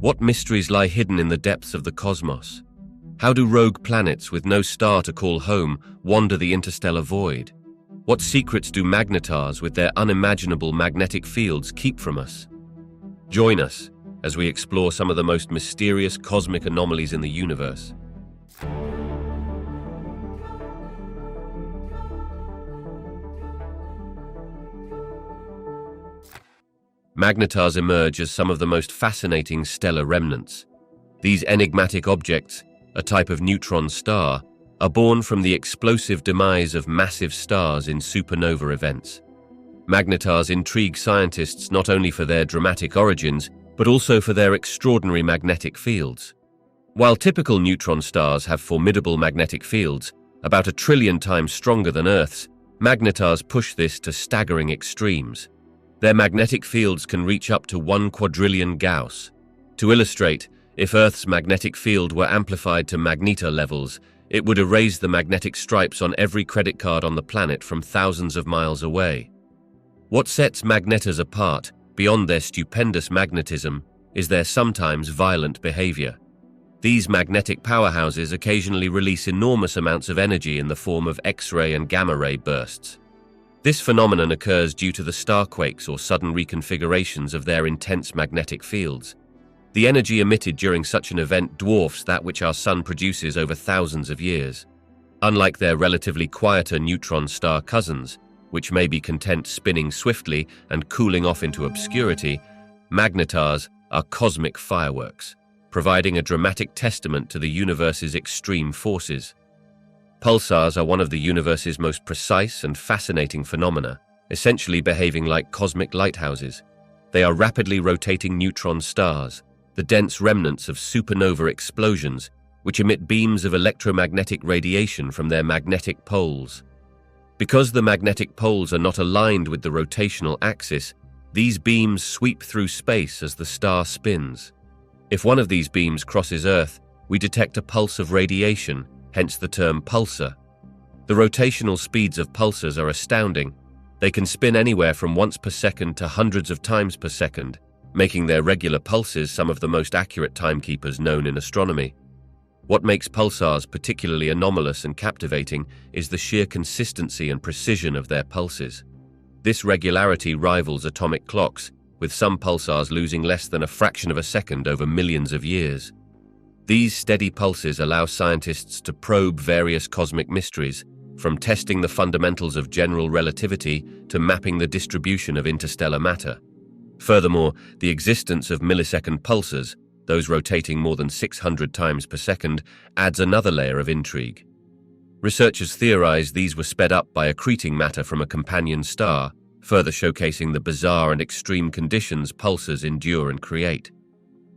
What mysteries lie hidden in the depths of the cosmos? How do rogue planets with no star to call home wander the interstellar void? What secrets do magnetars with their unimaginable magnetic fields keep from us? Join us as we explore some of the most mysterious cosmic anomalies in the universe. Magnetars emerge as some of the most fascinating stellar remnants. These enigmatic objects, a type of neutron star, are born from the explosive demise of massive stars in supernova events. Magnetars intrigue scientists not only for their dramatic origins, but also for their extraordinary magnetic fields. While typical neutron stars have formidable magnetic fields, about 1 trillion times stronger than Earth's, magnetars push this to staggering extremes. Their magnetic fields can reach up to 1 quadrillion Gauss. To illustrate, if Earth's magnetic field were amplified to magnetar levels, it would erase the magnetic stripes on every credit card on the planet from thousands of miles away. What sets magnetars apart, beyond their stupendous magnetism, is their sometimes violent behavior. These magnetic powerhouses occasionally release enormous amounts of energy in the form of X-ray and gamma-ray bursts. This phenomenon occurs due to the starquakes or sudden reconfigurations of their intense magnetic fields. The energy emitted during such an event dwarfs that which our Sun produces over thousands of years. Unlike their relatively quieter neutron star cousins, which may be content spinning swiftly and cooling off into obscurity, magnetars are cosmic fireworks, providing a dramatic testament to the universe's extreme forces. Pulsars are one of the universe's most precise and fascinating phenomena, essentially behaving like cosmic lighthouses. They are rapidly rotating neutron stars, the dense remnants of supernova explosions, which emit beams of electromagnetic radiation from their magnetic poles. Because the magnetic poles are not aligned with the rotational axis, these beams sweep through space as the star spins. If one of these beams crosses Earth, we detect a pulse of radiation, hence the term pulsar. The rotational speeds of pulsars are astounding. They can spin anywhere from once per second to hundreds of times per second, making their regular pulses some of the most accurate timekeepers known in astronomy. What makes pulsars particularly anomalous and captivating is the sheer consistency and precision of their pulses. This regularity rivals atomic clocks, with some pulsars losing less than a fraction of a second over millions of years. These steady pulses allow scientists to probe various cosmic mysteries, from testing the fundamentals of general relativity to mapping the distribution of interstellar matter. Furthermore, the existence of millisecond pulsars, those rotating more than 600 times per second, adds another layer of intrigue. Researchers theorize these were sped up by accreting matter from a companion star, further showcasing the bizarre and extreme conditions pulsars endure and create.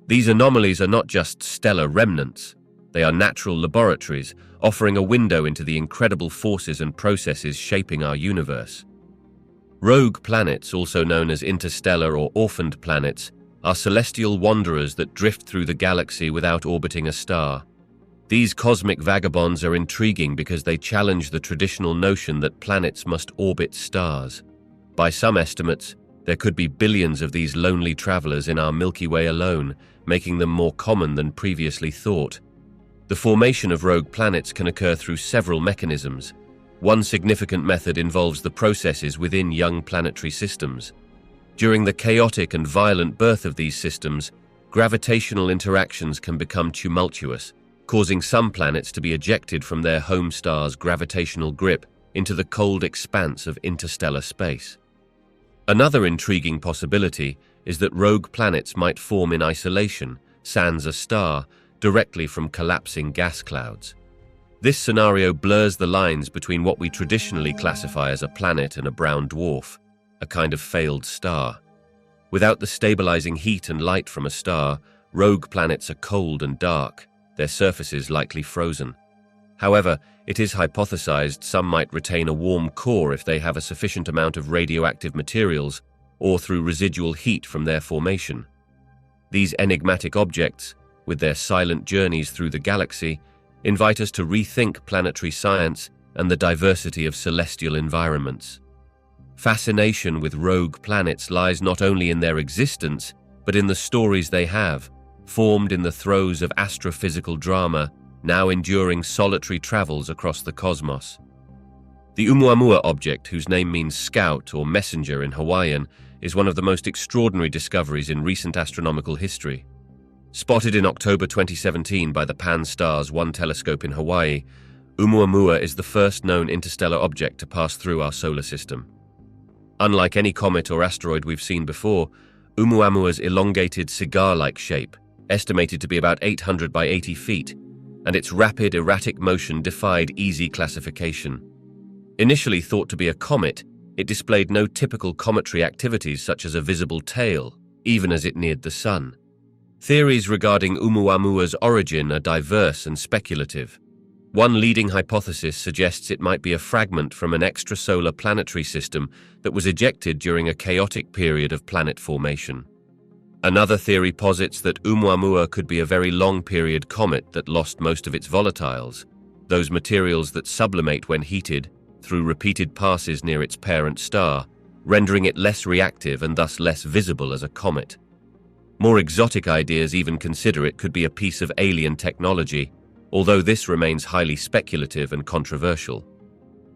These anomalies are not just stellar remnants. They are natural laboratories, offering a window into the incredible forces and processes shaping our universe. Rogue planets, also known as interstellar or orphaned planets, are celestial wanderers that drift through the galaxy without orbiting a star. These cosmic vagabonds are intriguing because they challenge the traditional notion that planets must orbit stars. By some estimates, there could be billions of these lonely travelers in our Milky Way alone, making them more common than previously thought. The formation of rogue planets can occur through several mechanisms. One significant method involves the processes within young planetary systems. During the chaotic and violent birth of these systems, gravitational interactions can become tumultuous, causing some planets to be ejected from their home star's gravitational grip into the cold expanse of interstellar space. Another intriguing possibility is that rogue planets might form in isolation, sans a star, directly from collapsing gas clouds. This scenario blurs the lines between what we traditionally classify as a planet and a brown dwarf, a kind of failed star. Without the stabilizing heat and light from a star, rogue planets are cold and dark, their surfaces likely frozen. However, it is hypothesized some might retain a warm core if they have a sufficient amount of radioactive materials or through residual heat from their formation. These enigmatic objects, with their silent journeys through the galaxy, invite us to rethink planetary science and the diversity of celestial environments. Fascination with rogue planets lies not only in their existence, but in the stories they have, formed in the throes of astrophysical drama, now enduring solitary travels across the cosmos. The Oumuamua object, whose name means scout or messenger in Hawaiian, is one of the most extraordinary discoveries in recent astronomical history. Spotted in October 2017 by the Pan-STARRS 1 telescope in Hawaii, Oumuamua is the first known interstellar object to pass through our solar system. Unlike any comet or asteroid we've seen before, Oumuamua's elongated cigar-like shape, estimated to be about 800 by 80 feet, and its rapid, erratic motion defied easy classification. Initially thought to be a comet, it displayed no typical cometary activities such as a visible tail, even as it neared the Sun. Theories regarding Oumuamua's origin are diverse and speculative. One leading hypothesis suggests it might be a fragment from an extrasolar planetary system that was ejected during a chaotic period of planet formation. Another theory posits that Oumuamua could be a very long-period comet that lost most of its volatiles, those materials that sublimate when heated, through repeated passes near its parent star, rendering it less reactive and thus less visible as a comet. More exotic ideas even consider it could be a piece of alien technology, although this remains highly speculative and controversial.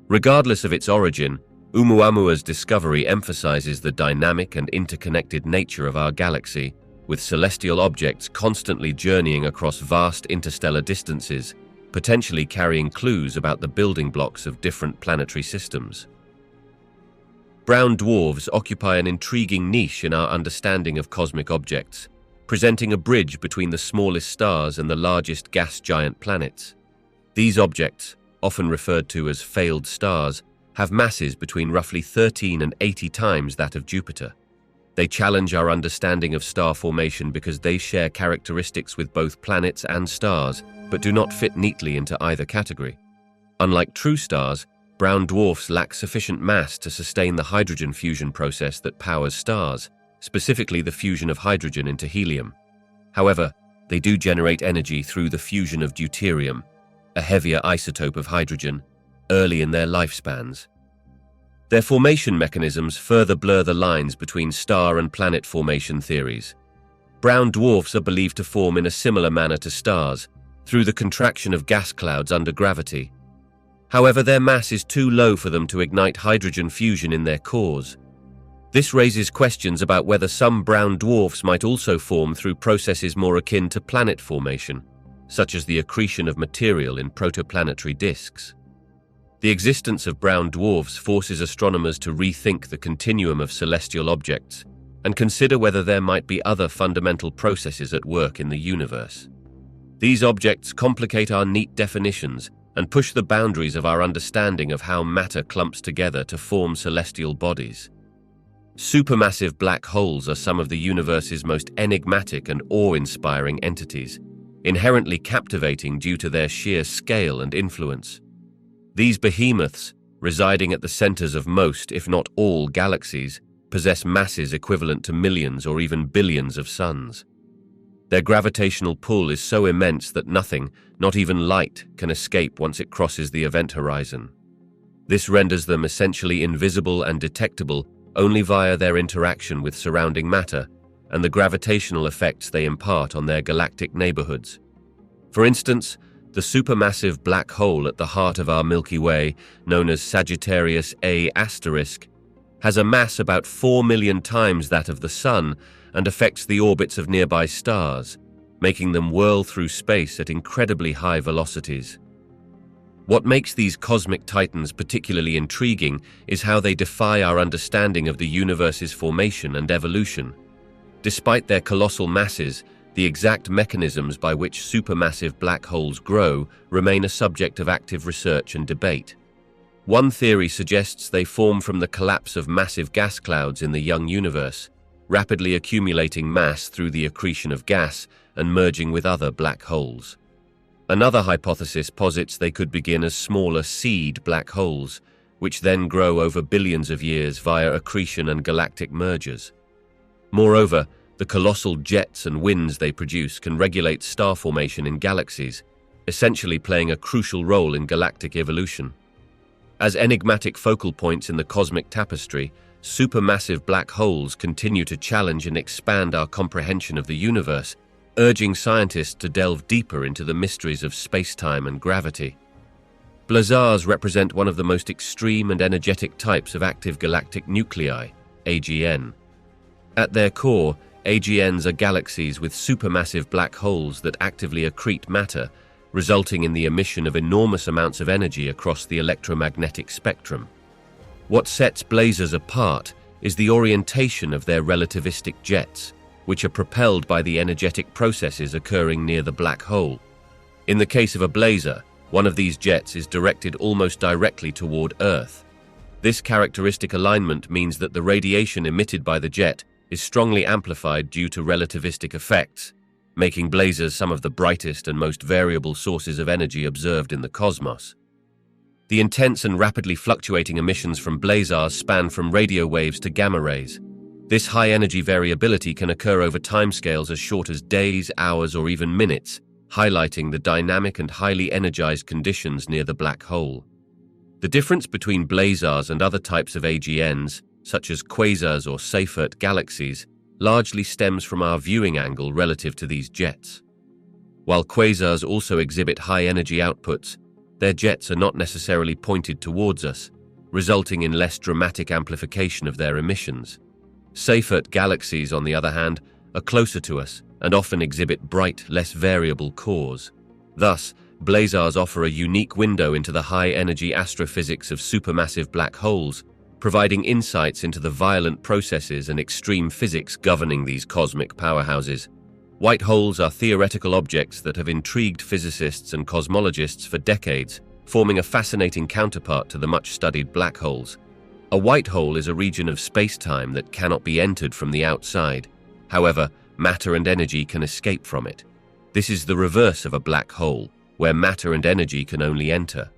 Regardless of its origin, Oumuamua's discovery emphasizes the dynamic and interconnected nature of our galaxy, with celestial objects constantly journeying across vast interstellar distances, potentially carrying clues about the building blocks of different planetary systems. Brown dwarfs occupy an intriguing niche in our understanding of cosmic objects, presenting a bridge between the smallest stars and the largest gas giant planets. These objects, often referred to as failed stars, have masses between roughly 13 and 80 times that of Jupiter. They challenge our understanding of star formation because they share characteristics with both planets and stars, but do not fit neatly into either category. Unlike true stars, brown dwarfs lack sufficient mass to sustain the hydrogen fusion process that powers stars, specifically the fusion of hydrogen into helium. However, they do generate energy through the fusion of deuterium, a heavier isotope of hydrogen, early in their lifespans. Their formation mechanisms further blur the lines between star and planet formation theories. Brown dwarfs are believed to form in a similar manner to stars, through the contraction of gas clouds under gravity. However, their mass is too low for them to ignite hydrogen fusion in their cores. This raises questions about whether some brown dwarfs might also form through processes more akin to planet formation, such as the accretion of material in protoplanetary disks. The existence of brown dwarfs forces astronomers to rethink the continuum of celestial objects and consider whether there might be other fundamental processes at work in the universe. These objects complicate our neat definitions and push the boundaries of our understanding of how matter clumps together to form celestial bodies. Supermassive black holes are some of the universe's most enigmatic and awe-inspiring entities, inherently captivating due to their sheer scale and influence. These behemoths, residing at the centers of most, if not all, galaxies, possess masses equivalent to millions or even billions of suns. Their gravitational pull is so immense that nothing, not even light, can escape once it crosses the event horizon. This renders them essentially invisible and detectable only via their interaction with surrounding matter and the gravitational effects they impart on their galactic neighborhoods. For instance, the supermassive black hole at the heart of our Milky Way, known as Sagittarius A*, has a mass about 4 million times that of the Sun and affects the orbits of nearby stars, making them whirl through space at incredibly high velocities. What makes these cosmic titans particularly intriguing is how they defy our understanding of the universe's formation and evolution. Despite their colossal masses, the exact mechanisms by which supermassive black holes grow remain a subject of active research and debate. One theory suggests they form from the collapse of massive gas clouds in the young universe, rapidly accumulating mass through the accretion of gas and merging with other black holes. Another hypothesis posits they could begin as smaller seed black holes, which then grow over billions of years via accretion and galactic mergers. Moreover, the colossal jets and winds they produce can regulate star formation in galaxies, essentially playing a crucial role in galactic evolution. As enigmatic focal points in the cosmic tapestry, supermassive black holes continue to challenge and expand our comprehension of the universe, urging scientists to delve deeper into the mysteries of space-time and gravity. Blazars represent one of the most extreme and energetic types of active galactic nuclei, AGN. At their core, AGNs are galaxies with supermassive black holes that actively accrete matter, resulting in the emission of enormous amounts of energy across the electromagnetic spectrum. What sets blazars apart is the orientation of their relativistic jets, which are propelled by the energetic processes occurring near the black hole. In the case of a blazar, one of these jets is directed almost directly toward Earth. This characteristic alignment means that the radiation emitted by the jet is strongly amplified due to relativistic effects, making blazars some of the brightest and most variable sources of energy observed in the cosmos. The intense and rapidly fluctuating emissions from blazars span from radio waves to gamma rays. This high-energy variability can occur over timescales as short as days, hours, or even minutes, highlighting the dynamic and highly energized conditions near the black hole. The difference between blazars and other types of AGNs, such as quasars or Seyfert galaxies, largely stems from our viewing angle relative to these jets. While quasars also exhibit high energy outputs, their jets are not necessarily pointed towards us, resulting in less dramatic amplification of their emissions. Seyfert galaxies, on the other hand, are closer to us and often exhibit bright, less variable cores. Thus, blazars offer a unique window into the high-energy astrophysics of supermassive black holes, providing insights into the violent processes and extreme physics governing these cosmic powerhouses. White holes are theoretical objects that have intrigued physicists and cosmologists for decades, forming a fascinating counterpart to the much-studied black holes. A white hole is a region of space-time that cannot be entered from the outside. However, matter and energy can escape from it. This is the reverse of a black hole, where matter and energy can only enter.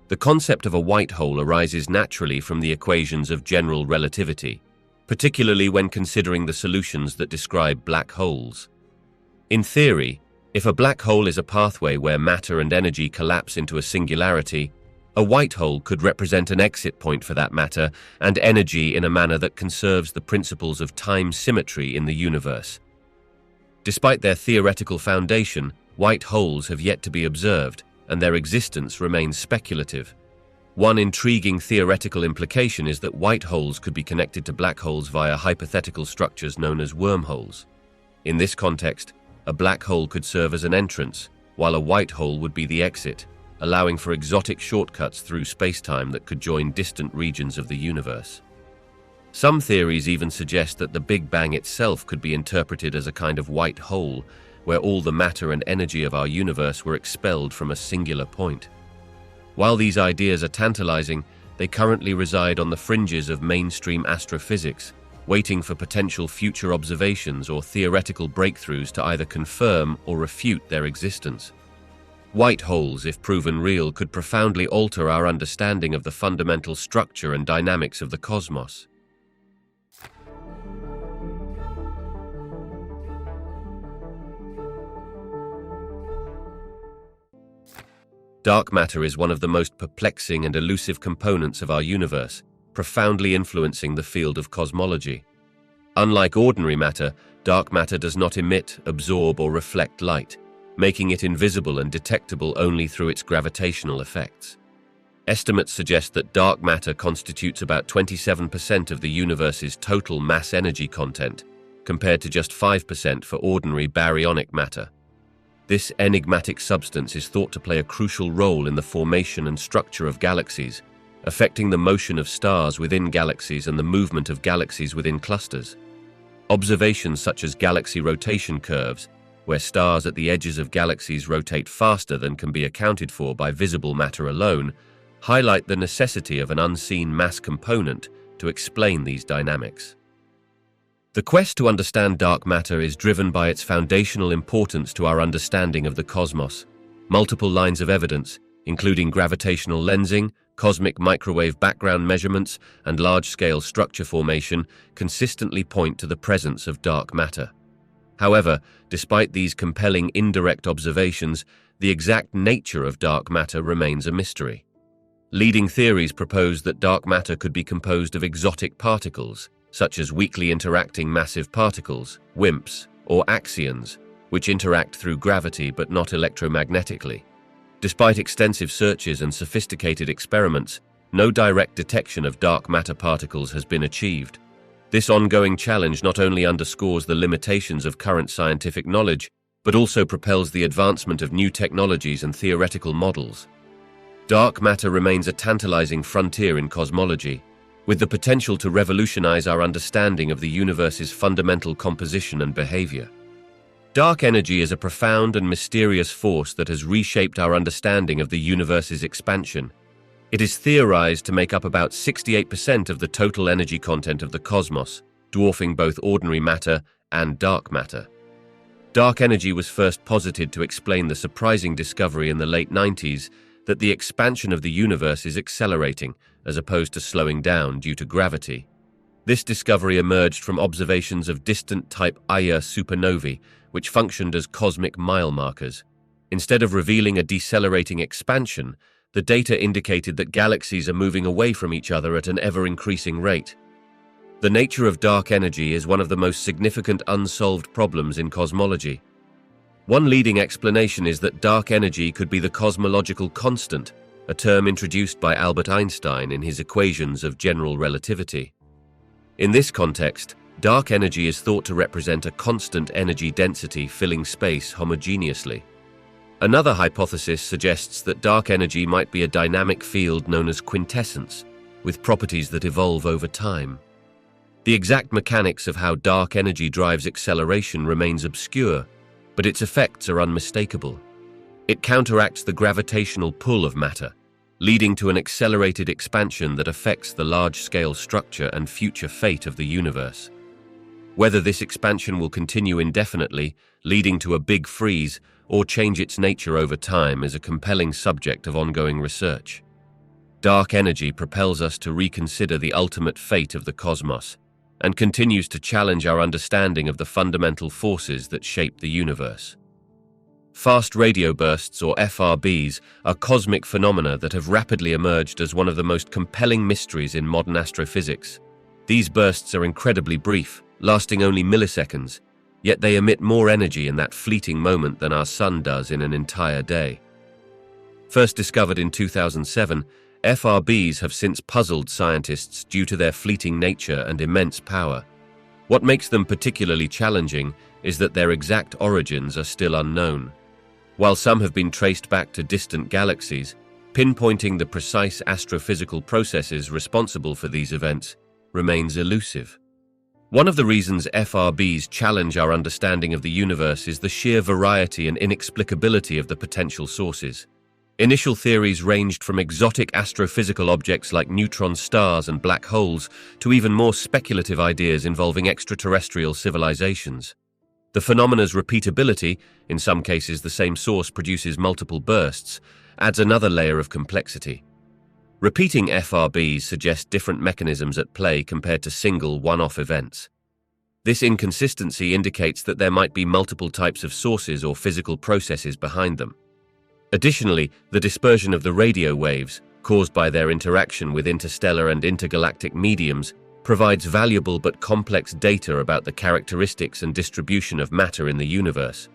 The concept of a white hole arises naturally from the equations of general relativity, particularly when considering the solutions that describe black holes. In theory, if a black hole is a pathway where matter and energy collapse into a singularity, a white hole could represent an exit point for that matter and energy in a manner that conserves the principles of time symmetry in the universe. Despite their theoretical foundation, white holes have yet to be observed, and their existence remains speculative. One intriguing theoretical implication is that white holes could be connected to black holes via hypothetical structures known as wormholes. In this context, a black hole could serve as an entrance, while a white hole would be the exit, allowing for exotic shortcuts through spacetime that could join distant regions of the universe. Some theories even suggest that the Big Bang itself could be interpreted as a kind of white hole, where all the matter and energy of our universe were expelled from a singular point. While these ideas are tantalizing, they currently reside on the fringes of mainstream astrophysics, waiting for potential future observations or theoretical breakthroughs to either confirm or refute their existence. White holes, if proven real, could profoundly alter our understanding of the fundamental structure and dynamics of the cosmos. Dark matter is one of the most perplexing and elusive components of our universe, profoundly influencing the field of cosmology. Unlike ordinary matter, dark matter does not emit, absorb, or reflect light, making it invisible and detectable only through its gravitational effects. Estimates suggest that dark matter constitutes about 27% of the universe's total mass energy content, compared to just 5% for ordinary baryonic matter. This enigmatic substance is thought to play a crucial role in the formation and structure of galaxies, affecting the motion of stars within galaxies and the movement of galaxies within clusters. Observations such as galaxy rotation curves, where stars at the edges of galaxies rotate faster than can be accounted for by visible matter alone, highlight the necessity of an unseen mass component to explain these dynamics. The quest to understand dark matter is driven by its foundational importance to our understanding of the cosmos. Multiple lines of evidence, including gravitational lensing, cosmic microwave background measurements, and large-scale structure formation, consistently point to the presence of dark matter. However, despite these compelling indirect observations, the exact nature of dark matter remains a mystery. Leading theories propose that dark matter could be composed of exotic particles, such as weakly interacting massive particles, WIMPs, or axions, which interact through gravity but not electromagnetically. Despite extensive searches and sophisticated experiments, no direct detection of dark matter particles has been achieved. This ongoing challenge not only underscores the limitations of current scientific knowledge, but also propels the advancement of new technologies and theoretical models. Dark matter remains a tantalizing frontier in cosmology, with the potential to revolutionize our understanding of the universe's fundamental composition and behavior. Dark energy is a profound and mysterious force that has reshaped our understanding of the universe's expansion. It is theorized to make up about 68% of the total energy content of the cosmos, dwarfing both ordinary matter and dark matter. Dark energy was first posited to explain the surprising discovery in the late 90s that the expansion of the universe is accelerating, as opposed to slowing down due to gravity. This discovery emerged from observations of distant Type Ia supernovae, which functioned as cosmic mile markers. Instead of revealing a decelerating expansion, the data indicated that galaxies are moving away from each other at an ever-increasing rate. The nature of dark energy is one of the most significant unsolved problems in cosmology. One leading explanation is that dark energy could be the cosmological constant, a term introduced by Albert Einstein in his equations of general relativity. In this context, dark energy is thought to represent a constant energy density filling space homogeneously. Another hypothesis suggests that dark energy might be a dynamic field known as quintessence, with properties that evolve over time. The exact mechanics of how dark energy drives acceleration remains obscure, but its effects are unmistakable. It counteracts the gravitational pull of matter, leading to an accelerated expansion that affects the large-scale structure and future fate of the universe. Whether this expansion will continue indefinitely, leading to a big freeze, or change its nature over time is a compelling subject of ongoing research. Dark energy propels us to reconsider the ultimate fate of the cosmos, and continues to challenge our understanding of the fundamental forces that shape the universe. Fast radio bursts, or FRBs, are cosmic phenomena that have rapidly emerged as one of the most compelling mysteries in modern astrophysics. These bursts are incredibly brief, lasting only milliseconds, yet they emit more energy in that fleeting moment than our sun does in an entire day. First discovered in 2007, FRBs have since puzzled scientists due to their fleeting nature and immense power. What makes them particularly challenging is that their exact origins are still unknown. While some have been traced back to distant galaxies, pinpointing the precise astrophysical processes responsible for these events remains elusive. One of the reasons FRBs challenge our understanding of the universe is the sheer variety and inexplicability of the potential sources. Initial theories ranged from exotic astrophysical objects like neutron stars and black holes to even more speculative ideas involving extraterrestrial civilizations. The phenomena's repeatability, in some cases the same source produces multiple bursts, adds another layer of complexity. Repeating FRBs suggest different mechanisms at play compared to single one-off events. This inconsistency indicates that there might be multiple types of sources or physical processes behind them. Additionally, the dispersion of the radio waves, caused by their interaction with interstellar and intergalactic mediums, provides valuable but complex data about the characteristics and distribution of matter in the universe.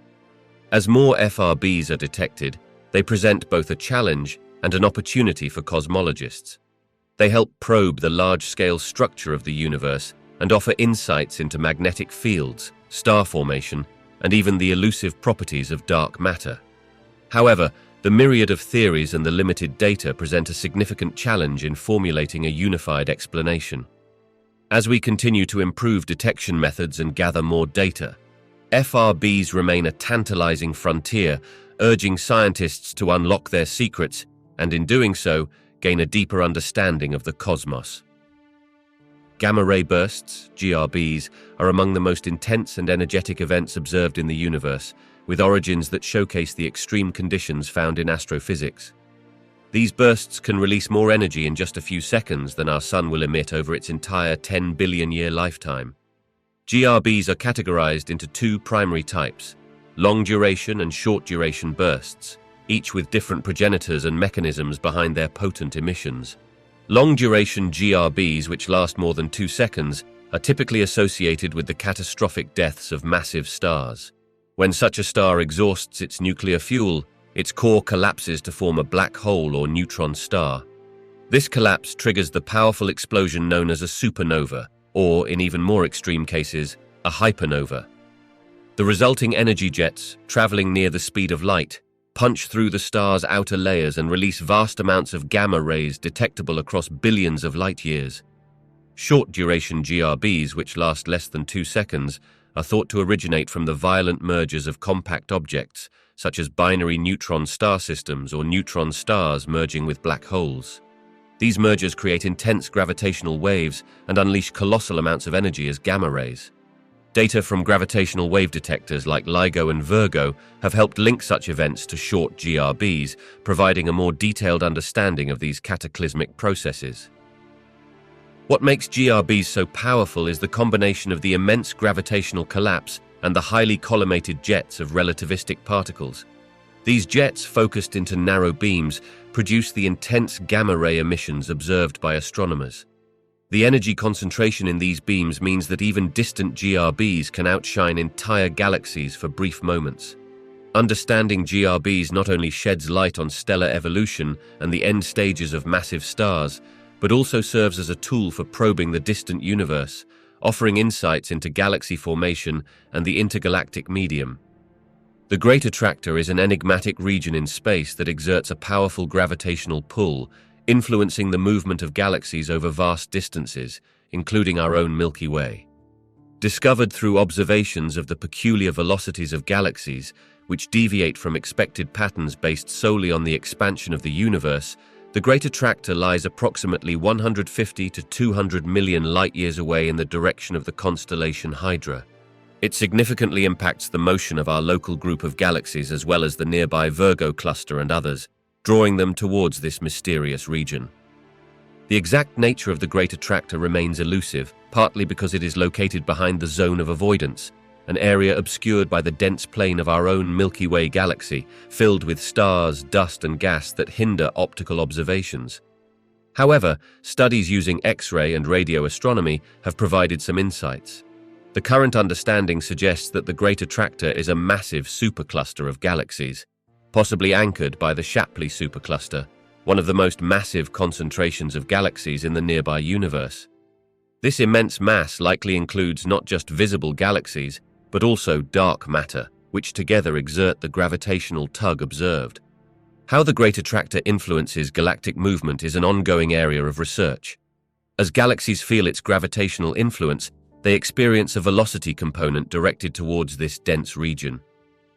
As more FRBs are detected, they present both a challenge and an opportunity for cosmologists. They help probe the large-scale structure of the universe and offer insights into magnetic fields, star formation, and even the elusive properties of dark matter. However, the myriad of theories and the limited data present a significant challenge in formulating a unified explanation. As we continue to improve detection methods and gather more data, FRBs remain a tantalizing frontier, urging scientists to unlock their secrets and in doing so, gain a deeper understanding of the cosmos. Gamma-ray bursts, GRBs, are among the most intense and energetic events observed in the universe, with origins that showcase the extreme conditions found in astrophysics. These bursts can release more energy in just a few seconds than our sun will emit over its entire 10 billion-year lifetime. GRBs are categorized into two primary types: long-duration and short-duration bursts, each with different progenitors and mechanisms behind their potent emissions. Long-duration GRBs, which last more than 2 seconds, are typically associated with the catastrophic deaths of massive stars. When such a star exhausts its nuclear fuel, its core collapses to form a black hole or neutron star. This collapse triggers the powerful explosion known as a supernova, or, in even more extreme cases, a hypernova. The resulting energy jets, traveling near the speed of light, punch through the star's outer layers and release vast amounts of gamma rays detectable across billions of light years. Short-duration GRBs, which last less than 2 seconds, are thought to originate from the violent mergers of compact objects, such as binary neutron star systems or neutron stars merging with black holes. These mergers create intense gravitational waves and unleash colossal amounts of energy as gamma rays. Data from gravitational wave detectors like LIGO and Virgo have helped link such events to short GRBs, providing a more detailed understanding of these cataclysmic processes. What makes GRBs so powerful is the combination of the immense gravitational collapse and the highly collimated jets of relativistic particles. These jets, focused into narrow beams, produce the intense gamma-ray emissions observed by astronomers. The energy concentration in these beams means that even distant GRBs can outshine entire galaxies for brief moments. Understanding GRBs not only sheds light on stellar evolution and the end stages of massive stars, but also serves as a tool for probing the distant universe, offering insights into galaxy formation and the intergalactic medium. The Great Attractor is an enigmatic region in space that exerts a powerful gravitational pull, influencing the movement of galaxies over vast distances, including our own Milky Way. Discovered through observations of the peculiar velocities of galaxies, which deviate from expected patterns based solely on the expansion of the universe, the Great Attractor lies approximately 150 to 200 million light-years away in the direction of the constellation Hydra. It significantly impacts the motion of our local group of galaxies as well as the nearby Virgo cluster and others, drawing them towards this mysterious region. The exact nature of the Great Attractor remains elusive, partly because it is located behind the zone of avoidance, an area obscured by the dense plane of our own Milky Way galaxy, filled with stars, dust, and gas that hinder optical observations. However, studies using X-ray and radio astronomy have provided some insights. The current understanding suggests that the Great Attractor is a massive supercluster of galaxies, possibly anchored by the Shapley supercluster, one of the most massive concentrations of galaxies in the nearby universe. This immense mass likely includes not just visible galaxies, but also dark matter, which together exert the gravitational tug observed. How the Great Attractor influences galactic movement is an ongoing area of research. As galaxies feel its gravitational influence, they experience a velocity component directed towards this dense region.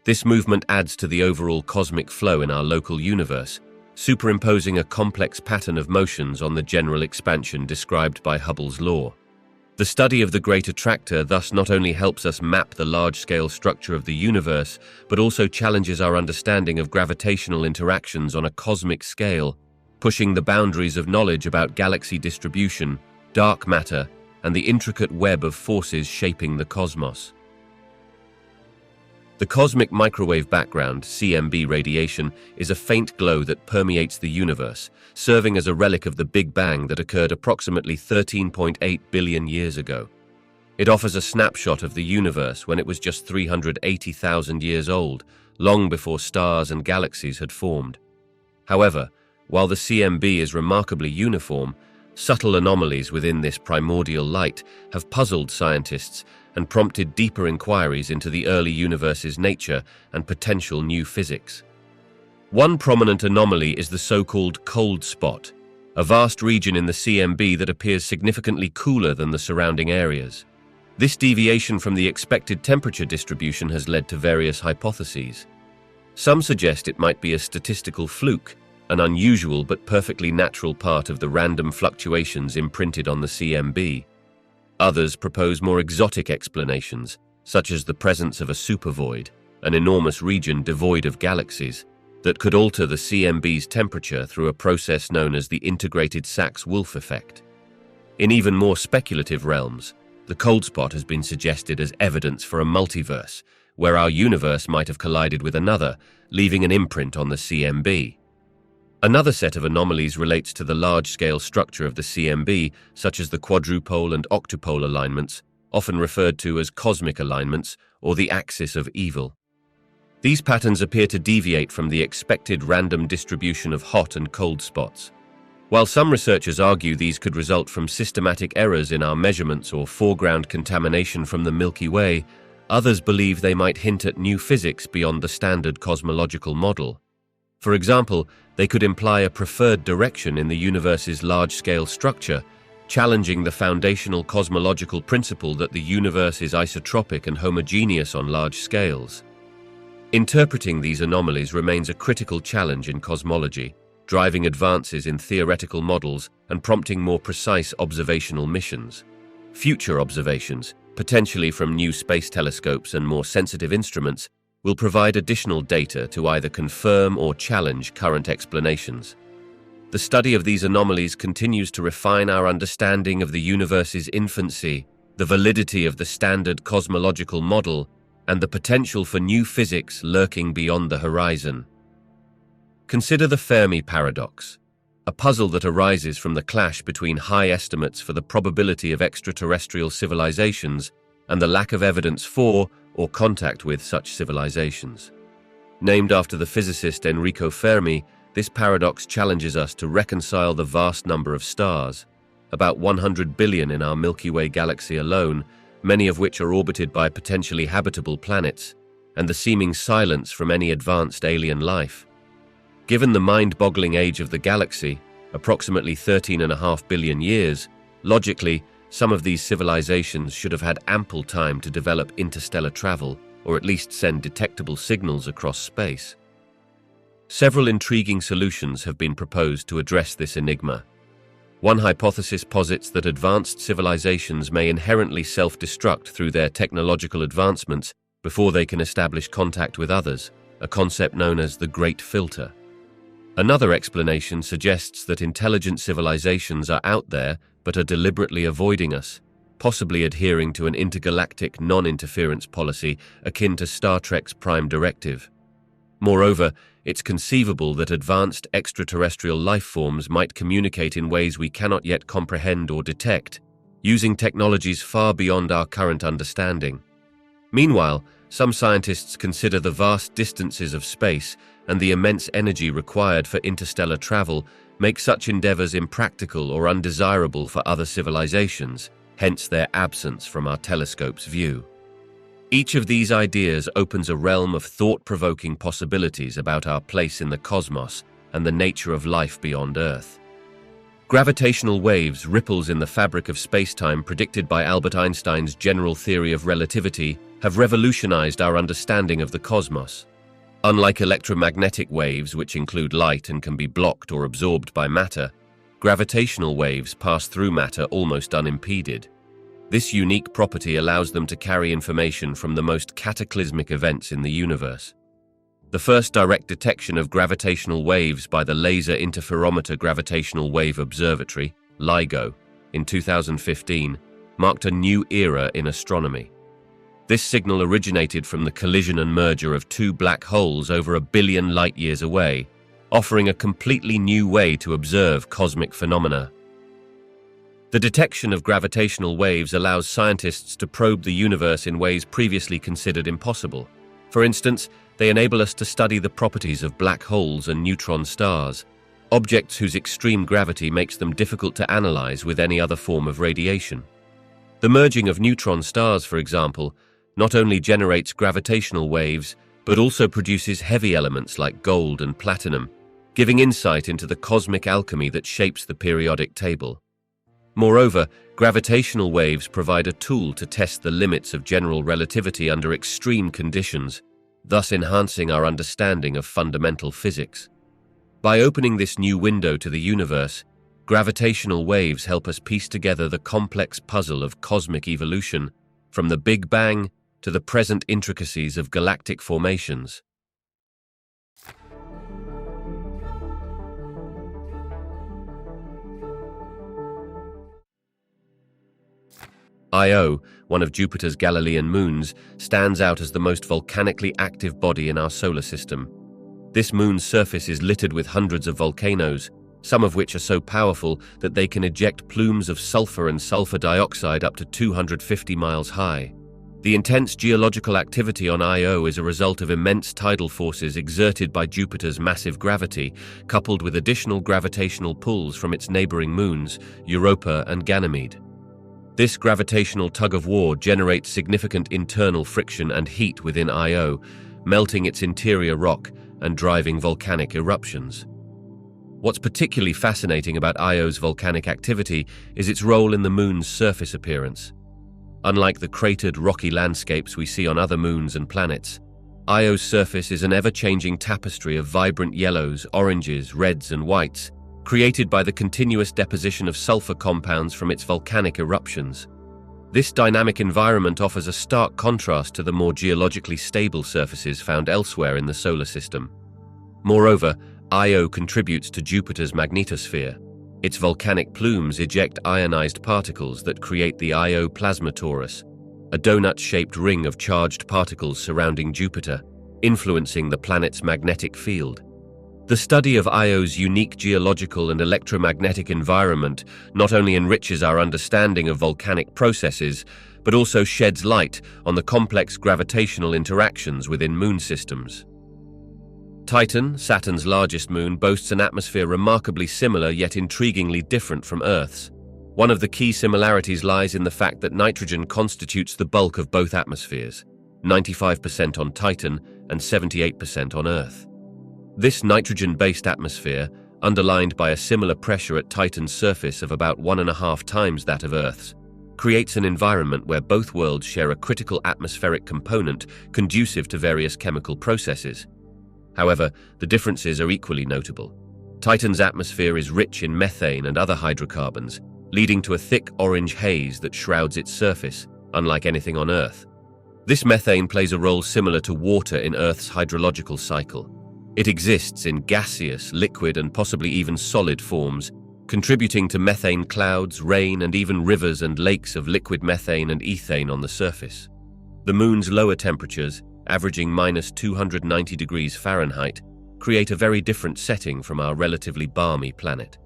This movement adds to the overall cosmic flow in our local universe, superimposing a complex pattern of motions on the general expansion described by Hubble's law. The study of the Great Attractor thus not only helps us map the large-scale structure of the universe, but also challenges our understanding of gravitational interactions on a cosmic scale, pushing the boundaries of knowledge about galaxy distribution, dark matter, and the intricate web of forces shaping the cosmos. The cosmic microwave background, CMB radiation, is a faint glow that permeates the universe, serving as a relic of the Big Bang that occurred approximately 13.8 billion years ago. It offers a snapshot of the universe when it was just 380,000 years old, long before stars and galaxies had formed. However, while the CMB is remarkably uniform, subtle anomalies within this primordial light have puzzled scientists and prompted deeper inquiries into the early universe's nature and potential new physics. One prominent anomaly is the so-called cold spot, a vast region in the CMB that appears significantly cooler than the surrounding areas. This deviation from the expected temperature distribution has led to various hypotheses. Some suggest it might be a statistical fluke, an unusual but perfectly natural part of the random fluctuations imprinted on the CMB. Others propose more exotic explanations, such as the presence of a supervoid, an enormous region devoid of galaxies, that could alter the CMB's temperature through a process known as the integrated Sachs-Wolf effect. In even more speculative realms, the cold spot has been suggested as evidence for a multiverse, where our universe might have collided with another, leaving an imprint on the CMB. Another set of anomalies relates to the large-scale structure of the CMB, such as the quadrupole and octupole alignments, often referred to as cosmic alignments or the axis of evil. These patterns appear to deviate from the expected random distribution of hot and cold spots. While some researchers argue these could result from systematic errors in our measurements or foreground contamination from the Milky Way, others believe they might hint at new physics beyond the standard cosmological model. For example, they could imply a preferred direction in the universe's large-scale structure, challenging the foundational cosmological principle that the universe is isotropic and homogeneous on large scales. Interpreting these anomalies remains a critical challenge in cosmology, driving advances in theoretical models and prompting more precise observational missions. Future observations, potentially from new space telescopes and more sensitive instruments, will provide additional data to either confirm or challenge current explanations. The study of these anomalies continues to refine our understanding of the universe's infancy, the validity of the standard cosmological model, and the potential for new physics lurking beyond the horizon. Consider the Fermi paradox, a puzzle that arises from the clash between high estimates for the probability of extraterrestrial civilizations and the lack of evidence for or contact with such civilizations. Named after the physicist Enrico Fermi, this paradox challenges us to reconcile the vast number of stars, about 100 billion in our Milky Way galaxy alone, many of which are orbited by potentially habitable planets, and the seeming silence from any advanced alien life. Given the mind-boggling age of the galaxy, approximately 13.5 billion years, logically, some of these civilizations should have had ample time to develop interstellar travel, or at least send detectable signals across space. Several intriguing solutions have been proposed to address this enigma. One hypothesis posits that advanced civilizations may inherently self-destruct through their technological advancements before they can establish contact with others, a concept known as the Great Filter. Another explanation suggests that intelligent civilizations are out there but are deliberately avoiding us, possibly adhering to an intergalactic non-interference policy akin to Star Trek's Prime Directive. Moreover, it's conceivable that advanced extraterrestrial life forms might communicate in ways we cannot yet comprehend or detect, using technologies far beyond our current understanding. Meanwhile, some scientists consider the vast distances of space and the immense energy required for interstellar travel make such endeavors impractical or undesirable for other civilizations, hence their absence from our telescope's view. Each of these ideas opens a realm of thought-provoking possibilities about our place in the cosmos and the nature of life beyond Earth. Gravitational waves, ripples in the fabric of space-time predicted by Albert Einstein's general theory of relativity, have revolutionized our understanding of the cosmos. Unlike electromagnetic waves, which include light and can be blocked or absorbed by matter, gravitational waves pass through matter almost unimpeded. This unique property allows them to carry information from the most cataclysmic events in the universe. The first direct detection of gravitational waves by the Laser Interferometer Gravitational Wave Observatory, LIGO, in 2015, marked a new era in astronomy. This signal originated from the collision and merger of two black holes over 1 billion light-years away, offering a completely new way to observe cosmic phenomena. The detection of gravitational waves allows scientists to probe the universe in ways previously considered impossible. For instance, they enable us to study the properties of black holes and neutron stars, objects whose extreme gravity makes them difficult to analyze with any other form of radiation. The merging of neutron stars, for example, not only generates gravitational waves, but also produces heavy elements like gold and platinum, giving insight into the cosmic alchemy that shapes the periodic table. Moreover, gravitational waves provide a tool to test the limits of general relativity under extreme conditions, thus enhancing our understanding of fundamental physics. By opening this new window to the universe, gravitational waves help us piece together the complex puzzle of cosmic evolution, from the Big Bang to the present intricacies of galactic formations. Io, one of Jupiter's Galilean moons, stands out as the most volcanically active body in our solar system. This moon's surface is littered with hundreds of volcanoes, some of which are so powerful that they can eject plumes of sulfur and sulfur dioxide up to 250 miles high. The intense geological activity on Io is a result of immense tidal forces exerted by Jupiter's massive gravity, coupled with additional gravitational pulls from its neighboring moons, Europa and Ganymede. This gravitational tug-of-war generates significant internal friction and heat within Io, melting its interior rock and driving volcanic eruptions. What's particularly fascinating about Io's volcanic activity is its role in the moon's surface appearance. Unlike the cratered, rocky landscapes we see on other moons and planets, Io's surface is an ever-changing tapestry of vibrant yellows, oranges, reds, and whites, created by the continuous deposition of sulfur compounds from its volcanic eruptions. This dynamic environment offers a stark contrast to the more geologically stable surfaces found elsewhere in the solar system. Moreover, Io contributes to Jupiter's magnetosphere. Its volcanic plumes eject ionized particles that create the Io plasma torus, a donut-shaped ring of charged particles surrounding Jupiter, influencing the planet's magnetic field. The study of Io's unique geological and electromagnetic environment not only enriches our understanding of volcanic processes, but also sheds light on the complex gravitational interactions within moon systems. Titan, Saturn's largest moon, boasts an atmosphere remarkably similar yet intriguingly different from Earth's. One of the key similarities lies in the fact that nitrogen constitutes the bulk of both atmospheres, 95% on Titan and 78% on Earth. This nitrogen-based atmosphere, underlined by a similar pressure at Titan's surface of about 1.5 times that of Earth's, creates an environment where both worlds share a critical atmospheric component conducive to various chemical processes. However, the differences are equally notable. Titan's atmosphere is rich in methane and other hydrocarbons, leading to a thick orange haze that shrouds its surface, unlike anything on Earth. This methane plays a role similar to water in Earth's hydrological cycle. It exists in gaseous, liquid, and possibly even solid forms, contributing to methane clouds, rain, and even rivers and lakes of liquid methane and ethane on the surface. The moon's lower temperatures, averaging -290 degrees Fahrenheit, create a very different setting from our relatively balmy planet.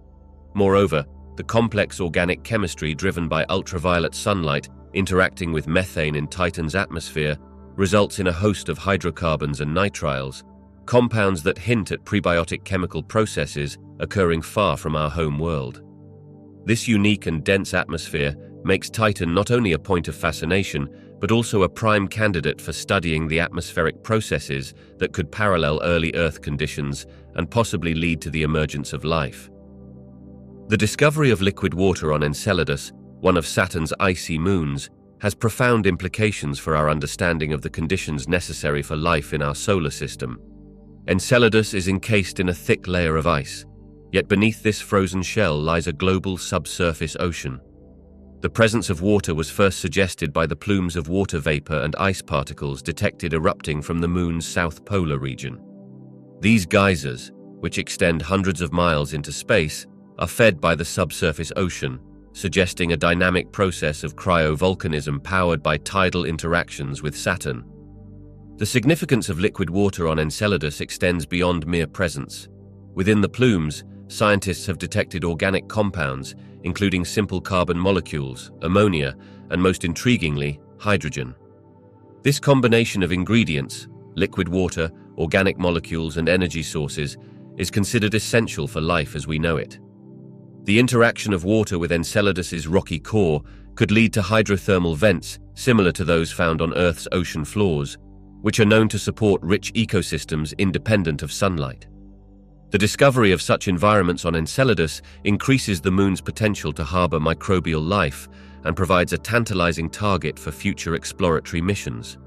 Moreover, the complex organic chemistry driven by ultraviolet sunlight interacting with methane in Titan's atmosphere results in a host of hydrocarbons and nitriles, compounds that hint at prebiotic chemical processes occurring far from our home world. This unique and dense atmosphere makes Titan not only a point of fascination, but also a prime candidate for studying the atmospheric processes that could parallel early Earth conditions and possibly lead to the emergence of life. The discovery of liquid water on Enceladus, one of Saturn's icy moons, has profound implications for our understanding of the conditions necessary for life in our solar system. Enceladus is encased in a thick layer of ice, yet beneath this frozen shell lies a global subsurface ocean. The presence of water was first suggested by the plumes of water vapor and ice particles detected erupting from the moon's south polar region. These geysers, which extend hundreds of miles into space, are fed by the subsurface ocean, suggesting a dynamic process of cryovolcanism powered by tidal interactions with Saturn. The significance of liquid water on Enceladus extends beyond mere presence. Within the plumes, scientists have detected organic compounds, including simple carbon molecules, ammonia, and most intriguingly, hydrogen. This combination of ingredients, liquid water, organic molecules, and energy sources, is considered essential for life as we know it. The interaction of water with Enceladus's rocky core could lead to hydrothermal vents similar to those found on Earth's ocean floors, which are known to support rich ecosystems independent of sunlight. The discovery of such environments on Enceladus increases the moon's potential to harbor microbial life and provides a tantalizing target for future exploratory missions.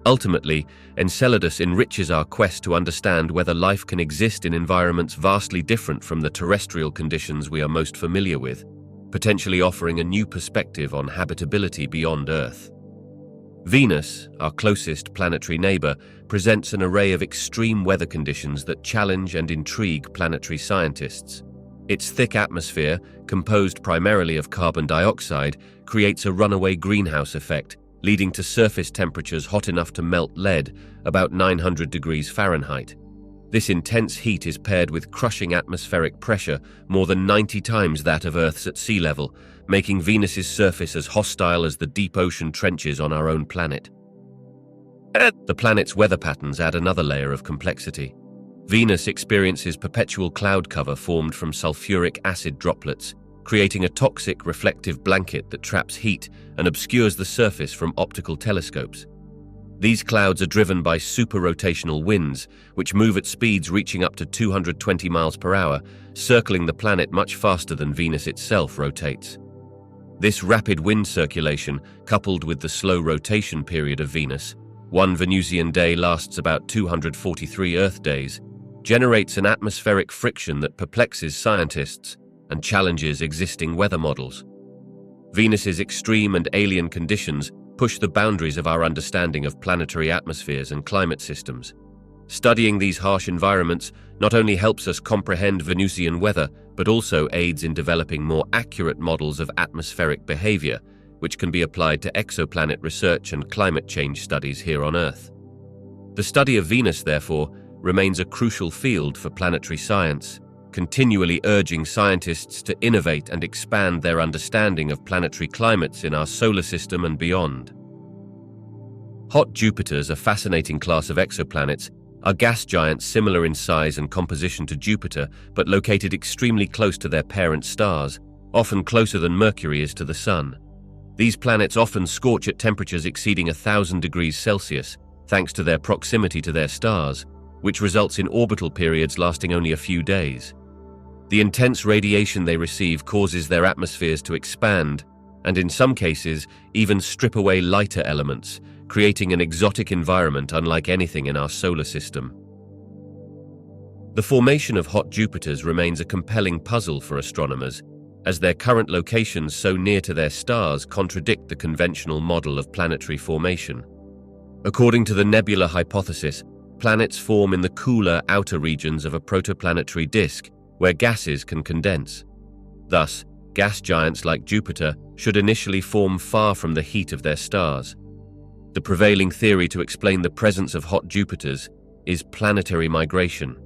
Ultimately, Enceladus enriches our quest to understand whether life can exist in environments vastly different from the terrestrial conditions we are most familiar with, potentially offering a new perspective on habitability beyond Earth. Venus, our closest planetary neighbor, presents an array of extreme weather conditions that challenge and intrigue planetary scientists. Its thick atmosphere, composed primarily of carbon dioxide, creates a runaway greenhouse effect, leading to surface temperatures hot enough to melt lead, about 900 degrees Fahrenheit. This intense heat is paired with crushing atmospheric pressure, more than 90 times that of Earth's at sea level, making Venus's surface as hostile as the deep ocean trenches on our own planet. The planet's weather patterns add another layer of complexity. Venus experiences perpetual cloud cover formed from sulfuric acid droplets, creating a toxic reflective blanket that traps heat and obscures the surface from optical telescopes. These clouds are driven by super-rotational winds, which move at speeds reaching up to 220 miles per hour, circling the planet much faster than Venus itself rotates. This rapid wind circulation, coupled with the slow rotation period of Venus, one Venusian day lasts about 243 Earth days, generates an atmospheric friction that perplexes scientists and challenges existing weather models. Venus's extreme and alien conditions push the boundaries of our understanding of planetary atmospheres and climate systems. Studying these harsh environments not only helps us comprehend Venusian weather, but also aids in developing more accurate models of atmospheric behavior, which can be applied to exoplanet research and climate change studies here on Earth. The study of Venus, therefore, remains a crucial field for planetary science, continually urging scientists to innovate and expand their understanding of planetary climates in our solar system and beyond. Hot Jupiters, a fascinating class of exoplanets, are gas giants similar in size and composition to Jupiter, but located extremely close to their parent stars, often closer than Mercury is to the Sun. These planets often scorch at temperatures exceeding 1,000 degrees Celsius, thanks to their proximity to their stars, which results in orbital periods lasting only a few days. The intense radiation they receive causes their atmospheres to expand, and in some cases, even strip away lighter elements, creating an exotic environment unlike anything in our solar system. The formation of hot Jupiters remains a compelling puzzle for astronomers, as their current locations so near to their stars contradict the conventional model of planetary formation. According to the nebula hypothesis, planets form in the cooler outer regions of a protoplanetary disk, where gases can condense. Thus, gas giants like Jupiter should initially form far from the heat of their stars. The prevailing theory to explain the presence of hot Jupiters is planetary migration.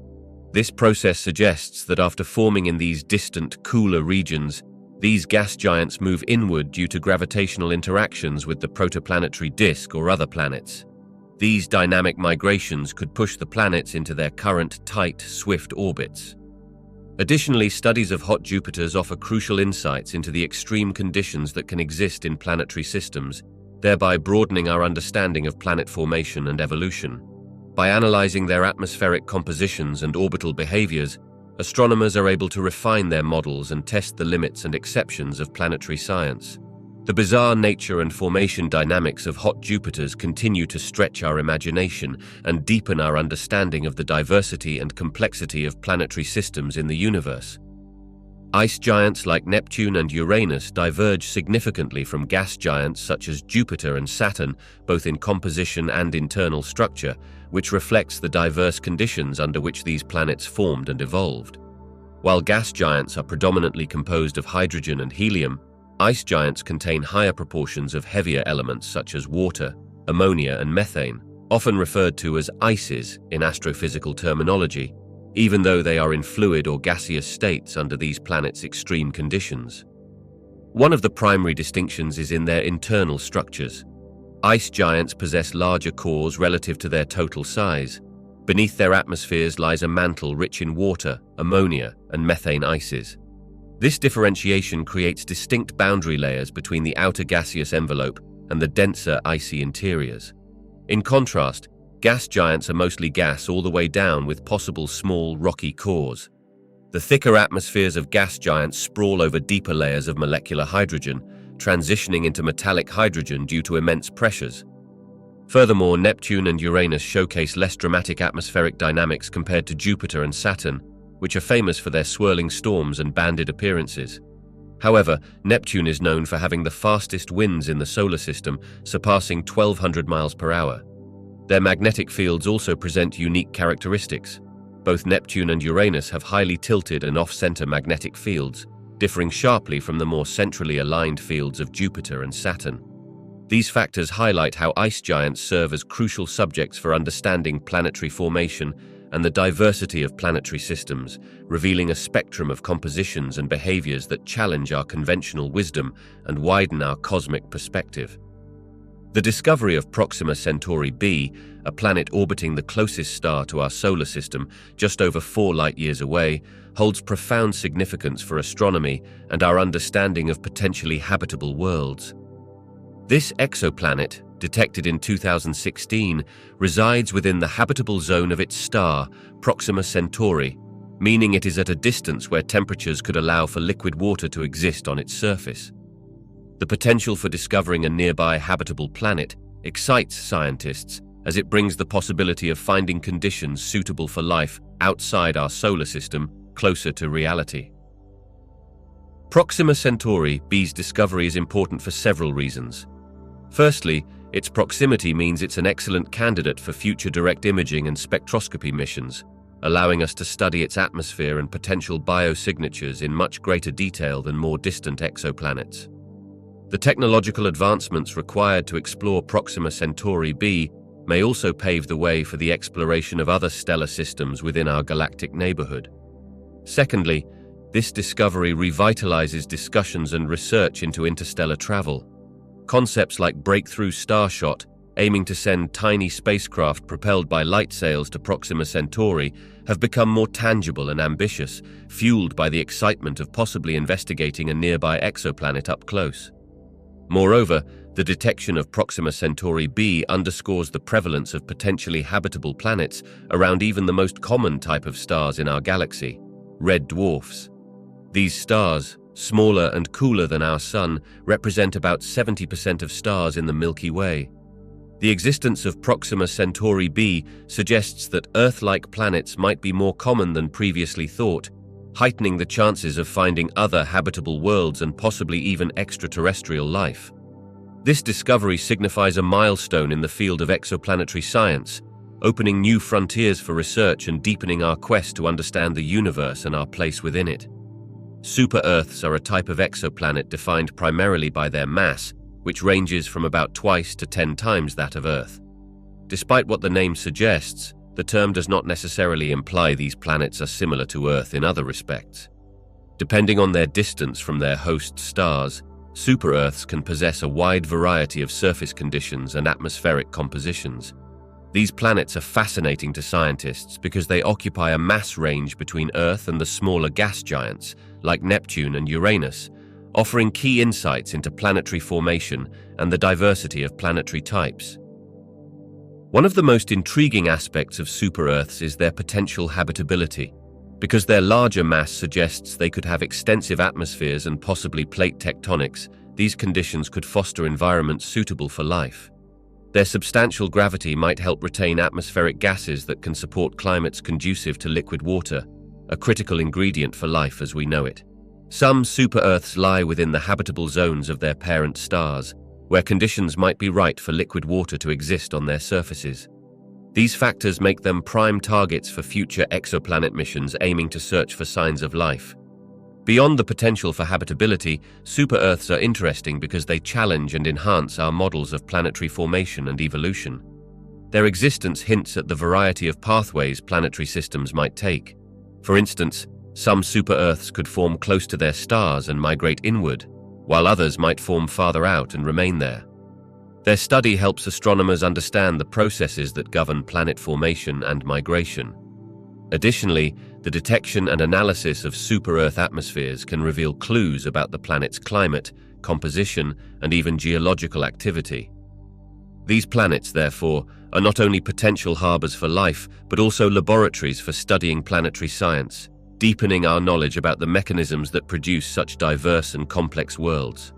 This process suggests that after forming in these distant, cooler regions, these gas giants move inward due to gravitational interactions with the protoplanetary disk or other planets. These dynamic migrations could push the planets into their current tight, swift orbits. Additionally, studies of hot Jupiters offer crucial insights into the extreme conditions that can exist in planetary systems, thereby broadening our understanding of planet formation and evolution. By analyzing their atmospheric compositions and orbital behaviors, astronomers are able to refine their models and test the limits and exceptions of planetary science. The bizarre nature and formation dynamics of hot Jupiters continue to stretch our imagination and deepen our understanding of the diversity and complexity of planetary systems in the universe. Ice giants like Neptune and Uranus diverge significantly from gas giants such as Jupiter and Saturn, both in composition and internal structure, which reflects the diverse conditions under which these planets formed and evolved. While gas giants are predominantly composed of hydrogen and helium, ice giants contain higher proportions of heavier elements such as water, ammonia, and methane, often referred to as ices in astrophysical terminology, even though they are in fluid or gaseous states under these planets' extreme conditions. One of the primary distinctions is in their internal structures. Ice giants possess larger cores relative to their total size. Beneath their atmospheres lies a mantle rich in water, ammonia, and methane ices. This differentiation creates distinct boundary layers between the outer gaseous envelope and the denser icy interiors. In contrast, gas giants are mostly gas all the way down with possible small, rocky cores. The thicker atmospheres of gas giants sprawl over deeper layers of molecular hydrogen, transitioning into metallic hydrogen due to immense pressures. Furthermore, Neptune and Uranus showcase less dramatic atmospheric dynamics compared to Jupiter and Saturn, which are famous for their swirling storms and banded appearances. However, Neptune is known for having the fastest winds in the solar system, surpassing 1,200 miles per hour. Their magnetic fields also present unique characteristics. Both Neptune and Uranus have highly tilted and off-center magnetic fields, differing sharply from the more centrally aligned fields of Jupiter and Saturn. These factors highlight how ice giants serve as crucial subjects for understanding planetary formation and the diversity of planetary systems, revealing a spectrum of compositions and behaviors that challenge our conventional wisdom and widen our cosmic perspective. The discovery of Proxima Centauri b, a planet orbiting the closest star to our solar system, just over 4 light-years away, holds profound significance for astronomy and our understanding of potentially habitable worlds. This exoplanet, detected in 2016, resides within the habitable zone of its star, Proxima Centauri, meaning it is at a distance where temperatures could allow for liquid water to exist on its surface. The potential for discovering a nearby habitable planet excites scientists as it brings the possibility of finding conditions suitable for life outside our solar system closer to reality. Proxima Centauri b's discovery is important for several reasons. Firstly, its proximity means it's an excellent candidate for future direct imaging and spectroscopy missions, allowing us to study its atmosphere and potential biosignatures in much greater detail than more distant exoplanets. The technological advancements required to explore Proxima Centauri b may also pave the way for the exploration of other stellar systems within our galactic neighborhood. Secondly, this discovery revitalizes discussions and research into interstellar travel. Concepts like breakthrough starshot, aiming to send tiny spacecraft propelled by light sails to Proxima Centauri, have become more tangible and ambitious, fueled by the excitement of possibly investigating a nearby exoplanet up close. Moreover, the detection of Proxima Centauri b underscores the prevalence of potentially habitable planets around even the most common type of stars in our galaxy, red dwarfs. These stars, smaller and cooler than our Sun, represent about 70% of stars in the Milky Way. The existence of Proxima Centauri b suggests that Earth-like planets might be more common than previously thought, heightening the chances of finding other habitable worlds and possibly even extraterrestrial life. This discovery signifies a milestone in the field of exoplanetary science, opening new frontiers for research and deepening our quest to understand the universe and our place within it. Super-Earths are a type of exoplanet defined primarily by their mass, which ranges from about twice to 10 times that of Earth. Despite what the name suggests, the term does not necessarily imply these planets are similar to Earth in other respects. Depending on their distance from their host stars, super-Earths can possess a wide variety of surface conditions and atmospheric compositions. These planets are fascinating to scientists because they occupy a mass range between Earth and the smaller gas giants, like Neptune and Uranus, offering key insights into planetary formation and the diversity of planetary types. One of the most intriguing aspects of super-Earths is their potential habitability. Because their larger mass suggests they could have extensive atmospheres and possibly plate tectonics, these conditions could foster environments suitable for life. Their substantial gravity might help retain atmospheric gases that can support climates conducive to liquid water, a critical ingredient for life as we know it. Some super-Earths lie within the habitable zones of their parent stars, where conditions might be right for liquid water to exist on their surfaces. These factors make them prime targets for future exoplanet missions aiming to search for signs of life. Beyond the potential for habitability, super-Earths are interesting because they challenge and enhance our models of planetary formation and evolution. Their existence hints at the variety of pathways planetary systems might take. For instance, some super-Earths could form close to their stars and migrate inward, while others might form farther out and remain there. Their study helps astronomers understand the processes that govern planet formation and migration. Additionally, the detection and analysis of super-Earth atmospheres can reveal clues about the planet's climate, composition, and even geological activity. These planets, therefore, are not only potential harbors for life, but also laboratories for studying planetary science, deepening our knowledge about the mechanisms that produce such diverse and complex worlds.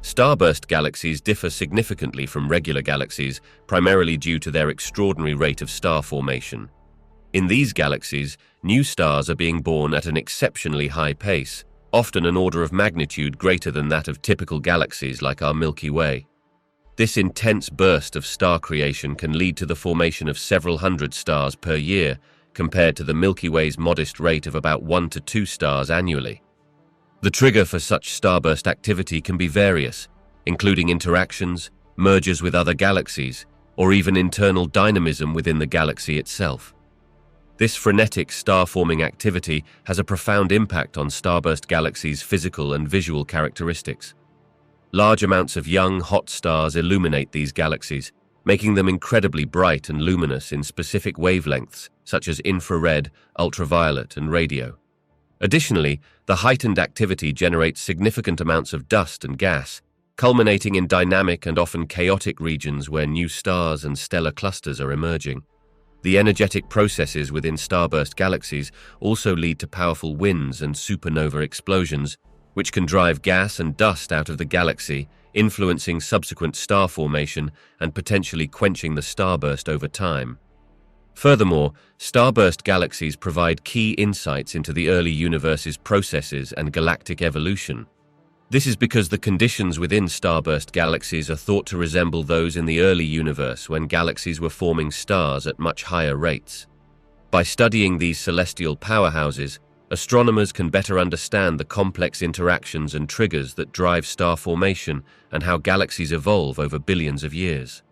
Starburst galaxies differ significantly from regular galaxies, primarily due to their extraordinary rate of star formation. In these galaxies, new stars are being born at an exceptionally high pace, often an order of magnitude greater than that of typical galaxies like our Milky Way. This intense burst of star creation can lead to the formation of several hundred stars per year, compared to the Milky Way's modest rate of about 1 to 2 stars annually. The trigger for such starburst activity can be various, including interactions, mergers with other galaxies, or even internal dynamism within the galaxy itself. This frenetic star-forming activity has a profound impact on starburst galaxies' physical and visual characteristics. Large amounts of young, hot stars illuminate these galaxies, making them incredibly bright and luminous in specific wavelengths, such as infrared, ultraviolet, and radio. Additionally, the heightened activity generates significant amounts of dust and gas, culminating in dynamic and often chaotic regions where new stars and stellar clusters are emerging. The energetic processes within starburst galaxies also lead to powerful winds and supernova explosions, which can drive gas and dust out of the galaxy, influencing subsequent star formation and potentially quenching the starburst over time. Furthermore, starburst galaxies provide key insights into the early universe's processes and galactic evolution. This is because the conditions within starburst galaxies are thought to resemble those in the early universe when galaxies were forming stars at much higher rates. By studying these celestial powerhouses, astronomers can better understand the complex interactions and triggers that drive star formation and how galaxies evolve over billions of years.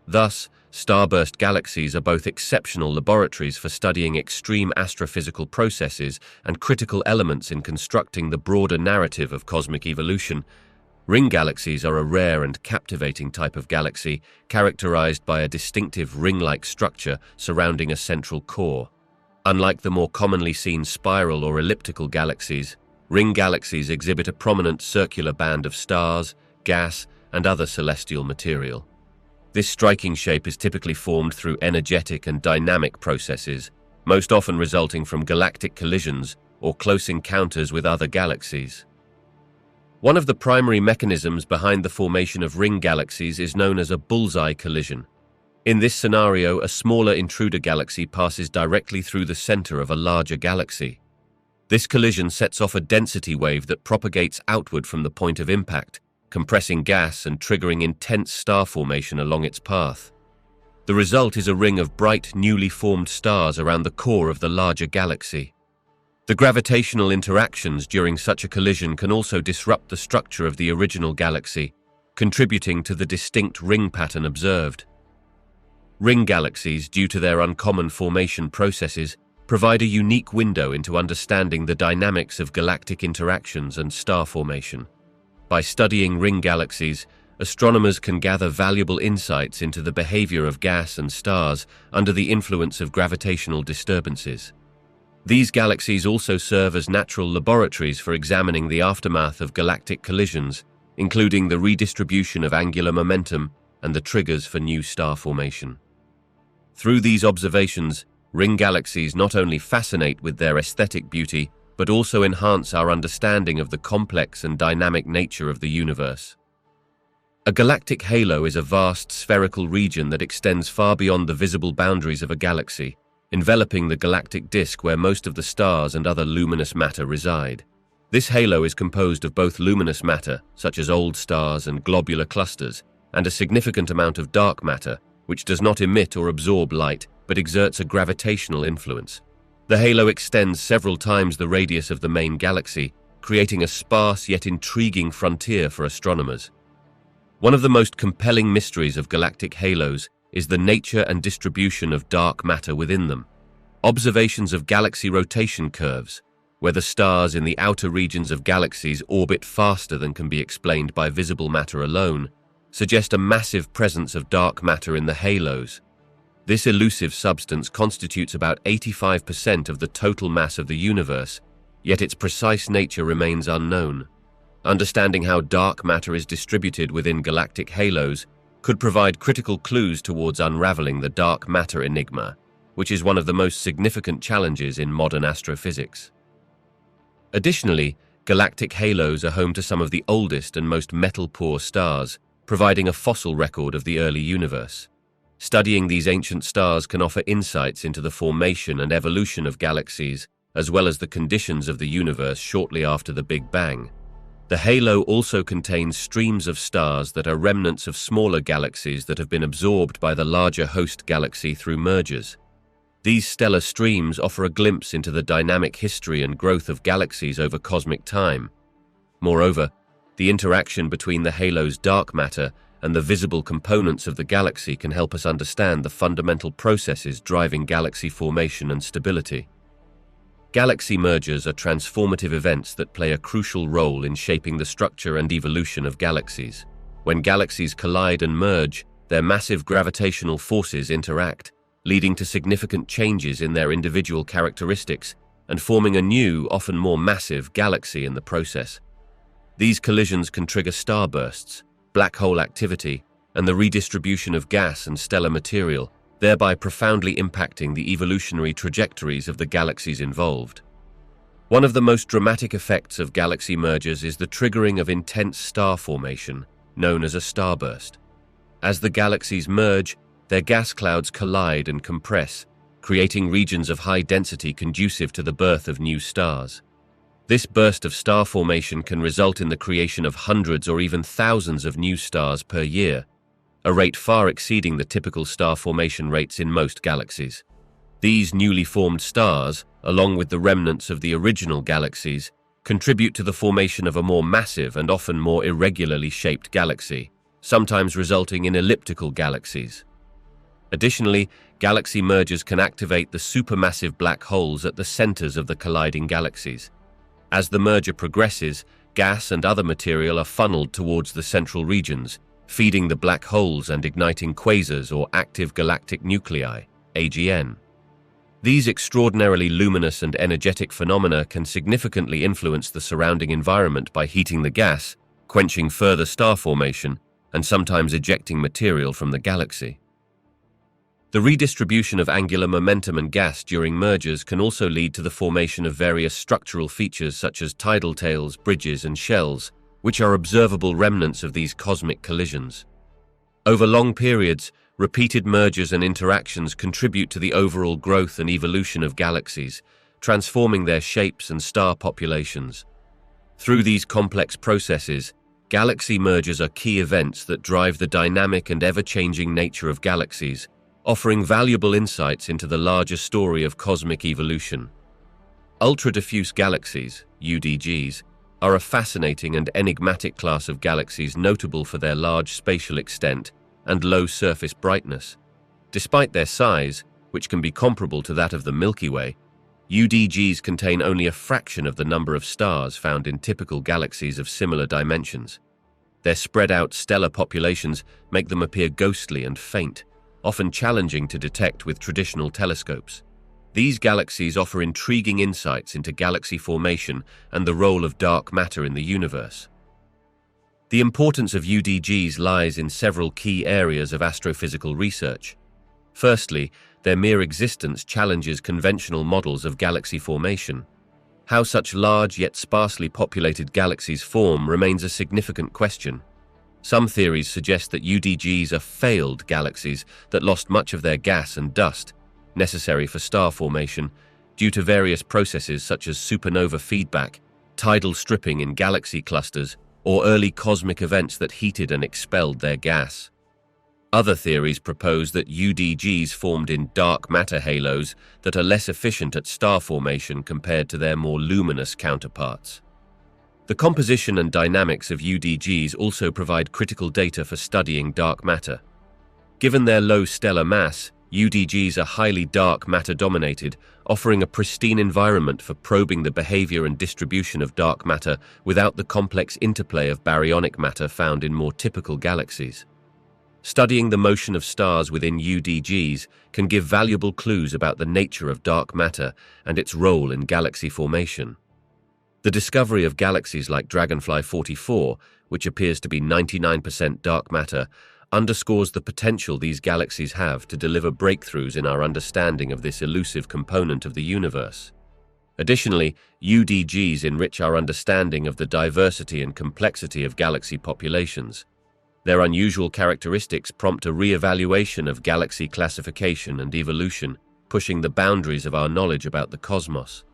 Thus, starburst galaxies are both exceptional laboratories for studying extreme astrophysical processes and critical elements in constructing the broader narrative of cosmic evolution. Ring galaxies are a rare and captivating type of galaxy, characterized by a distinctive ring-like structure surrounding a central core. Unlike the more commonly seen spiral or elliptical galaxies, ring galaxies exhibit a prominent circular band of stars, gas, and other celestial material. This striking shape is typically formed through energetic and dynamic processes, most often resulting from galactic collisions or close encounters with other galaxies. One of the primary mechanisms behind the formation of ring galaxies is known as a bullseye collision. In this scenario, a smaller intruder galaxy passes directly through the center of a larger galaxy. This collision sets off a density wave that propagates outward from the point of impact, compressing gas and triggering intense star formation along its path. The result is a ring of bright, newly formed stars around the core of the larger galaxy. The gravitational interactions during such a collision can also disrupt the structure of the original galaxy, contributing to the distinct ring pattern observed. Ring galaxies, due to their uncommon formation processes, provide a unique window into understanding the dynamics of galactic interactions and star formation. By studying ring galaxies, astronomers can gather valuable insights into the behavior of gas and stars under the influence of gravitational disturbances. These galaxies also serve as natural laboratories for examining the aftermath of galactic collisions, including the redistribution of angular momentum and the triggers for new star formation. Through these observations, ring galaxies not only fascinate with their aesthetic beauty, but also enhance our understanding of the complex and dynamic nature of the universe. A galactic halo is a vast spherical region that extends far beyond the visible boundaries of a galaxy, enveloping the galactic disk where most of the stars and other luminous matter reside. This halo is composed of both luminous matter, such as old stars and globular clusters, and a significant amount of dark matter, which does not emit or absorb light, but exerts a gravitational influence. The halo extends several times the radius of the main galaxy, creating a sparse yet intriguing frontier for astronomers. One of the most compelling mysteries of galactic halos is the nature and distribution of dark matter within them. Observations of galaxy rotation curves, where the stars in the outer regions of galaxies orbit faster than can be explained by visible matter alone, suggest a massive presence of dark matter in the halos. This elusive substance constitutes about 85% of the total mass of the universe, yet its precise nature remains unknown. Understanding how dark matter is distributed within galactic halos could provide critical clues towards unraveling the dark matter enigma, which is one of the most significant challenges in modern astrophysics. Additionally, galactic halos are home to some of the oldest and most metal-poor stars, providing a fossil record of the early universe. Studying these ancient stars can offer insights into the formation and evolution of galaxies, as well as the conditions of the universe shortly after the Big Bang. The halo also contains streams of stars that are remnants of smaller galaxies that have been absorbed by the larger host galaxy through mergers. These stellar streams offer a glimpse into the dynamic history and growth of galaxies over cosmic time. Moreover, the interaction between the halo's dark matter and the visible components of the galaxy can help us understand the fundamental processes driving galaxy formation and stability. Galaxy mergers are transformative events that play a crucial role in shaping the structure and evolution of galaxies. When galaxies collide and merge, their massive gravitational forces interact, leading to significant changes in their individual characteristics and forming a new, often more massive, galaxy in the process. These collisions can trigger starbursts, black hole activity, and the redistribution of gas and stellar material, thereby profoundly impacting the evolutionary trajectories of the galaxies involved. One of the most dramatic effects of galaxy mergers is the triggering of intense star formation, known as a starburst. As the galaxies merge, their gas clouds collide and compress, creating regions of high density conducive to the birth of new stars. This burst of star formation can result in the creation of hundreds or even thousands of new stars per year, a rate far exceeding the typical star formation rates in most galaxies. These newly formed stars, along with the remnants of the original galaxies, contribute to the formation of a more massive and often more irregularly shaped galaxy, sometimes resulting in elliptical galaxies. Additionally, galaxy mergers can activate the supermassive black holes at the centers of the colliding galaxies. As the merger progresses, gas and other material are funneled towards the central regions, feeding the black holes and igniting quasars or active galactic nuclei, AGN. These extraordinarily luminous and energetic phenomena can significantly influence the surrounding environment by heating the gas, quenching further star formation, and sometimes ejecting material from the galaxy. The redistribution of angular momentum and gas during mergers can also lead to the formation of various structural features such as tidal tails, bridges, and shells, which are observable remnants of these cosmic collisions. Over long periods, repeated mergers and interactions contribute to the overall growth and evolution of galaxies, transforming their shapes and star populations. Through these complex processes, galaxy mergers are key events that drive the dynamic and ever-changing nature of galaxies, offering valuable insights into the larger story of cosmic evolution. Ultra-diffuse galaxies, UDGs, are a fascinating and enigmatic class of galaxies notable for their large spatial extent and low surface brightness. Despite their size, which can be comparable to that of the Milky Way, UDGs contain only a fraction of the number of stars found in typical galaxies of similar dimensions. Their spread-out stellar populations make them appear ghostly and faint, often challenging to detect with traditional telescopes. These galaxies offer intriguing insights into galaxy formation and the role of dark matter in the universe. The importance of UDGs lies in several key areas of astrophysical research. Firstly, their mere existence challenges conventional models of galaxy formation. How such large yet sparsely populated galaxies form remains a significant question. Some theories suggest that UDGs are failed galaxies that lost much of their gas and dust, necessary for star formation, due to various processes such as supernova feedback, tidal stripping in galaxy clusters, or early cosmic events that heated and expelled their gas. Other theories propose that UDGs formed in dark matter halos that are less efficient at star formation compared to their more luminous counterparts. The composition and dynamics of UDGs also provide critical data for studying dark matter. Given their low stellar mass, UDGs are highly dark matter-dominated, offering a pristine environment for probing the behavior and distribution of dark matter without the complex interplay of baryonic matter found in more typical galaxies. Studying the motion of stars within UDGs can give valuable clues about the nature of dark matter and its role in galaxy formation. The discovery of galaxies like Dragonfly 44, which appears to be 99% dark matter, underscores the potential these galaxies have to deliver breakthroughs in our understanding of this elusive component of the universe. Additionally, UDGs enrich our understanding of the diversity and complexity of galaxy populations. Their unusual characteristics prompt a re-evaluation of galaxy classification and evolution, pushing the boundaries of our knowledge about the cosmos.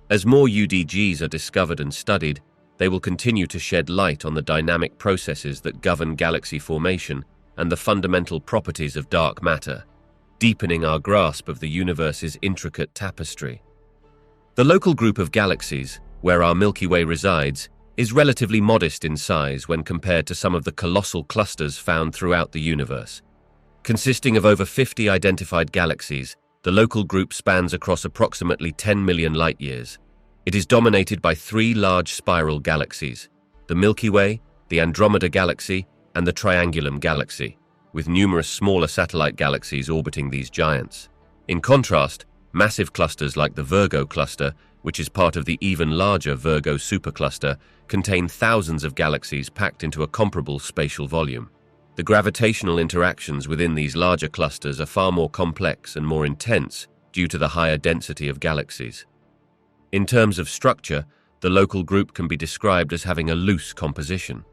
As more UDGs are discovered and studied, they will continue to shed light on the dynamic processes that govern galaxy formation and the fundamental properties of dark matter, deepening our grasp of the universe's intricate tapestry. The local group of galaxies, where our Milky Way resides, is relatively modest in size when compared to some of the colossal clusters found throughout the universe. Consisting of over 50 identified galaxies, the local group spans across approximately 10 million light-years. It is dominated by three large spiral galaxies: the Milky Way, the Andromeda Galaxy, and the Triangulum Galaxy, with numerous smaller satellite galaxies orbiting these giants. In contrast, massive clusters like the Virgo cluster, which is part of the even larger Virgo supercluster, contain thousands of galaxies packed into a comparable spatial volume. The gravitational interactions within these larger clusters are far more complex and more intense due to the higher density of galaxies. In terms of structure, the local group can be described as having a loose composition.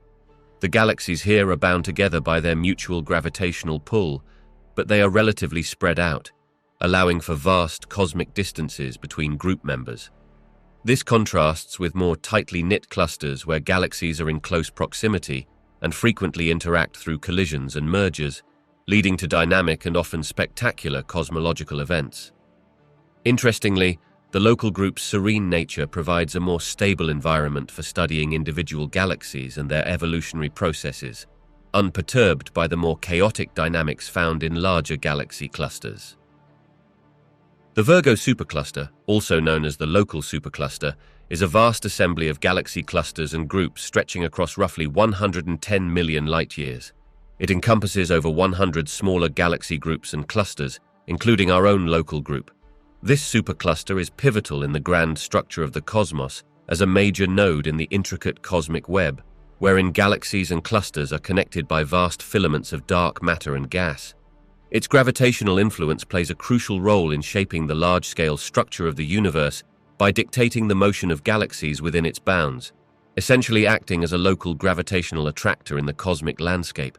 The galaxies here are bound together by their mutual gravitational pull, but they are relatively spread out, allowing for vast cosmic distances between group members. This contrasts with more tightly knit clusters where galaxies are in close proximity and frequently interact through collisions and mergers, leading to dynamic and often spectacular cosmological events. Interestingly, the local group's serene nature provides a more stable environment for studying individual galaxies and their evolutionary processes, unperturbed by the more chaotic dynamics found in larger galaxy clusters. The Virgo supercluster, also known as the local supercluster, is a vast assembly of galaxy clusters and groups stretching across roughly 110 million light-years. It encompasses over 100 smaller galaxy groups and clusters, including our own local group. This supercluster is pivotal in the grand structure of the cosmos as a major node in the intricate cosmic web, wherein galaxies and clusters are connected by vast filaments of dark matter and gas. Its gravitational influence plays a crucial role in shaping the large-scale structure of the universe by dictating the motion of galaxies within its bounds, essentially acting as a local gravitational attractor in the cosmic landscape.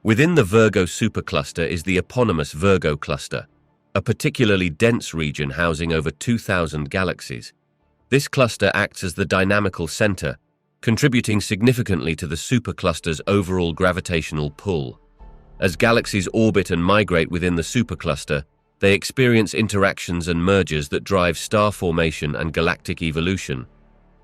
Within the Virgo supercluster is the eponymous Virgo cluster, a particularly dense region housing over 2,000 galaxies. This cluster acts as the dynamical center, contributing significantly to the supercluster's overall gravitational pull. As galaxies orbit and migrate within the supercluster, they experience interactions and mergers that drive star formation and galactic evolution.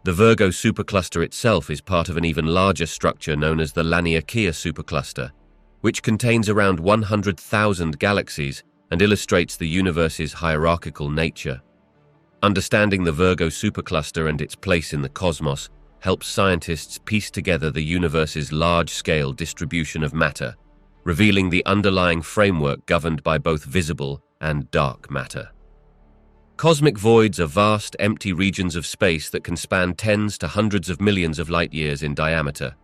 The Virgo supercluster itself is part of an even larger structure known as the Laniakea supercluster, which contains around 100,000 galaxies and illustrates the universe's hierarchical nature. Understanding the Virgo supercluster and its place in the cosmos helps scientists piece together the universe's large-scale distribution of matter, revealing the underlying framework governed by both visible and dark matter. Cosmic voids are vast, empty regions of space that can span tens to hundreds of millions of light-years in diameter.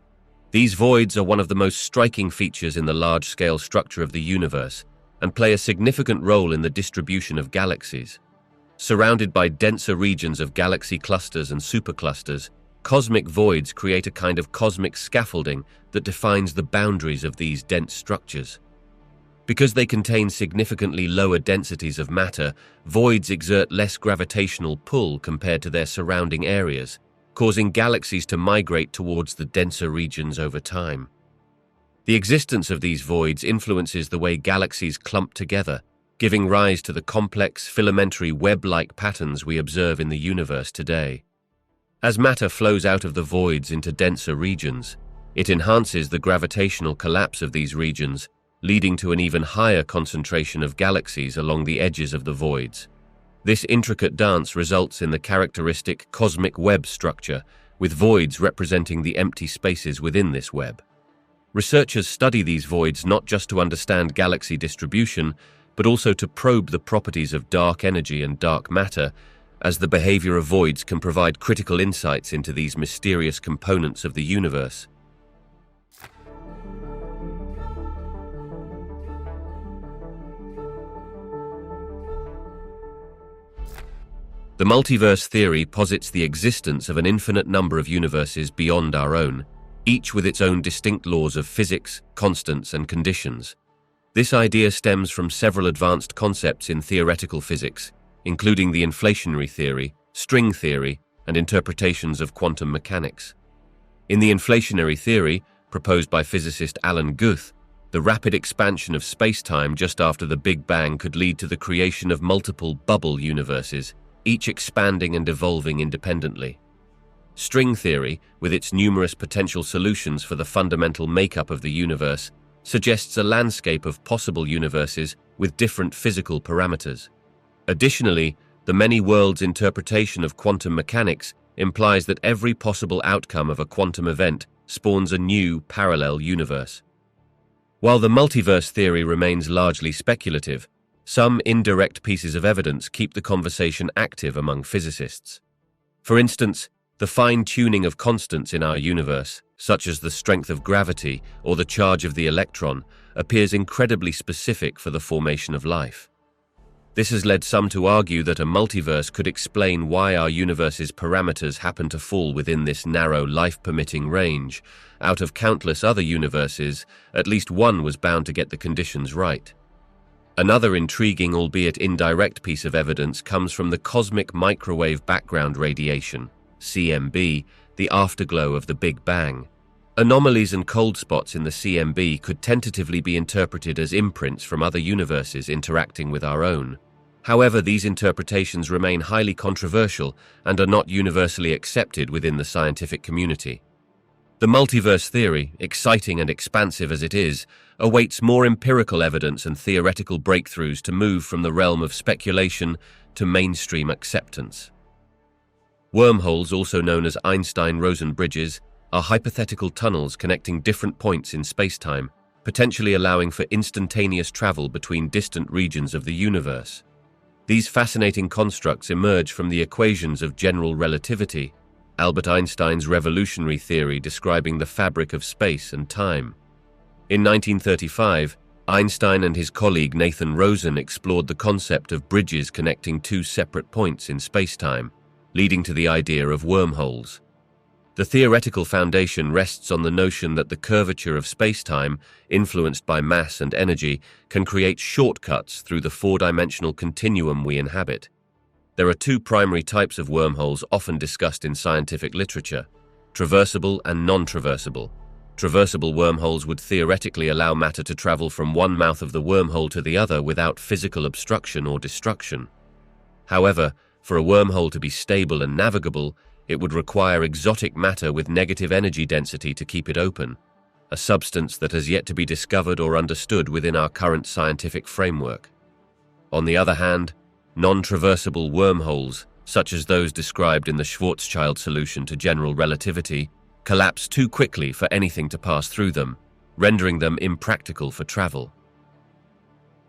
These voids are one of the most striking features in the large-scale structure of the universe and play a significant role in the distribution of galaxies. Surrounded by denser regions of galaxy clusters and superclusters, cosmic voids create a kind of cosmic scaffolding that defines the boundaries of these dense structures. Because they contain significantly lower densities of matter, voids exert less gravitational pull compared to their surrounding areas, causing galaxies to migrate towards the denser regions over time. The existence of these voids influences the way galaxies clump together, giving rise to the complex filamentary web-like patterns we observe in the universe today. As matter flows out of the voids into denser regions, it enhances the gravitational collapse of these regions, leading to an even higher concentration of galaxies along the edges of the voids. This intricate dance results in the characteristic cosmic web structure, with voids representing the empty spaces within this web. Researchers study these voids not just to understand galaxy distribution, but also to probe the properties of dark energy and dark matter, as the behavior of voids can provide critical insights into these mysterious components of the universe. The multiverse theory posits the existence of an infinite number of universes beyond our own, each with its own distinct laws of physics, constants, and conditions. This idea stems from several advanced concepts in theoretical physics, including the inflationary theory, string theory, and interpretations of quantum mechanics. In the inflationary theory, proposed by physicist Alan Guth, The rapid expansion of space-time just after the Big Bang could lead to the creation of multiple bubble universes, each expanding and evolving independently. String theory, with its numerous potential solutions for the fundamental makeup of the universe, suggests a landscape of possible universes with different physical parameters. Additionally, the many worlds interpretation of quantum mechanics implies that every possible outcome of a quantum event spawns a new parallel universe. While the multiverse theory remains largely speculative, some indirect pieces of evidence keep the conversation active among physicists. For instance, the fine-tuning of constants in our universe, such as the strength of gravity or the charge of the electron, appears incredibly specific for the formation of life. This has led some to argue that a multiverse could explain why our universe's parameters happen to fall within this narrow life-permitting range. Out of countless other universes, at least one was bound to get the conditions right. Another intriguing, albeit indirect, piece of evidence comes from the cosmic microwave background radiation, CMB, the afterglow of the Big Bang. Anomalies and cold spots in the CMB could tentatively be interpreted as imprints from other universes interacting with our own. However, these interpretations remain highly controversial and are not universally accepted within the scientific community. The multiverse theory, exciting and expansive as it is, awaits more empirical evidence and theoretical breakthroughs to move from the realm of speculation to mainstream acceptance. Wormholes, also known as Einstein-Rosen bridges, are hypothetical tunnels connecting different points in spacetime, potentially allowing for instantaneous travel between distant regions of the universe. These fascinating constructs emerge from the equations of general relativity, Albert Einstein's revolutionary theory describing the fabric of space and time. In 1935, Einstein and his colleague Nathan Rosen explored the concept of bridges connecting two separate points in spacetime, leading to the idea of wormholes. The theoretical foundation rests on the notion that the curvature of spacetime, influenced by mass and energy, can create shortcuts through the four-dimensional continuum we inhabit. There are two primary types of wormholes often discussed in scientific literature: traversable and non-traversable. Traversable wormholes would theoretically allow matter to travel from one mouth of the wormhole to the other without physical obstruction or destruction. However, for a wormhole to be stable and navigable, it would require exotic matter with negative energy density to keep it open, a substance that has yet to be discovered or understood within our current scientific framework. On the other hand, non-traversable wormholes, such as those described in the Schwarzschild solution to general relativity, collapse too quickly for anything to pass through them, rendering them impractical for travel.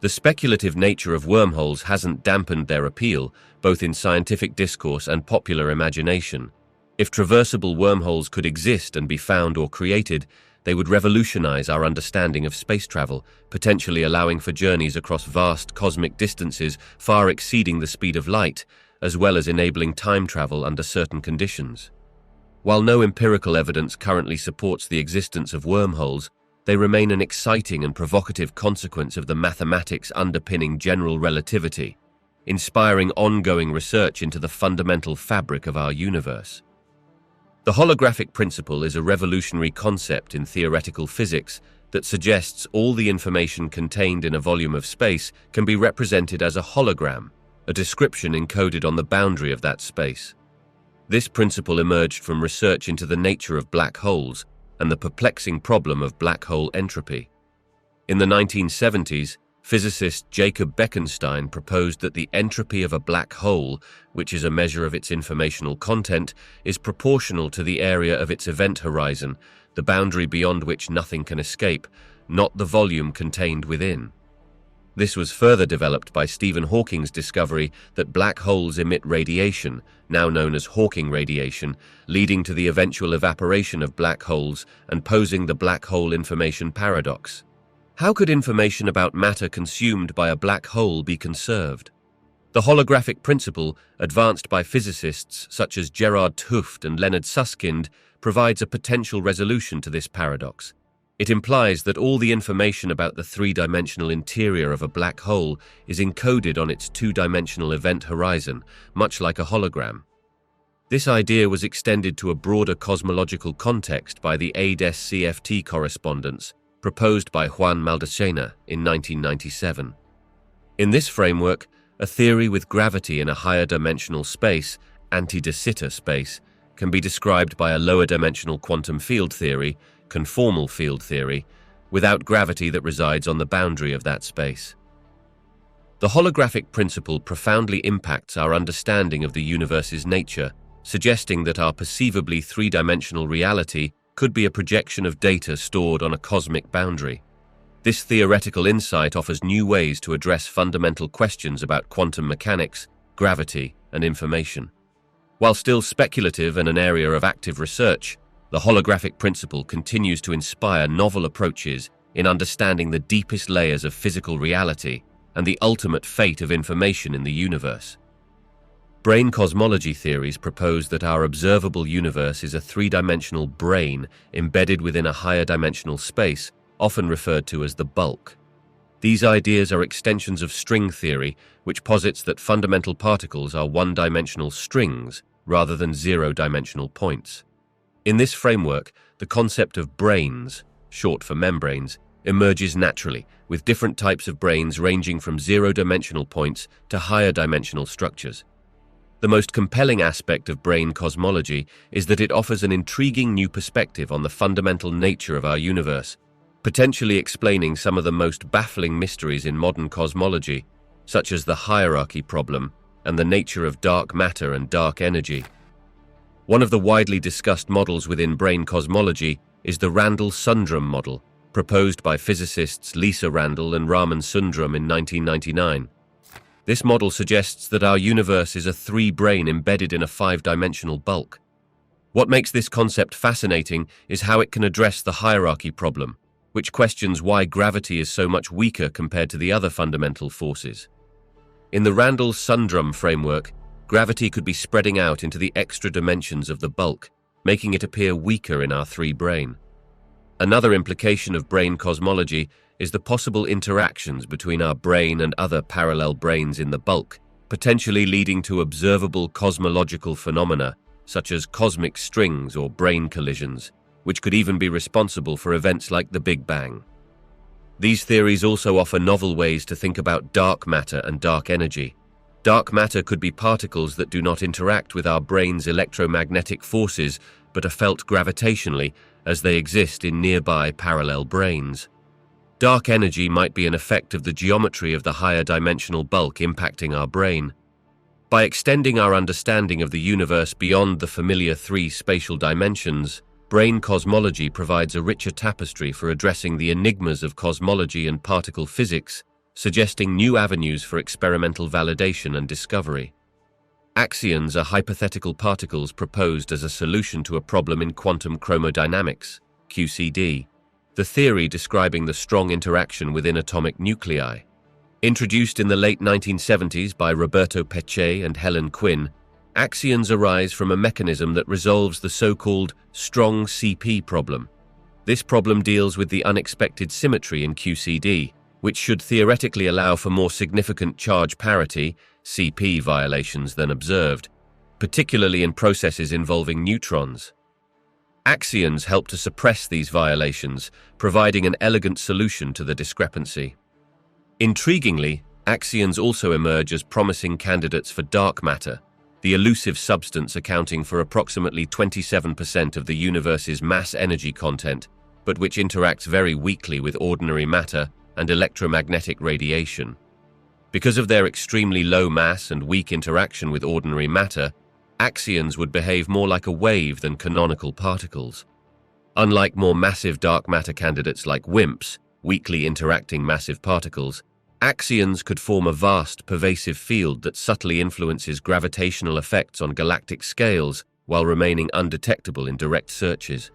The speculative nature of wormholes hasn't dampened their appeal, both in scientific discourse and popular imagination. If traversable wormholes could exist and be found or created, they would revolutionize our understanding of space travel, potentially allowing for journeys across vast cosmic distances far exceeding the speed of light, as well as enabling time travel under certain conditions. While no empirical evidence currently supports the existence of wormholes, they remain an exciting and provocative consequence of the mathematics underpinning general relativity, inspiring ongoing research into the fundamental fabric of our universe. The holographic principle is a revolutionary concept in theoretical physics that suggests all the information contained in a volume of space can be represented as a hologram, a description encoded on the boundary of that space. This principle emerged from research into the nature of black holes and the perplexing problem of black hole entropy. In the 1970s, physicist Jacob Bekenstein proposed that the entropy of a black hole, which is a measure of its informational content, is proportional to the area of its event horizon, the boundary beyond which nothing can escape, not the volume contained within. This was further developed by Stephen Hawking's discovery that black holes emit radiation, now known as Hawking radiation, leading to the eventual evaporation of black holes and posing the black hole information paradox. How could information about matter consumed by a black hole be conserved? The holographic principle, advanced by physicists such as Gerard 't Hooft and Leonard Susskind, provides a potential resolution to this paradox. It implies that all the information about the three-dimensional interior of a black hole is encoded on its two-dimensional event horizon, much like a hologram. This idea was extended to a broader cosmological context by the ADES-CFT correspondence, proposed by Juan Maldacena in 1997. In this framework, a theory with gravity in a higher dimensional space, anti-de Sitter space, can be described by a lower dimensional quantum field theory, conformal field theory, without gravity that resides on the boundary of that space. The holographic principle profoundly impacts our understanding of the universe's nature, suggesting that our perceivably three-dimensional reality could be a projection of data stored on a cosmic boundary. This theoretical insight offers new ways to address fundamental questions about quantum mechanics, gravity, and information. While still speculative and an area of active research, the holographic principle continues to inspire novel approaches in understanding the deepest layers of physical reality and the ultimate fate of information in the universe. Brain cosmology theories propose that our observable universe is a three-dimensional brain embedded within a higher dimensional space, often referred to as the bulk. These ideas are extensions of string theory, which posits that fundamental particles are one-dimensional strings rather than zero-dimensional points. In this framework, the concept of brains, short for membranes, emerges naturally, with different types of brains ranging from zero-dimensional points to higher dimensional structures. The most compelling aspect of brain cosmology is that it offers an intriguing new perspective on the fundamental nature of our universe, potentially explaining some of the most baffling mysteries in modern cosmology, such as the hierarchy problem and the nature of dark matter and dark energy. One of the widely discussed models within brain cosmology is the Randall-Sundrum model, proposed by physicists Lisa Randall and Raman Sundrum in 1999. This model suggests that our universe is a three-brain embedded in a five-dimensional bulk. What makes this concept fascinating is how it can address the hierarchy problem, which questions why gravity is so much weaker compared to the other fundamental forces. In the Randall-Sundrum framework, gravity could be spreading out into the extra dimensions of the bulk, making it appear weaker in our three-brain. Another implication of brain cosmology is the possible interactions between our brain and other parallel brains in the bulk, potentially leading to observable cosmological phenomena, such as cosmic strings or brain collisions, which could even be responsible for events like the Big Bang. These theories also offer novel ways to think about dark matter and dark energy. Dark matter could be particles that do not interact with our brain's electromagnetic forces but are felt gravitationally as they exist in nearby parallel brains. Dark energy might be an effect of the geometry of the higher dimensional bulk impacting our brain. By extending our understanding of the universe beyond the familiar three spatial dimensions, brain cosmology provides a richer tapestry for addressing the enigmas of cosmology and particle physics, suggesting new avenues for experimental validation and discovery. Axions are hypothetical particles proposed as a solution to a problem in quantum chromodynamics, QCD, the theory describing the strong interaction within atomic nuclei. Introduced in the late 1970s by Roberto Peccei and Helen Quinn, axions arise from a mechanism that resolves the so-called strong CP problem. This problem deals with the unexpected symmetry in QCD, which should theoretically allow for more significant charge parity, CP violations than observed, particularly in processes involving neutrons. Axions help to suppress these violations, providing an elegant solution to the discrepancy. Intriguingly, axions also emerge as promising candidates for dark matter, the elusive substance accounting for approximately 27% of the universe's mass energy content, but which interacts very weakly with ordinary matter and electromagnetic radiation. Because of their extremely low mass and weak interaction with ordinary matter, axions would behave more like a wave than canonical particles. Unlike more massive dark matter candidates like WIMPs, weakly interacting massive particles, axions could form a vast, pervasive field that subtly influences gravitational effects on galactic scales while remaining undetectable in direct searches.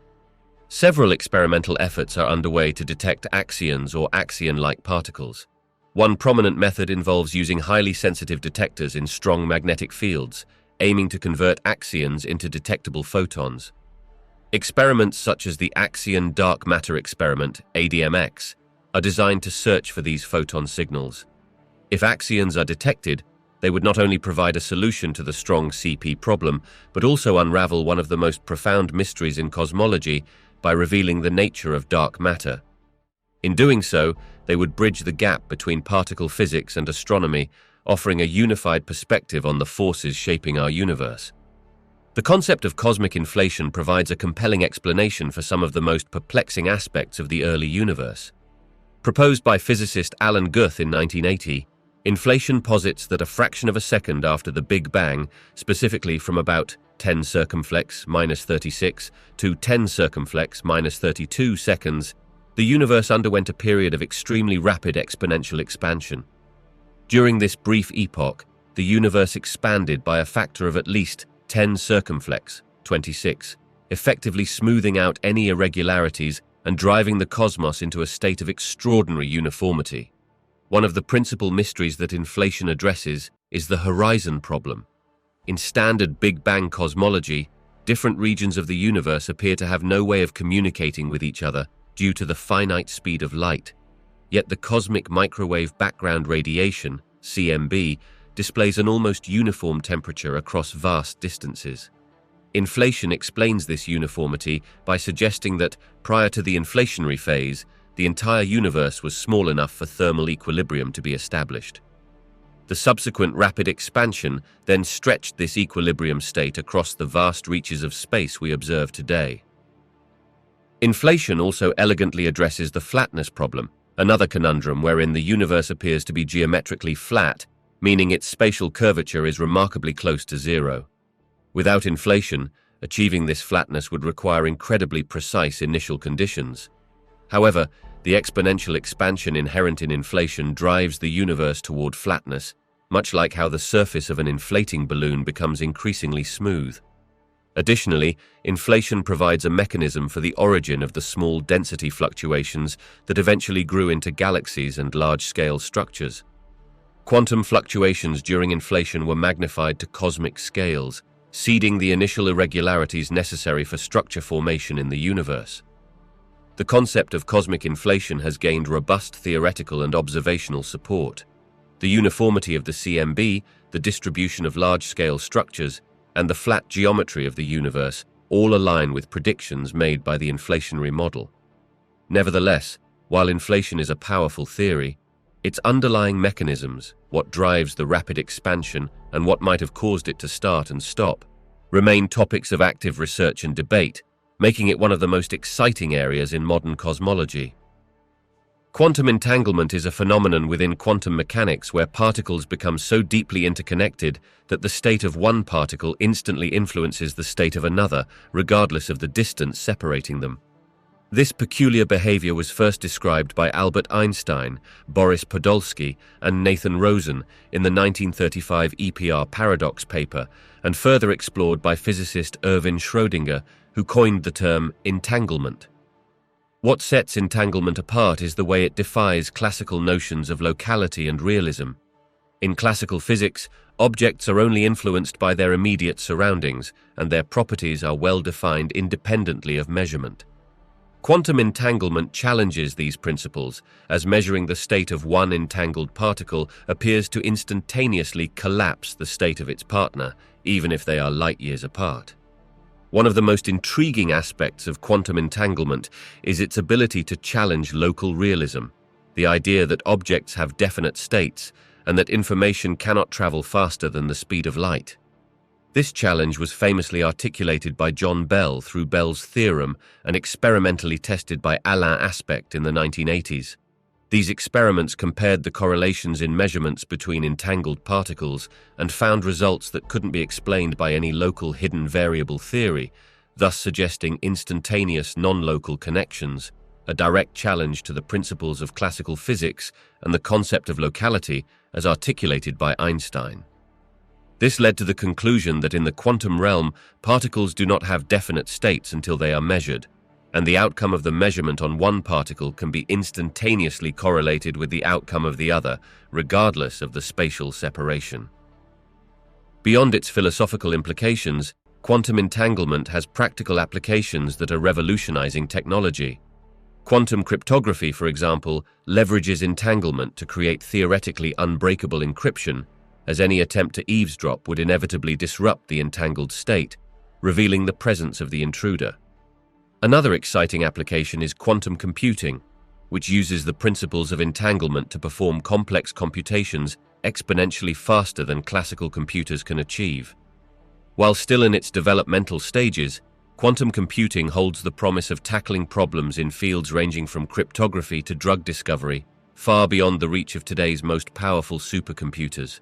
Several experimental efforts are underway to detect axions or axion-like particles. One prominent method involves using highly sensitive detectors in strong magnetic fields, aiming to convert axions into detectable photons. Experiments such as the Axion Dark Matter Experiment, ADMX, are designed to search for these photon signals. If axions are detected, they would not only provide a solution to the strong CP problem, but also unravel one of the most profound mysteries in cosmology by revealing the nature of dark matter. In doing so, they would bridge the gap between particle physics and astronomy, offering a unified perspective on the forces shaping our universe. The concept of cosmic inflation provides a compelling explanation for some of the most perplexing aspects of the early universe. Proposed by physicist Alan Guth in 1980, inflation posits that a fraction of a second after the Big Bang, specifically from about 10 circumflex minus 36 to 10 circumflex minus 32 seconds, the universe underwent a period of extremely rapid exponential expansion. During this brief epoch, the universe expanded by a factor of at least 10 circumflex, 26, effectively smoothing out any irregularities and driving the cosmos into a state of extraordinary uniformity. One of the principal mysteries that inflation addresses is the horizon problem. In standard Big Bang cosmology, different regions of the universe appear to have no way of communicating with each other due to the finite speed of light. Yet the cosmic microwave background radiation, CMB, displays an almost uniform temperature across vast distances. Inflation explains this uniformity by suggesting that, prior to the inflationary phase, the entire universe was small enough for thermal equilibrium to be established. The subsequent rapid expansion then stretched this equilibrium state across the vast reaches of space we observe today. Inflation also elegantly addresses the flatness problem, another conundrum wherein the universe appears to be geometrically flat, meaning its spatial curvature is remarkably close to zero. Without inflation, achieving this flatness would require incredibly precise initial conditions. However, the exponential expansion inherent in inflation drives the universe toward flatness, much like how the surface of an inflating balloon becomes increasingly smooth. Additionally, inflation provides a mechanism for the origin of the small density fluctuations that eventually grew into galaxies and large-scale structures. Quantum fluctuations during inflation were magnified to cosmic scales, seeding the initial irregularities necessary for structure formation in the universe. The concept of cosmic inflation has gained robust theoretical and observational support. The uniformity of the CMB, the distribution of large-scale structures, and the flat geometry of the universe all align with predictions made by the inflationary model. Nevertheless, while inflation is a powerful theory, its underlying mechanisms, what drives the rapid expansion and what might have caused it to start and stop, remain topics of active research and debate, making it one of the most exciting areas in modern cosmology. Quantum entanglement is a phenomenon within quantum mechanics where particles become so deeply interconnected that the state of one particle instantly influences the state of another, regardless of the distance separating them. This peculiar behavior was first described by Albert Einstein, Boris Podolsky, and Nathan Rosen in the 1935 EPR paradox paper, and further explored by physicist Erwin Schrödinger, who coined the term entanglement. What sets entanglement apart is the way it defies classical notions of locality and realism. In classical physics, objects are only influenced by their immediate surroundings, and their properties are well defined independently of measurement. Quantum entanglement challenges these principles, as measuring the state of one entangled particle appears to instantaneously collapse the state of its partner, even if they are light years apart. One of the most intriguing aspects of quantum entanglement is its ability to challenge local realism, the idea that objects have definite states and that information cannot travel faster than the speed of light. This challenge was famously articulated by John Bell through Bell's theorem and experimentally tested by Alain Aspect in the 1980s. These experiments compared the correlations in measurements between entangled particles and found results that couldn't be explained by any local hidden variable theory, thus suggesting instantaneous non-local connections, a direct challenge to the principles of classical physics and the concept of locality as articulated by Einstein. This led to the conclusion that in the quantum realm, particles do not have definite states until they are measured, and the outcome of the measurement on one particle can be instantaneously correlated with the outcome of the other, regardless of the spatial separation. Beyond its philosophical implications, quantum entanglement has practical applications that are revolutionizing technology. Quantum cryptography, for example, leverages entanglement to create theoretically unbreakable encryption, as any attempt to eavesdrop would inevitably disrupt the entangled state, revealing the presence of the intruder. Another exciting application is quantum computing. which uses the principles of entanglement to perform complex computations exponentially faster than classical computers can achieve. While still in its developmental stages, quantum computing holds the promise of tackling problems in fields ranging from cryptography to drug discovery, far beyond the reach of today's most powerful supercomputers.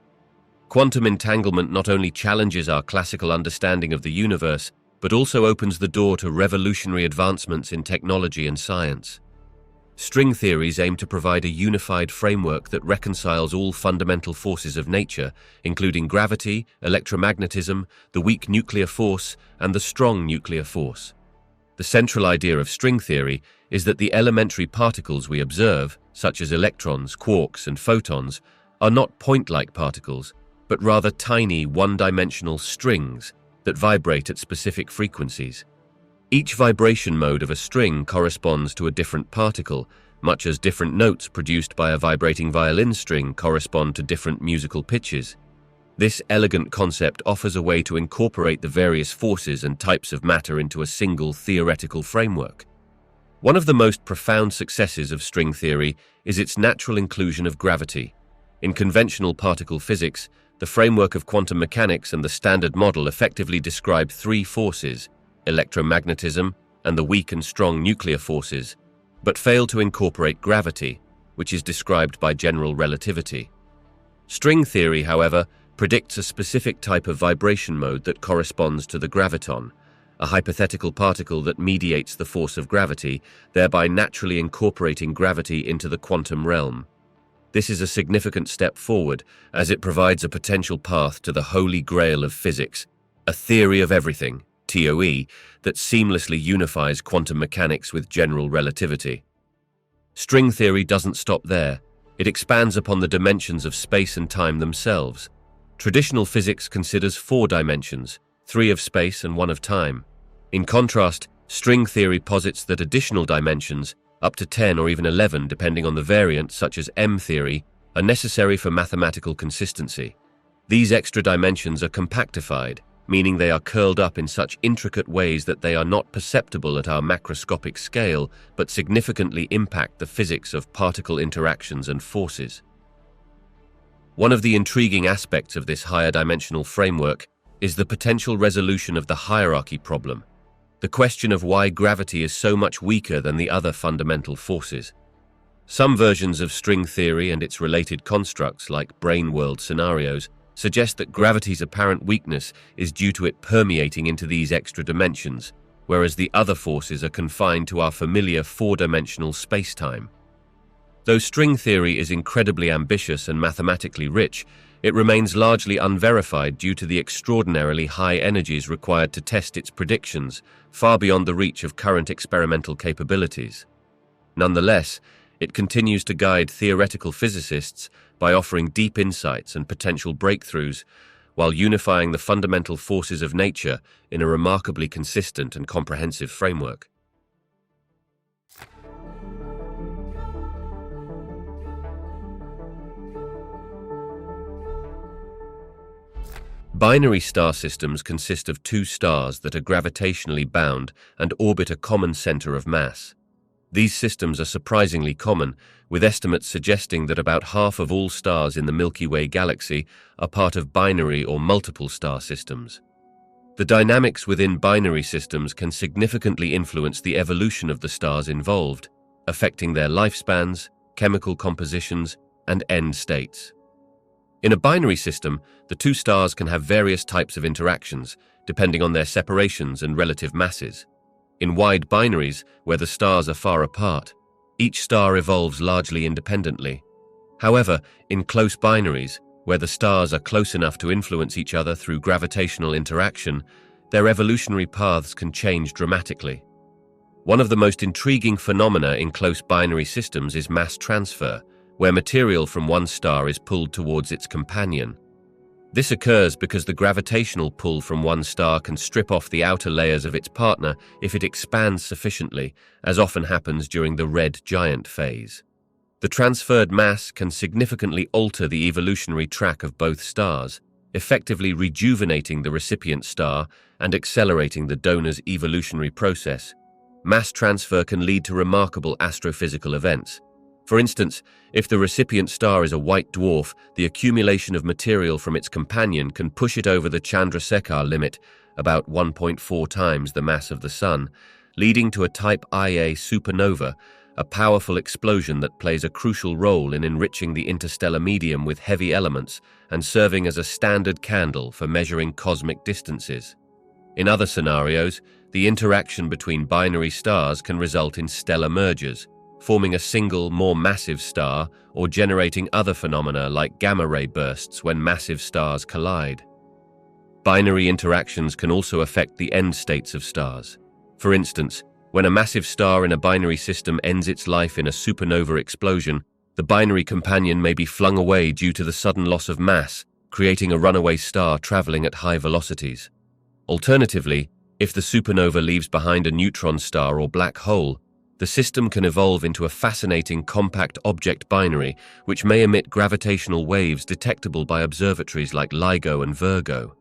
Quantum entanglement not only challenges our classical understanding of the universe, but also opens the door to revolutionary advancements in technology and science. String theories aim to provide a unified framework that reconciles all fundamental forces of nature, including gravity, electromagnetism, the weak nuclear force, and the strong nuclear force. The central idea of string theory is that the elementary particles we observe, such as electrons, quarks, and photons, are not point-like particles, but rather tiny one-dimensional strings that vibrate at specific frequencies. Each vibration mode of a string corresponds to a different particle, much as different notes produced by a vibrating violin string correspond to different musical pitches. This elegant concept offers a way to incorporate the various forces and types of matter into a single theoretical framework. One of the most profound successes of string theory is its natural inclusion of gravity. In conventional particle physics, the framework of quantum mechanics and the Standard Model effectively describe three forces: electromagnetism and the weak and strong nuclear forces, but fail to incorporate gravity, which is described by general relativity. String theory, however, predicts a specific type of vibration mode that corresponds to the graviton, a hypothetical particle that mediates the force of gravity, thereby naturally incorporating gravity into the quantum realm. This is a significant step forward, as it provides a potential path to the holy grail of physics, a theory of everything, TOE, that seamlessly unifies quantum mechanics with general relativity. String theory doesn't stop there. It expands upon the dimensions of space and time themselves. Traditional physics considers 4 dimensions, 3 of space and 1 of time. In contrast, string theory posits that additional dimensions, up to 10 or even 11 depending on the variant, such as M theory, are necessary for mathematical consistency. These extra dimensions are compactified, meaning they are curled up in such intricate ways that they are not perceptible at our macroscopic scale, but significantly impact the physics of particle interactions and forces. One of the intriguing aspects of this higher dimensional framework is the potential resolution of the hierarchy problem, the question of why gravity is so much weaker than the other fundamental forces. Some versions of string theory and its related constructs, like brane world scenarios, suggest that gravity's apparent weakness is due to it permeating into these extra dimensions, whereas the other forces are confined to our familiar 4-dimensional space-time. Though string theory is incredibly ambitious and mathematically rich, it remains largely unverified due to the extraordinarily high energies required to test its predictions, far beyond the reach of current experimental capabilities. Nonetheless, it continues to guide theoretical physicists by offering deep insights and potential breakthroughs, while unifying the fundamental forces of nature in a remarkably consistent and comprehensive framework. Binary star systems consist of 2 stars that are gravitationally bound and orbit a common center of mass. These systems are surprisingly common, with estimates suggesting that about half of all stars in the Milky Way galaxy are part of binary or multiple star systems. The dynamics within binary systems can significantly influence the evolution of the stars involved, affecting their lifespans, chemical compositions, and end states. In a binary system, the 2 stars can have various types of interactions, depending on their separations and relative masses. In wide binaries, where the stars are far apart, each star evolves largely independently. However, in close binaries, where the stars are close enough to influence each other through gravitational interaction, their evolutionary paths can change dramatically. One of the most intriguing phenomena in close binary systems is mass transfer, where material from one star is pulled towards its companion. This occurs because the gravitational pull from one star can strip off the outer layers of its partner if it expands sufficiently, as often happens during the red giant phase. The transferred mass can significantly alter the evolutionary track of both stars, effectively rejuvenating the recipient star and accelerating the donor's evolutionary process. mass transfer can lead to remarkable astrophysical events. For instance, if the recipient star is a white dwarf, the accumulation of material from its companion can push it over the Chandrasekhar limit, about 1.4 times the mass of the Sun, leading to a Type Ia supernova, a powerful explosion that plays a crucial role in enriching the interstellar medium with heavy elements and serving as a standard candle for measuring cosmic distances. In other scenarios, the interaction between binary stars can result in stellar mergers, forming a single, more massive star or generating other phenomena like gamma-ray bursts when massive stars collide. Binary interactions can also affect the end states of stars. For instance, when a massive star in a binary system ends its life in a supernova explosion, the binary companion may be flung away due to the sudden loss of mass, creating a runaway star traveling at high velocities. Alternatively, if the supernova leaves behind a neutron star or black hole, the system can evolve into a fascinating compact object binary which may emit gravitational waves detectable by observatories like LIGO and Virgo.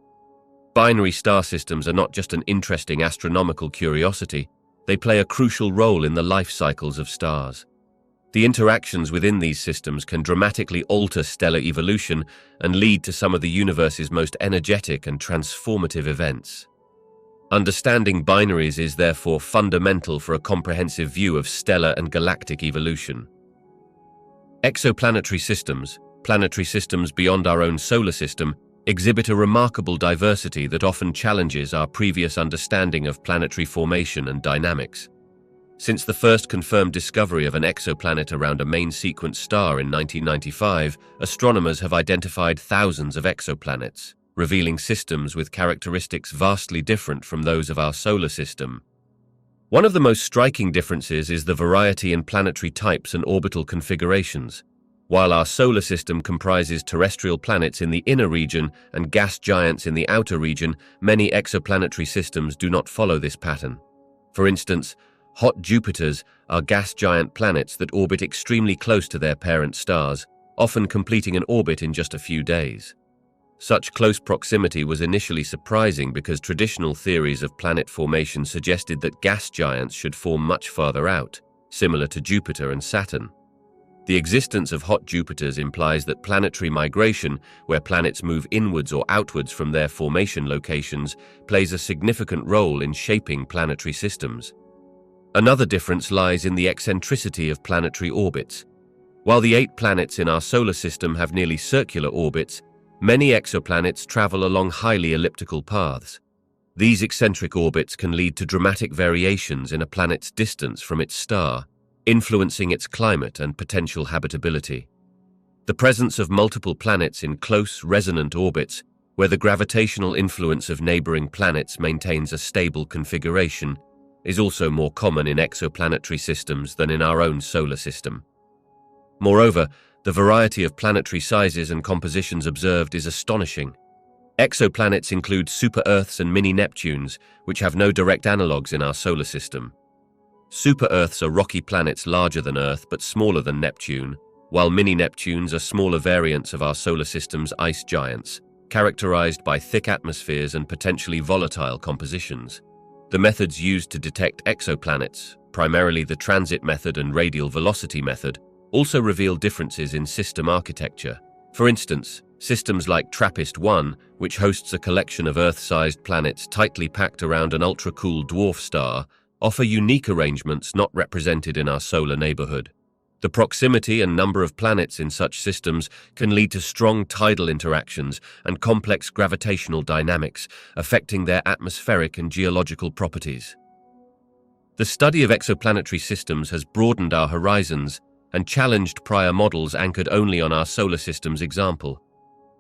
Binary star systems are not just an interesting astronomical curiosity, they play a crucial role in the life cycles of stars. The interactions within these systems can dramatically alter stellar evolution and lead to some of the universe's most energetic and transformative events. Understanding binaries is therefore fundamental for a comprehensive view of stellar and galactic evolution. Exoplanetary systems, planetary systems beyond our own solar system, exhibit a remarkable diversity that often challenges our previous understanding of planetary formation and dynamics. Since the first confirmed discovery of an exoplanet around a main sequence star in 1995, astronomers have identified thousands of exoplanets, revealing systems with characteristics vastly different from those of our solar system. One of the most striking differences is the variety in planetary types and orbital configurations. While our solar system comprises terrestrial planets in the inner region and gas giants in the outer region, many exoplanetary systems do not follow this pattern. For instance, hot Jupiters are gas giant planets that orbit extremely close to their parent stars, often completing an orbit in just a few days. Such close proximity was initially surprising because traditional theories of planet formation suggested that gas giants should form much farther out, similar to Jupiter and Saturn. The existence of hot Jupiters implies that planetary migration, where planets move inwards or outwards from their formation locations, plays a significant role in shaping planetary systems. Another difference lies in the eccentricity of planetary orbits. While the 8 planets in our solar system have nearly circular orbits, many exoplanets travel along highly elliptical paths. These eccentric orbits can lead to dramatic variations in a planet's distance from its star, influencing its climate and potential habitability. The presence of multiple planets in close, resonant orbits, where the gravitational influence of neighboring planets maintains a stable configuration, is also more common in exoplanetary systems than in our own solar system. Moreover, the variety of planetary sizes and compositions observed is astonishing. Exoplanets include super-Earths and mini-Neptunes, which have no direct analogues in our solar system. Super-Earths are rocky planets larger than Earth but smaller than Neptune, while mini-Neptunes are smaller variants of our solar system's ice giants, characterized by thick atmospheres and potentially volatile compositions. The methods used to detect exoplanets, primarily the transit method and radial velocity method, also reveal differences in system architecture. For instance, systems like TRAPPIST-1, which hosts a collection of Earth-sized planets tightly packed around an ultra-cool dwarf star, offer unique arrangements not represented in our solar neighborhood. The proximity and number of planets in such systems can lead to strong tidal interactions and complex gravitational dynamics, affecting their atmospheric and geological properties. The study of exoplanetary systems has broadened our horizons and challenged prior models anchored only on our solar system's example.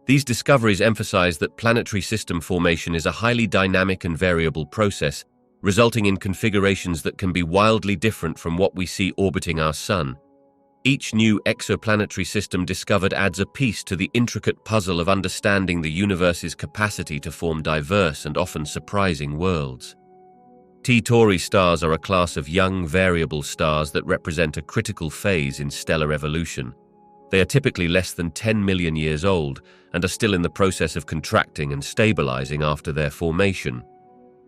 These discoveries emphasize that planetary system formation is a highly dynamic and variable process, resulting in configurations that can be wildly different from what we see orbiting our Sun. Each new exoplanetary system discovered adds a piece to the intricate puzzle of understanding the universe's capacity to form diverse and often surprising worlds. T-Tauri stars are a class of young, variable stars that represent a critical phase in stellar evolution. They are typically less than 10 million years old and are still in the process of contracting and stabilizing after their formation.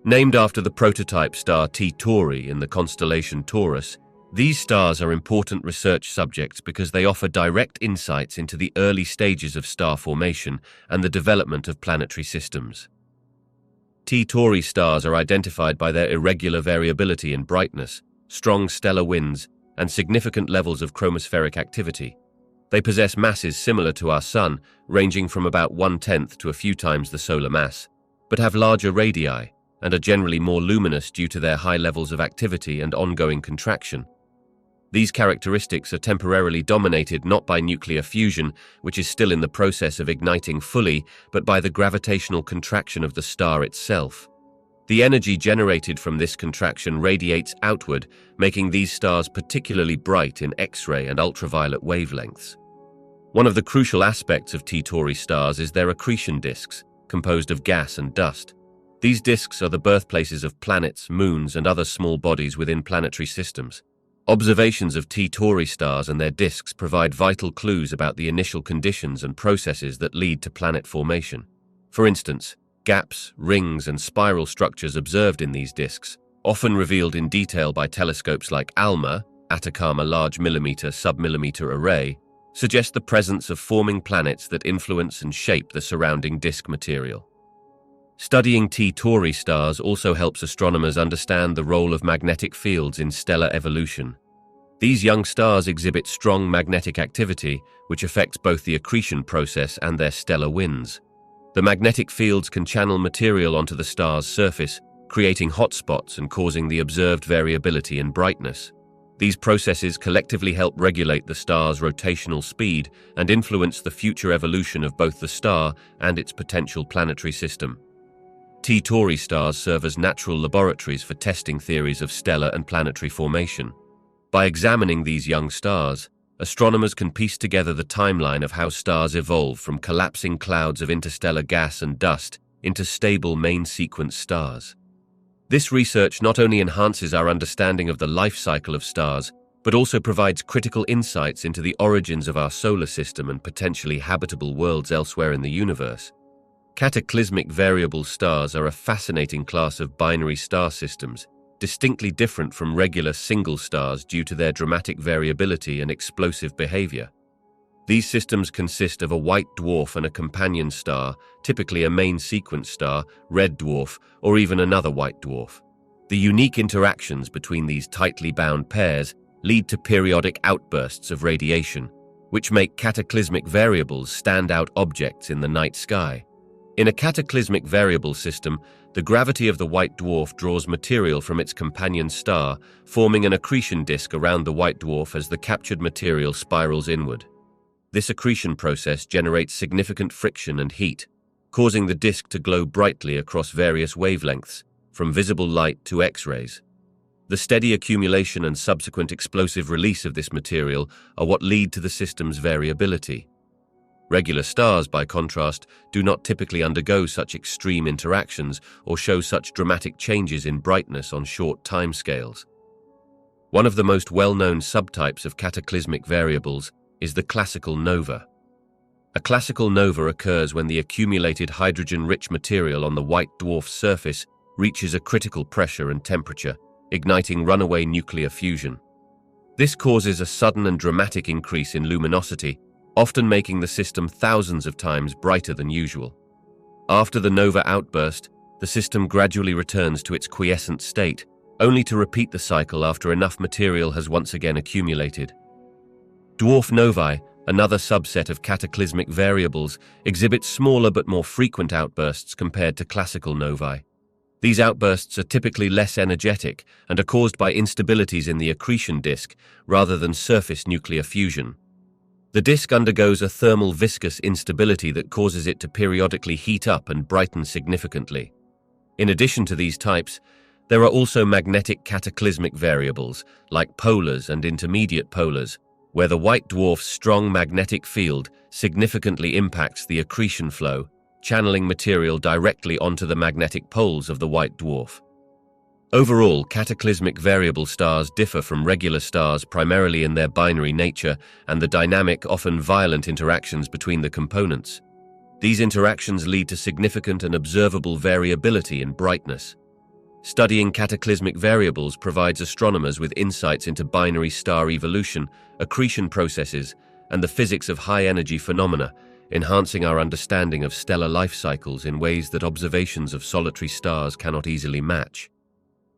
Named after the prototype star T Tauri in the constellation Taurus, these stars are important research subjects because they offer direct insights into the early stages of star formation and the development of planetary systems. T Tauri stars are identified by their irregular variability in brightness, strong stellar winds, and significant levels of chromospheric activity. They possess masses similar to our Sun, ranging from about 1/10 to a few times the solar mass, but have larger radii and are generally more luminous due to their high levels of activity and ongoing contraction. These characteristics are temporarily dominated not by nuclear fusion, which is still in the process of igniting fully, but by the gravitational contraction of the star itself. The energy generated from this contraction radiates outward, making these stars particularly bright in X-ray and ultraviolet wavelengths. One of the crucial aspects of T Tauri stars is their accretion disks, composed of gas and dust. These disks are the birthplaces of planets, moons, and other small bodies within planetary systems. Observations of T Tauri stars and their disks provide vital clues about the initial conditions and processes that lead to planet formation. For instance, gaps, rings, and spiral structures observed in these disks, often revealed in detail by telescopes like ALMA, Atacama Large Millimeter Submillimeter Array, suggest the presence of forming planets that influence and shape the surrounding disk material. Studying T Tauri stars also helps astronomers understand the role of magnetic fields in stellar evolution. These young stars exhibit strong magnetic activity, which affects both the accretion process and their stellar winds. The magnetic fields can channel material onto the star's surface, creating hotspots and causing the observed variability in brightness. These processes collectively help regulate the star's rotational speed and influence the future evolution of both the star and its potential planetary system. T Tauri stars serve as natural laboratories for testing theories of stellar and planetary formation. By examining these young stars, astronomers can piece together the timeline of how stars evolve from collapsing clouds of interstellar gas and dust into stable main-sequence stars. This research not only enhances our understanding of the life cycle of stars, but also provides critical insights into the origins of our solar system and potentially habitable worlds elsewhere in the universe. Cataclysmic variable stars are a fascinating class of binary star systems, distinctly different from regular single stars due to their dramatic variability and explosive behavior. These systems consist of a white dwarf and a companion star, typically a main sequence star, red dwarf, or even another white dwarf. The unique interactions between these tightly bound pairs lead to periodic outbursts of radiation, which make cataclysmic variables standout objects in the night sky. In a cataclysmic variable system, the gravity of the white dwarf draws material from its companion star, forming an accretion disk around the white dwarf as the captured material spirals inward. This accretion process generates significant friction and heat, causing the disk to glow brightly across various wavelengths, from visible light to X-rays. The steady accumulation and subsequent explosive release of this material are what lead to the system's variability. Regular stars, by contrast, do not typically undergo such extreme interactions or show such dramatic changes in brightness on short timescales. One of the most well-known subtypes of cataclysmic variables is the classical nova. A classical nova occurs when the accumulated hydrogen-rich material on the white dwarf's surface reaches a critical pressure and temperature, igniting runaway nuclear fusion. This causes a sudden and dramatic increase in luminosity, often making the system thousands of times brighter than usual. After the nova outburst, the system gradually returns to its quiescent state, only to repeat the cycle after enough material has once again accumulated. Dwarf novae, another subset of cataclysmic variables, exhibit smaller but more frequent outbursts compared to classical novae. These outbursts are typically less energetic and are caused by instabilities in the accretion disk rather than surface nuclear fusion. The disk undergoes a thermal viscous instability that causes it to periodically heat up and brighten significantly. In addition to these types, there are also magnetic cataclysmic variables, like polars and intermediate polars, where the white dwarf's strong magnetic field significantly impacts the accretion flow, channeling material directly onto the magnetic poles of the white dwarf. Overall, cataclysmic variable stars differ from regular stars primarily in their binary nature and the dynamic, often violent interactions between the components. These interactions lead to significant and observable variability in brightness. Studying cataclysmic variables provides astronomers with insights into binary star evolution, accretion processes, and the physics of high-energy phenomena, enhancing our understanding of stellar life cycles in ways that observations of solitary stars cannot easily match.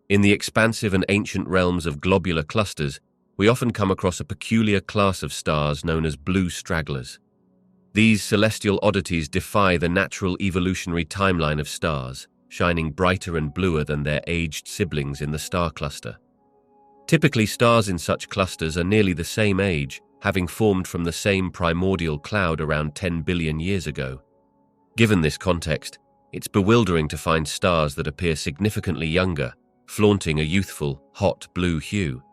In the expansive and ancient realms of globular clusters, we often come across a peculiar class of stars known as blue stragglers. These celestial oddities defy the natural evolutionary timeline of stars, shining brighter and bluer than their aged siblings in the star cluster. Typically, stars in such clusters are nearly the same age, having formed from the same primordial cloud around 10 billion years ago. Given this context, it's bewildering to find stars that appear significantly younger, flaunting a youthful, hot blue hue.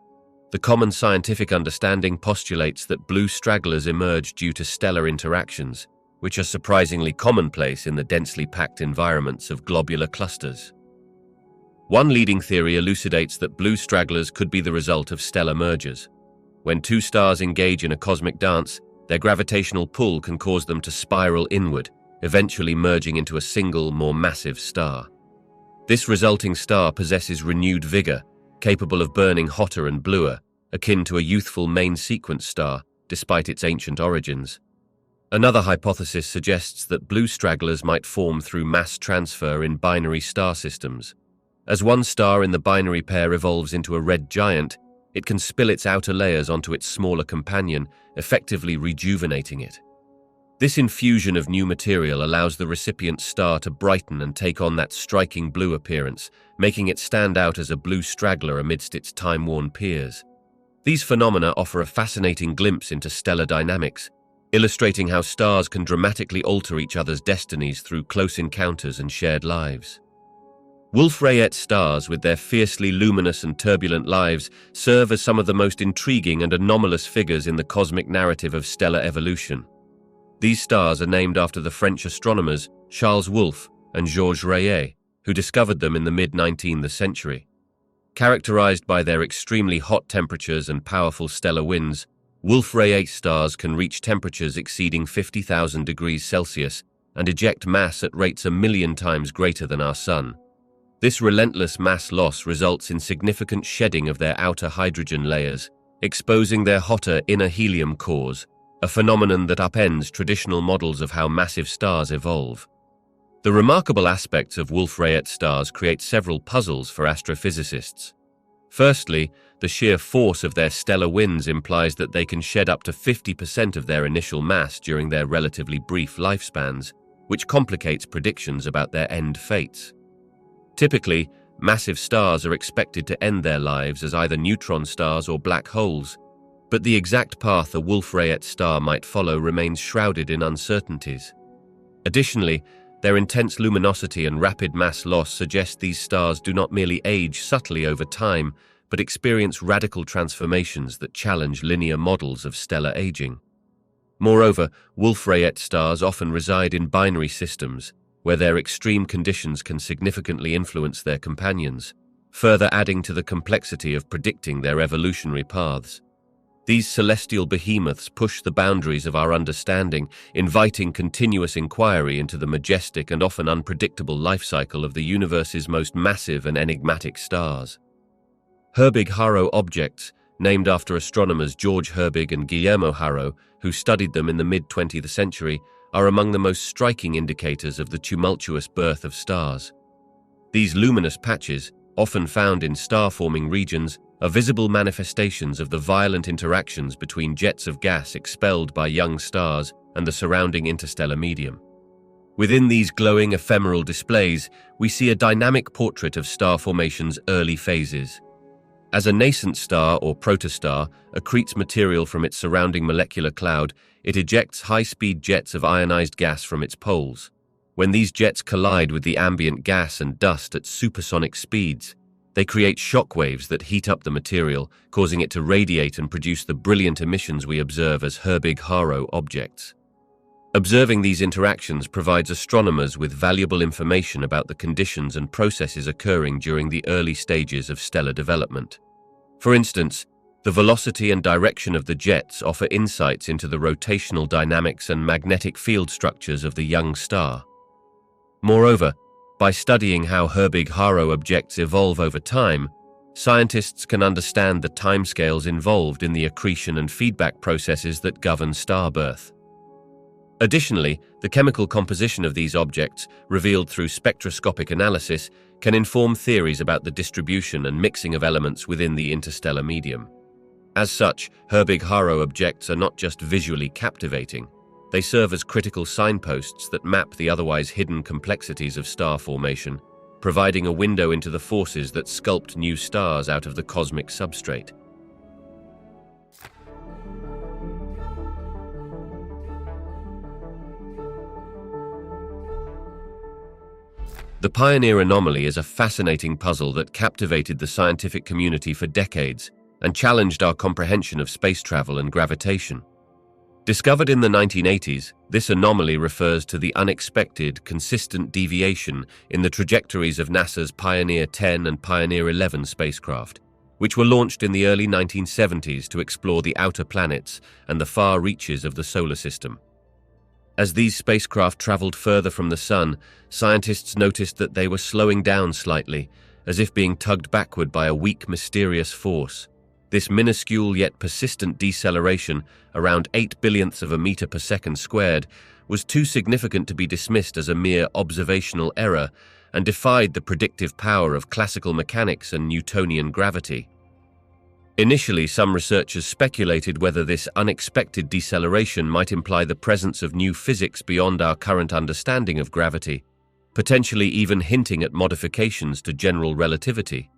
The common scientific understanding postulates that blue stragglers emerge due to stellar interactions, which are surprisingly commonplace in the densely packed environments of globular clusters. One leading theory elucidates that blue stragglers could be the result of stellar mergers. When two stars engage in a cosmic dance, their gravitational pull can cause them to spiral inward, eventually merging into a single, more massive star. This resulting star possesses renewed vigor, capable of burning hotter and bluer, akin to a youthful main sequence star, despite its ancient origins. Another hypothesis suggests that blue stragglers might form through mass transfer in binary star systems. As one star in the binary pair evolves into a red giant, it can spill its outer layers onto its smaller companion, effectively rejuvenating it. This infusion of new material allows the recipient star to brighten and take on that striking blue appearance, making it stand out as a blue straggler amidst its time-worn peers. These phenomena offer a fascinating glimpse into stellar dynamics, illustrating how stars can dramatically alter each other's destinies through close encounters and shared lives. Wolf-Rayet stars, with their fiercely luminous and turbulent lives, serve as some of the most intriguing and anomalous figures in the cosmic narrative of stellar evolution. These stars are named after the French astronomers Charles Wolf and Georges Rayet, who discovered them in the mid-19th century. Characterized by their extremely hot temperatures and powerful stellar winds, Wolf-Rayet stars can reach temperatures exceeding 50,000 degrees Celsius and eject mass at rates 1,000,000 times greater than our Sun. This relentless mass loss results in significant shedding of their outer hydrogen layers, exposing their hotter inner helium cores, a phenomenon that upends traditional models of how massive stars evolve. The remarkable aspects of Wolf-Rayet stars create several puzzles for astrophysicists. Firstly, the sheer force of their stellar winds implies that they can shed up to 50% of their initial mass during their relatively brief lifespans, which complicates predictions about their end fates. Typically, massive stars are expected to end their lives as either neutron stars or black holes, but the exact path a Wolf-Rayet star might follow remains shrouded in uncertainties. Additionally, their intense luminosity and rapid mass loss suggest these stars do not merely age subtly over time, but experience radical transformations that challenge linear models of stellar aging. Moreover, Wolf-Rayet stars often reside in binary systems, where their extreme conditions can significantly influence their companions, further adding to the complexity of predicting their evolutionary paths. These celestial behemoths push the boundaries of our understanding, inviting continuous inquiry into the majestic and often unpredictable life cycle of the universe's most massive and enigmatic stars. Herbig-Haro objects, named after astronomers George Herbig and Guillermo Haro, who studied them in the mid-20th century, are among the most striking indicators of the tumultuous birth of stars. These luminous patches, often found in star-forming regions, are visible manifestations of the violent interactions between jets of gas expelled by young stars and the surrounding interstellar medium. Within these glowing ephemeral displays, we see a dynamic portrait of star formation's early phases. As a nascent star or protostar accretes material from its surrounding molecular cloud, it ejects high-speed jets of ionized gas from its poles. When these jets collide with the ambient gas and dust at supersonic speeds, they create shock waves that heat up the material, causing it to radiate and produce the brilliant emissions we observe as Herbig-Haro objects. Observing these interactions provides astronomers with valuable information about the conditions and processes occurring during the early stages of stellar development. For instance, the velocity and direction of the jets offer insights into the rotational dynamics and magnetic field structures of the young star. Moreover, By studying how Herbig-Haro objects evolve over time, scientists can understand the timescales involved in the accretion and feedback processes that govern star birth. Additionally, the chemical composition of these objects, revealed through spectroscopic analysis, can inform theories about the distribution and mixing of elements within the interstellar medium. As such, Herbig-Haro objects are not just visually captivating, they serve as critical signposts that map the otherwise hidden complexities of star formation, providing a window into the forces that sculpt new stars out of the cosmic substrate. The Pioneer anomaly is a fascinating puzzle that captivated the scientific community for decades and challenged our comprehension of space travel and gravitation. Discovered in the 1980s, this anomaly refers to the unexpected, consistent deviation in the trajectories of NASA's Pioneer 10 and Pioneer 11 spacecraft, which were launched in the early 1970s to explore the outer planets and the far reaches of the solar system. As these spacecraft traveled further from the Sun, scientists noticed that they were slowing down slightly, as if being tugged backward by a weak, mysterious force. This minuscule yet persistent deceleration, around 8 billionths of a meter per second squared, was too significant to be dismissed as a mere observational error and defied the predictive power of classical mechanics and Newtonian gravity. Initially, some researchers speculated whether this unexpected deceleration might imply the presence of new physics beyond our current understanding of gravity, potentially even hinting at modifications to general relativity.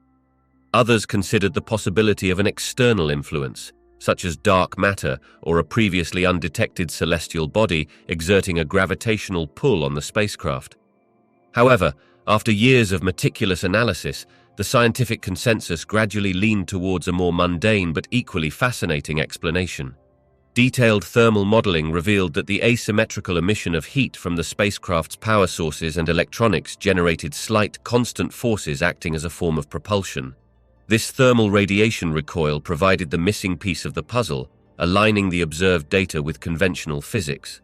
Others considered the possibility of an external influence, such as dark matter or a previously undetected celestial body exerting a gravitational pull on the spacecraft. However, after years of meticulous analysis, the scientific consensus gradually leaned towards a more mundane but equally fascinating explanation. Detailed thermal modeling revealed that the asymmetrical emission of heat from the spacecraft's power sources and electronics generated slight, constant forces acting as a form of propulsion. This thermal radiation recoil provided the missing piece of the puzzle, aligning the observed data with conventional physics.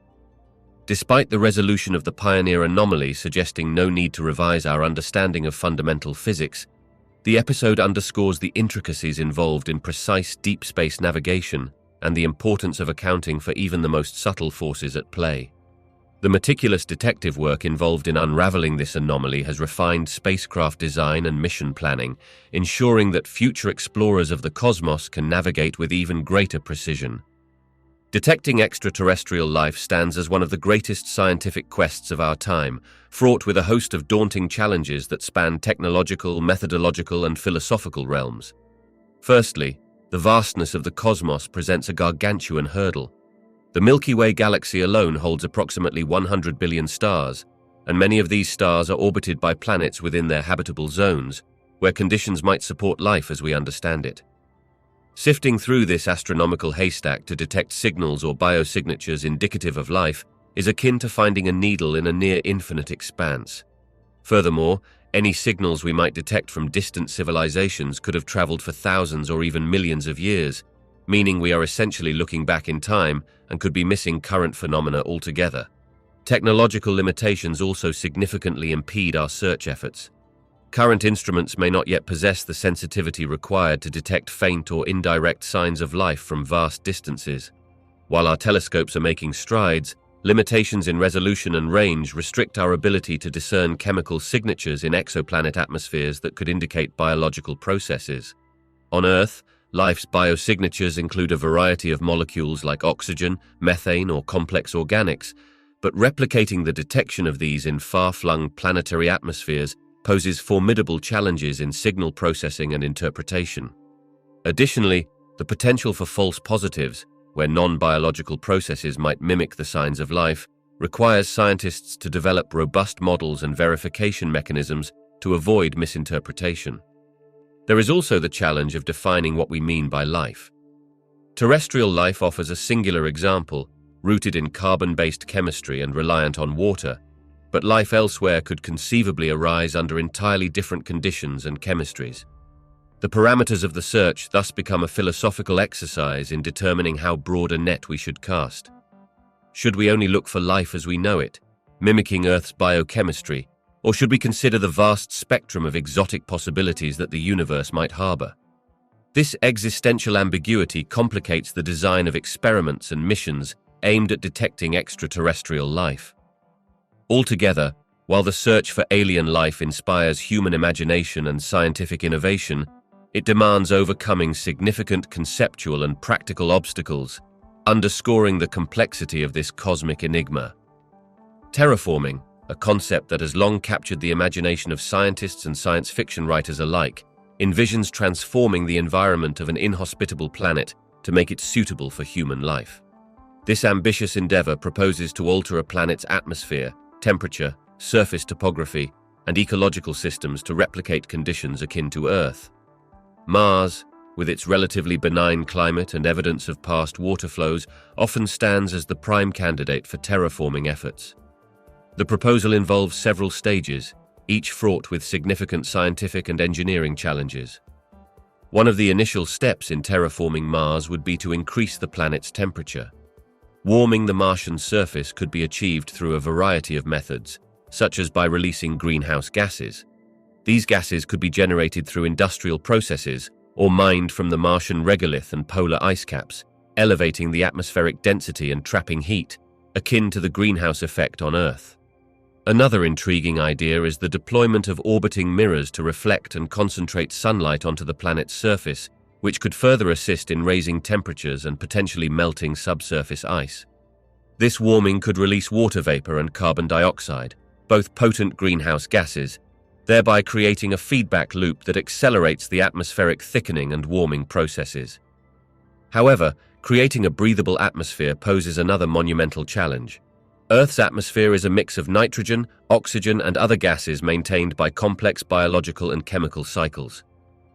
Despite the resolution of the Pioneer anomaly suggesting no need to revise our understanding of fundamental physics, the episode underscores the intricacies involved in precise deep space navigation and the importance of accounting for even the most subtle forces at play. The meticulous detective work involved in unraveling this anomaly has refined spacecraft design and mission planning, ensuring that future explorers of the cosmos can navigate with even greater precision. Detecting extraterrestrial life stands as one of the greatest scientific quests of our time, fraught with a host of daunting challenges that span technological, methodological, and philosophical realms. Firstly, the vastness of the cosmos presents a gargantuan hurdle. The Milky Way galaxy alone holds approximately 100 billion stars, and many of these stars are orbited by planets within their habitable zones, where conditions might support life as we understand it. Sifting through this astronomical haystack to detect signals or biosignatures indicative of life is akin to finding a needle in a near-infinite expanse. Furthermore, any signals we might detect from distant civilizations could have traveled for thousands or even millions of years, meaning we are essentially looking back in time and could be missing current phenomena altogether. Technological limitations also significantly impede our search efforts. Current instruments may not yet possess the sensitivity required to detect faint or indirect signs of life from vast distances. While our telescopes are making strides, limitations in resolution and range restrict our ability to discern chemical signatures in exoplanet atmospheres that could indicate biological processes. On Earth, life's biosignatures include a variety of molecules like oxygen, methane, or complex organics, but replicating the detection of these in far-flung planetary atmospheres poses formidable challenges in signal processing and interpretation. Additionally, the potential for false positives, where non-biological processes might mimic the signs of life, requires scientists to develop robust models and verification mechanisms to avoid misinterpretation. There is also the challenge of defining what we mean by life. Terrestrial life offers a singular example, rooted in carbon-based chemistry and reliant on water, but life elsewhere could conceivably arise under entirely different conditions and chemistries. The parameters of the search thus become a philosophical exercise in determining how broad a net we should cast. Should we only look for life as we know it, mimicking Earth's biochemistry, Or should we consider the vast spectrum of exotic possibilities that the universe might harbor? This existential ambiguity complicates the design of experiments and missions aimed at detecting extraterrestrial life. Altogether, while the search for alien life inspires human imagination and scientific innovation, it demands overcoming significant conceptual and practical obstacles, underscoring the complexity of this cosmic enigma. Terraforming, a concept that has long captured the imagination of scientists and science fiction writers alike, envisions transforming the environment of an inhospitable planet to make it suitable for human life. This ambitious endeavor proposes to alter a planet's atmosphere, temperature, surface topography, and ecological systems to replicate conditions akin to Earth. Mars, with its relatively benign climate and evidence of past water flows, often stands as the prime candidate for terraforming efforts. The proposal involves several stages, each fraught with significant scientific and engineering challenges. One of the initial steps in terraforming Mars would be to increase the planet's temperature. Warming the Martian surface could be achieved through a variety of methods, such as by releasing greenhouse gases. These gases could be generated through industrial processes or mined from the Martian regolith and polar ice caps, elevating the atmospheric density and trapping heat, akin to the greenhouse effect on Earth. Another intriguing idea is the deployment of orbiting mirrors to reflect and concentrate sunlight onto the planet's surface, which could further assist in raising temperatures and potentially melting subsurface ice. This warming could release water vapor and carbon dioxide, both potent greenhouse gases, thereby creating a feedback loop that accelerates the atmospheric thickening and warming processes. However, creating a breathable atmosphere poses another monumental challenge. Earth's atmosphere is a mix of nitrogen, oxygen, and other gases maintained by complex biological and chemical cycles.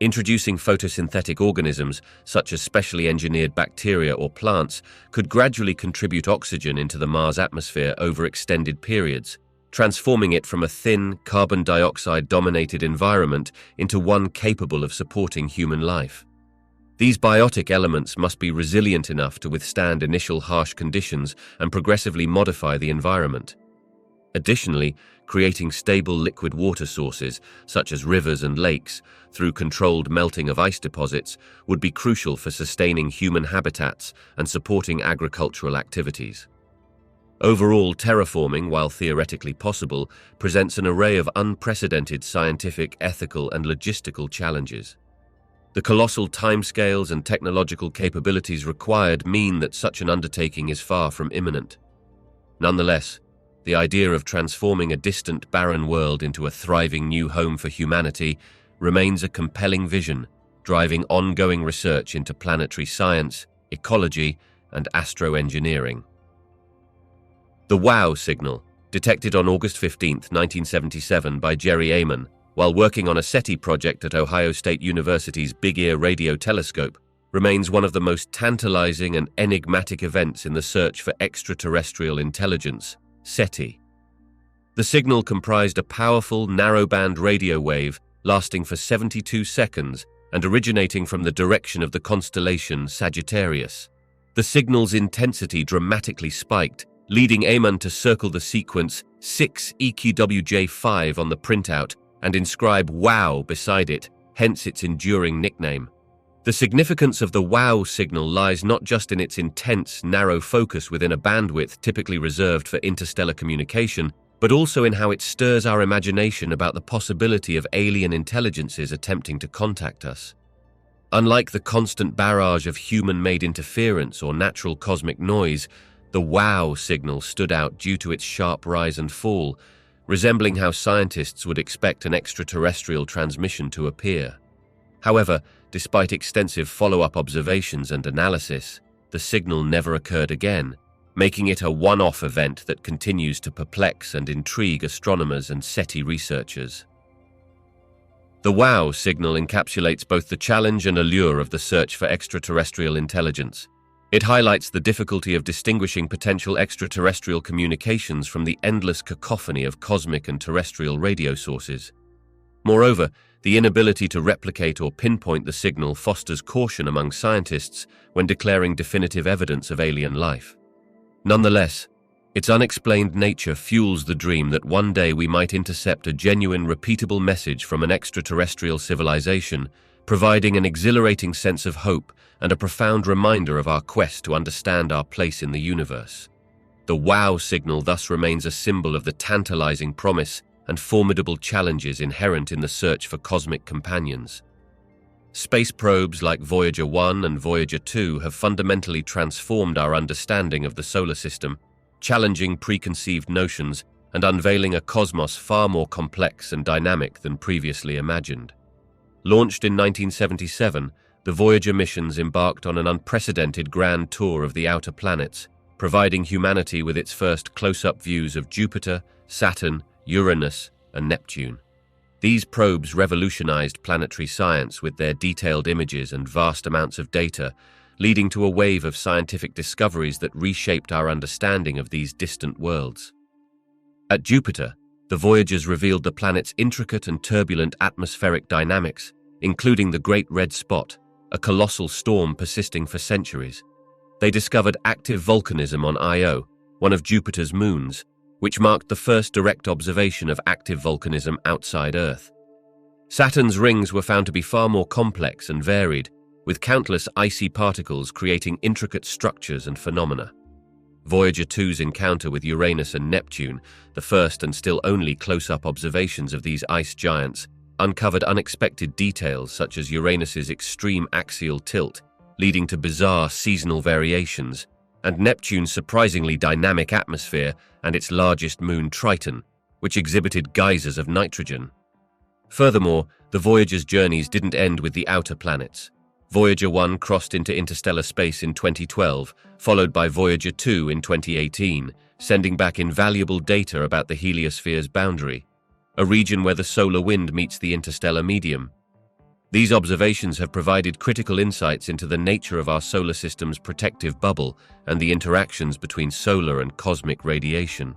Introducing photosynthetic organisms, such as specially engineered bacteria or plants, could gradually contribute oxygen into the Mars atmosphere over extended periods, transforming it from a thin, carbon dioxide-dominated environment into one capable of supporting human life. These biotic elements must be resilient enough to withstand initial harsh conditions and progressively modify the environment. Additionally, creating stable liquid water sources, such as rivers and lakes, through controlled melting of ice deposits, would be crucial for sustaining human habitats and supporting agricultural activities. Overall, terraforming, while theoretically possible, presents an array of unprecedented scientific, ethical, and logistical challenges. The colossal timescales and technological capabilities required mean that such an undertaking is far from imminent. Nonetheless, the idea of transforming a distant, barren world into a thriving new home for humanity remains a compelling vision, driving ongoing research into planetary science, ecology, and astroengineering. The WOW signal, detected on August 15, 1977 by Jerry Amon, while working on a SETI project at Ohio State University's Big Ear Radio Telescope, remains one of the most tantalizing and enigmatic events in the search for extraterrestrial intelligence, SETI. The signal comprised a powerful, narrowband radio wave lasting for 72 seconds and originating from the direction of the constellation Sagittarius. The signal's intensity dramatically spiked, leading Amon to circle the sequence 6EQWJ5 on the printout and inscribe WOW beside it, hence its enduring nickname. The significance of the WOW signal lies not just in its intense, narrow focus within a bandwidth typically reserved for interstellar communication, but also in how it stirs our imagination about the possibility of alien intelligences attempting to contact us. Unlike the constant barrage of human-made interference or natural cosmic noise, the WOW signal stood out due to its sharp rise and fall, resembling how scientists would expect an extraterrestrial transmission to appear. However, despite extensive follow-up observations and analysis, the signal never occurred again, making it a one-off event that continues to perplex and intrigue astronomers and SETI researchers. The WOW signal encapsulates both the challenge and allure of the search for extraterrestrial intelligence. It highlights the difficulty of distinguishing potential extraterrestrial communications from the endless cacophony of cosmic and terrestrial radio sources. Moreover, the inability to replicate or pinpoint the signal fosters caution among scientists when declaring definitive evidence of alien life. Nonetheless, Its unexplained nature fuels the dream that one day we might intercept a genuine, repeatable message from an extraterrestrial civilization, providing an exhilarating sense of hope and a profound reminder of our quest to understand our place in the universe. The WOW signal thus remains a symbol of the tantalizing promise and formidable challenges inherent in the search for cosmic companions. Space probes like Voyager 1 and Voyager 2 have fundamentally transformed our understanding of the solar system, challenging preconceived notions and unveiling a cosmos far more complex and dynamic than previously imagined. Launched in 1977, the Voyager missions embarked on an unprecedented grand tour of the outer planets, providing humanity with its first close-up views of Jupiter, Saturn, Uranus, and Neptune. These probes revolutionized planetary science with their detailed images and vast amounts of data, leading to a wave of scientific discoveries that reshaped our understanding of these distant worlds. At Jupiter, the Voyagers revealed the planet's intricate and turbulent atmospheric dynamics, including the Great Red Spot, a colossal storm persisting for centuries. They discovered active volcanism on Io, one of Jupiter's moons, which marked the first direct observation of active volcanism outside Earth. Saturn's rings were found to be far more complex and varied, with countless icy particles creating intricate structures and phenomena. Voyager 2's encounter with Uranus and Neptune, the first and still only close-up observations of these ice giants, uncovered unexpected details such as Uranus's extreme axial tilt, leading to bizarre seasonal variations, and Neptune's surprisingly dynamic atmosphere and its largest moon Triton, which exhibited geysers of nitrogen. Furthermore, the Voyager's journeys didn't end with the outer planets. Voyager 1 crossed into interstellar space in 2012, followed by Voyager 2 in 2018, sending back invaluable data about the heliosphere's boundary, a region where the solar wind meets the interstellar medium. These observations have provided critical insights into the nature of our solar system's protective bubble and the interactions between solar and cosmic radiation.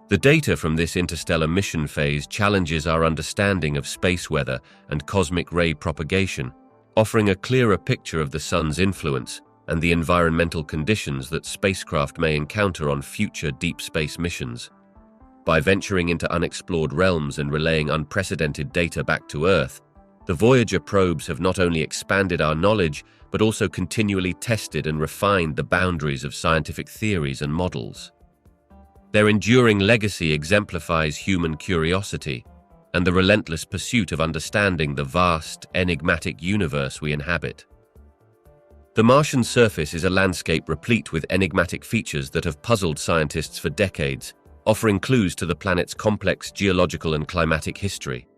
The data from this interstellar mission phase challenges our understanding of space weather and cosmic ray propagation, offering a clearer picture of the Sun's influence and the environmental conditions that spacecraft may encounter on future deep space missions. By venturing into unexplored realms and relaying unprecedented data back to Earth, the Voyager probes have not only expanded our knowledge, but also continually tested and refined the boundaries of scientific theories and models. Their enduring legacy exemplifies human curiosity and the relentless pursuit of understanding the vast, enigmatic universe we inhabit. The Martian surface is a landscape replete with enigmatic features that have puzzled scientists for decades, offering clues to the planet's complex geological and climatic history.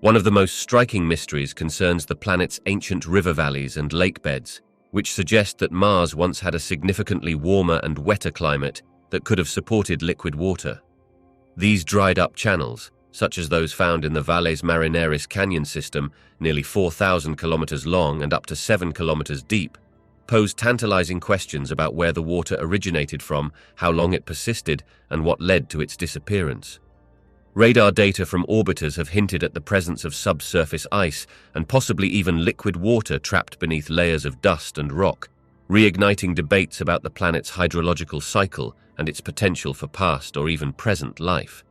One of the most striking mysteries concerns the planet's ancient river valleys and lake beds, which suggest that Mars once had a significantly warmer and wetter climate that could have supported liquid water. These dried-up channels, such as those found in the Valles Marineris Canyon system, nearly 4,000 kilometers long and up to 7 kilometers deep, pose tantalizing questions about where the water originated from, how long it persisted, and what led to its disappearance. Radar data from orbiters have hinted at the presence of subsurface ice and possibly even liquid water trapped beneath layers of dust and rock, reigniting debates about the planet's hydrological cycle and its potential for past or even present life.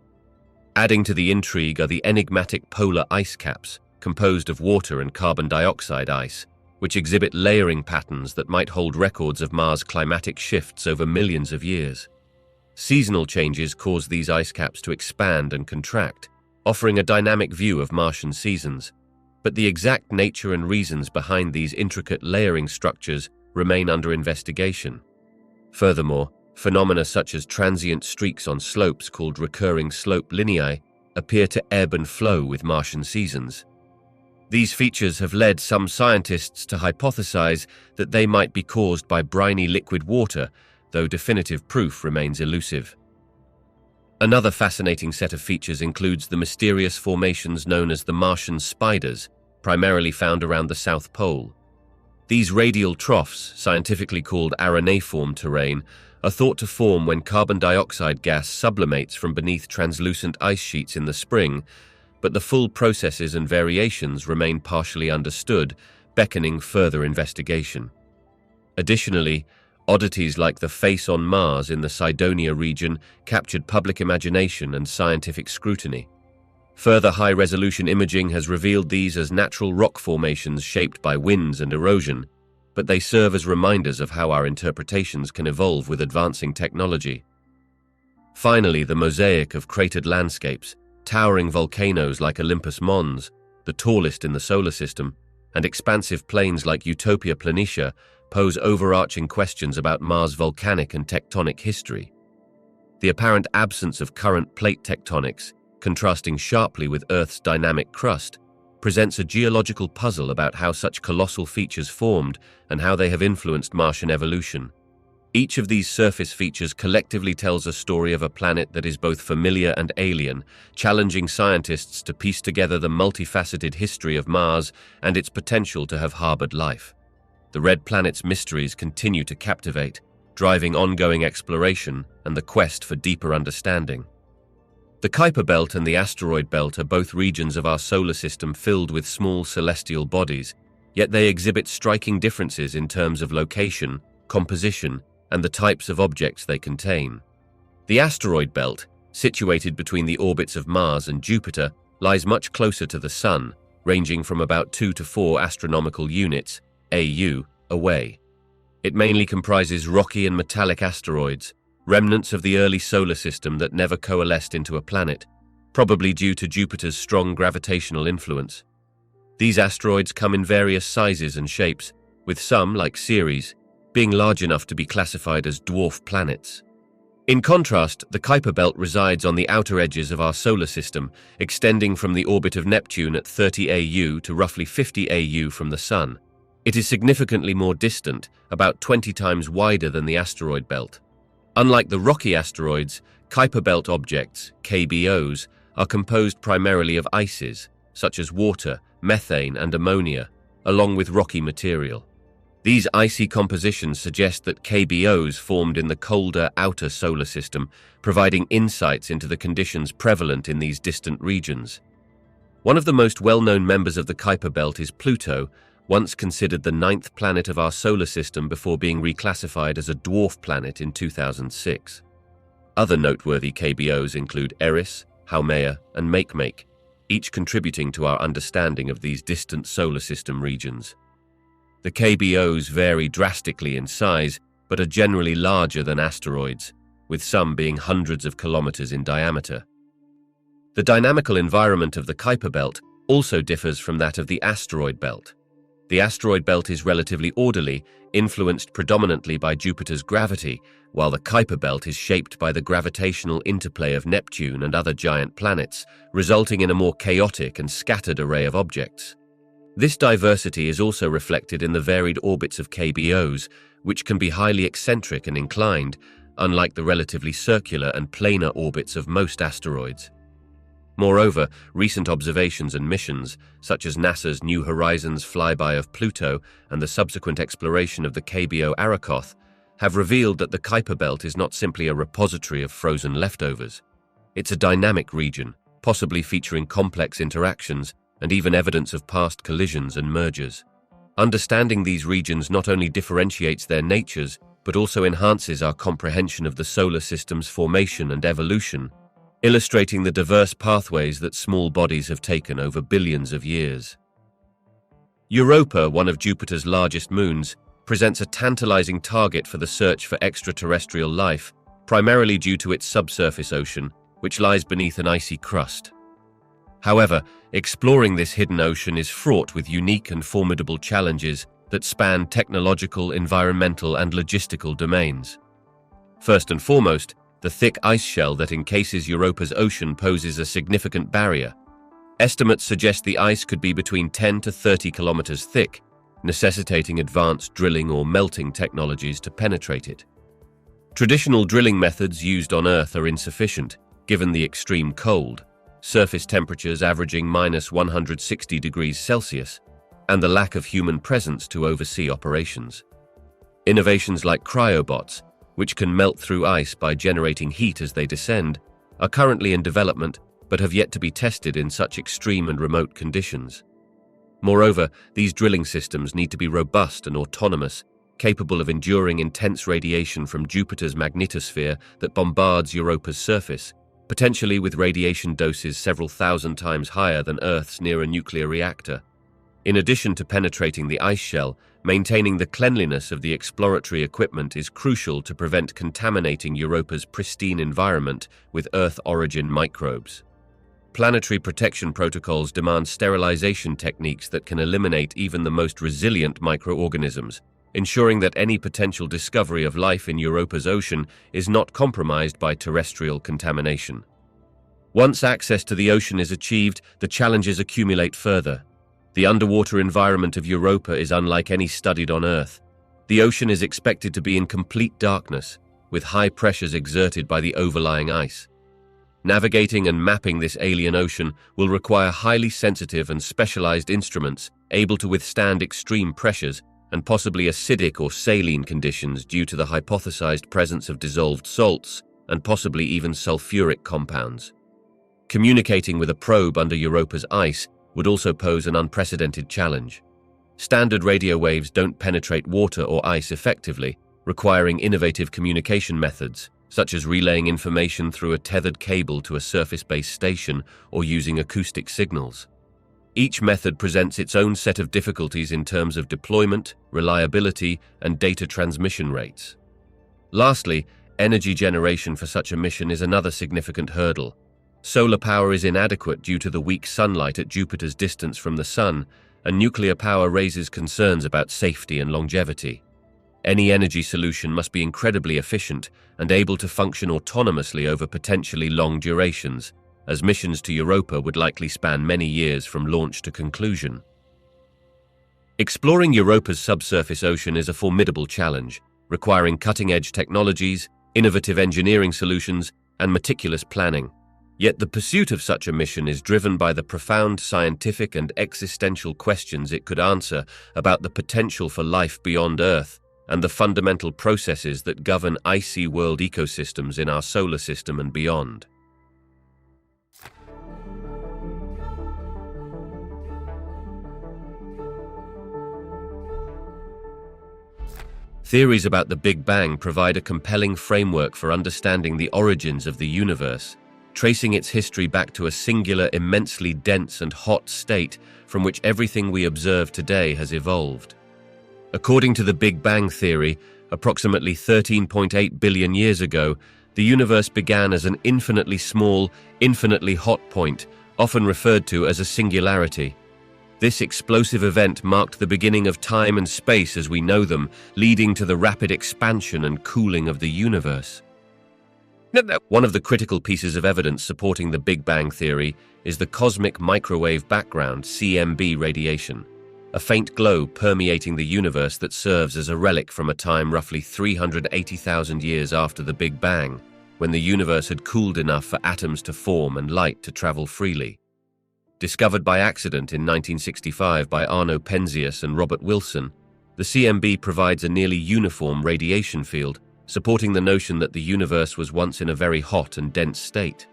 Adding to the intrigue are the enigmatic polar ice caps, composed of water and carbon dioxide ice, which exhibit layering patterns that might hold records of Mars' climatic shifts over millions of years. Seasonal changes cause these ice caps to expand and contract, offering a dynamic view of Martian seasons. But the exact nature and reasons behind these intricate layering structures remain under investigation. Furthermore, phenomena such as transient streaks on slopes called recurring slope lineae appear to ebb and flow with Martian seasons. These features have led some scientists to hypothesize that they might be caused by briny liquid water, though definitive proof remains elusive. Another fascinating set of features includes the mysterious formations known as the Martian spiders, primarily found around the South Pole. These radial troughs, scientifically called arenaiform terrain, are thought to form when carbon dioxide gas sublimates from beneath translucent ice sheets in the spring, but the full processes and variations remain partially understood, beckoning further investigation. Additionally, Oddities like the face on Mars in the Cydonia region captured public imagination and scientific scrutiny. Further high-resolution imaging has revealed these as natural rock formations shaped by winds and erosion, but they serve as reminders of how our interpretations can evolve with advancing technology. Finally, the mosaic of cratered landscapes, towering volcanoes like Olympus Mons, the tallest in the solar system, and expansive plains like Utopia Planitia pose overarching questions about Mars' volcanic and tectonic history. The apparent absence of current plate tectonics, contrasting sharply with Earth's dynamic crust, presents a geological puzzle about how such colossal features formed and how they have influenced Martian evolution. Each of these surface features collectively tells a story of a planet that is both familiar and alien, challenging scientists to piece together the multifaceted history of Mars and its potential to have harbored life. The red planet's mysteries continue to captivate, driving ongoing exploration and the quest for deeper understanding. The Kuiper Belt and the asteroid belt are both regions of our solar system filled with small celestial bodies, yet they exhibit striking differences in terms of location, composition, and the types of objects they contain. The asteroid belt, situated between the orbits of Mars and Jupiter, lies much closer to the Sun, ranging from about 2 to 4 astronomical units, AU, away. It mainly comprises rocky and metallic asteroids, remnants of the early solar system that never coalesced into a planet, probably due to Jupiter's strong gravitational influence. These asteroids come in various sizes and shapes, with some, like Ceres, being large enough to be classified as dwarf planets. In contrast, the Kuiper Belt resides on the outer edges of our solar system, extending from the orbit of Neptune at 30 AU to roughly 50 AU from the Sun. It is significantly more distant, about 20 times wider than the asteroid belt. Unlike the rocky asteroids, Kuiper Belt objects, KBOs, are composed primarily of ices, such as water, methane, and ammonia, along with rocky material. These icy compositions suggest that KBOs formed in the colder outer solar system, providing insights into the conditions prevalent in these distant regions. One of the most well-known members of the Kuiper Belt is Pluto, once considered the 9th planet of our solar system before being reclassified as a dwarf planet in 2006. Other noteworthy KBOs include Eris, Haumea, and Makemake, each contributing to our understanding of these distant solar system regions. The KBOs vary drastically in size, but are generally larger than asteroids, with some being hundreds of kilometers in diameter. The dynamical environment of the Kuiper Belt also differs from that of the asteroid belt. The asteroid belt is relatively orderly, influenced predominantly by Jupiter's gravity, while the Kuiper Belt is shaped by the gravitational interplay of Neptune and other giant planets, resulting in a more chaotic and scattered array of objects. This diversity is also reflected in the varied orbits of KBOs, which can be highly eccentric and inclined, unlike the relatively circular and planar orbits of most asteroids. Moreover, recent observations and missions, such as NASA's New Horizons flyby of Pluto and the subsequent exploration of the KBO Arrokoth, have revealed that the Kuiper Belt is not simply a repository of frozen leftovers. It's a dynamic region, possibly featuring complex interactions and even evidence of past collisions and mergers. Understanding these regions not only differentiates their natures, but also enhances our comprehension of the solar system's formation and evolution, illustrating the diverse pathways that small bodies have taken over billions of years. Europa, one of Jupiter's largest moons, presents a tantalizing target for the search for extraterrestrial life, primarily due to its subsurface ocean, which lies beneath an icy crust. However, exploring this hidden ocean is fraught with unique and formidable challenges that span technological, environmental, and logistical domains. First and foremost, the thick ice shell that encases Europa's ocean poses a significant barrier. Estimates suggest the ice could be between 10 to 30 kilometers thick, necessitating advanced drilling or melting technologies to penetrate it. Traditional drilling methods used on Earth are insufficient, given the extreme cold, surface temperatures averaging -160 degrees Celsius, and the lack of human presence to oversee operations. Innovations like cryobots, which can melt through ice by generating heat as they descend, are currently in development but have yet to be tested in such extreme and remote conditions. Moreover, these drilling systems need to be robust and autonomous, capable of enduring intense radiation from Jupiter's magnetosphere that bombards Europa's surface, potentially with radiation doses several thousand times higher than Earth's near a nuclear reactor. In addition to penetrating the ice shell, maintaining the cleanliness of the exploratory equipment is crucial to prevent contaminating Europa's pristine environment with Earth-origin microbes. Planetary protection protocols demand sterilization techniques that can eliminate even the most resilient microorganisms, ensuring that any potential discovery of life in Europa's ocean is not compromised by terrestrial contamination. Once access to the ocean is achieved, the challenges accumulate further. The underwater environment of Europa is unlike any studied on Earth. The ocean is expected to be in complete darkness, with high pressures exerted by the overlying ice. Navigating and mapping this alien ocean will require highly sensitive and specialized instruments able to withstand extreme pressures and possibly acidic or saline conditions due to the hypothesized presence of dissolved salts and possibly even sulfuric compounds. Communicating with a probe under Europa's ice would also pose an unprecedented challenge. Standard radio waves don't penetrate water or ice effectively, requiring innovative communication methods, such as relaying information through a tethered cable to a surface-based station or using acoustic signals. Each method presents its own set of difficulties in terms of deployment, reliability, and data transmission rates. Lastly, energy generation for such a mission is another significant hurdle. Solar power is inadequate due to the weak sunlight at Jupiter's distance from the Sun, and nuclear power raises concerns about safety and longevity. Any energy solution must be incredibly efficient and able to function autonomously over potentially long durations, as missions to Europa would likely span many years from launch to conclusion. Exploring Europa's subsurface ocean is a formidable challenge, requiring cutting-edge technologies, innovative engineering solutions, and meticulous planning. Yet the pursuit of such a mission is driven by the profound scientific and existential questions it could answer about the potential for life beyond Earth and the fundamental processes that govern icy world ecosystems in our solar system and beyond. Theories about the Big Bang provide a compelling framework for understanding the origins of the universe, tracing its history back to a singular, immensely dense and hot state from which everything we observe today has evolved. According to the Big Bang theory, approximately 13.8 billion years ago, the universe began as an infinitely small, infinitely hot point, often referred to as a singularity. This explosive event marked the beginning of time and space as we know them, leading to the rapid expansion and cooling of the universe. One of the critical pieces of evidence supporting the Big Bang theory is the cosmic microwave background (CMB) radiation, a faint glow permeating the universe that serves as a relic from a time roughly 380,000 years after the Big Bang, when the universe had cooled enough for atoms to form and light to travel freely. Discovered by accident in 1965 by Arno Penzias and Robert Wilson, the CMB provides a nearly uniform radiation field, supporting the notion that the universe was once in a very hot and dense state.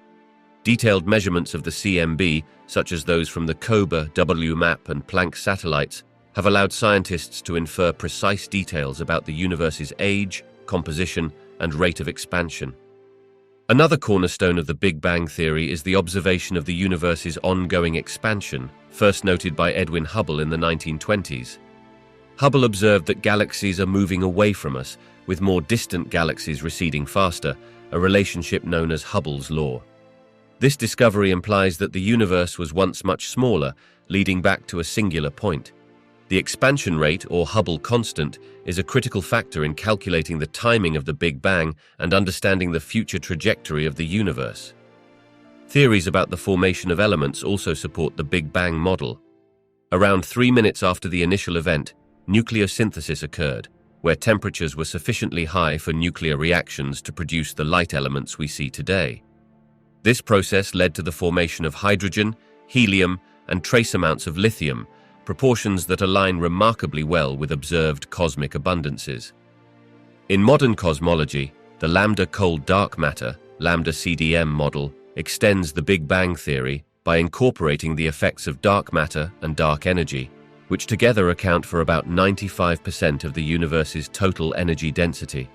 Detailed measurements of the CMB, such as those from the COBA, WMAP, and Planck satellites, have allowed scientists to infer precise details about the universe's age, composition, and rate of expansion. Another cornerstone of the Big Bang theory is the observation of the universe's ongoing expansion, first noted by Edwin Hubble in the 1920s. Hubble observed that galaxies are moving away from us, with more distant galaxies receding faster, a relationship known as Hubble's law. This discovery implies that the universe was once much smaller, leading back to a singular point. The expansion rate, or Hubble constant, is a critical factor in calculating the timing of the Big Bang and understanding the future trajectory of the universe. Theories about the formation of elements also support the Big Bang model. Around 3 minutes after the initial event, nucleosynthesis occurred, where temperatures were sufficiently high for nuclear reactions to produce the light elements we see today. This process led to the formation of hydrogen, helium, and trace amounts of lithium, proportions that align remarkably well with observed cosmic abundances. In modern cosmology, the lambda cold dark matter, lambda CDM model, extends the Big Bang theory by incorporating the effects of dark matter and dark energy. which together account for about 95% of the universe's total energy density.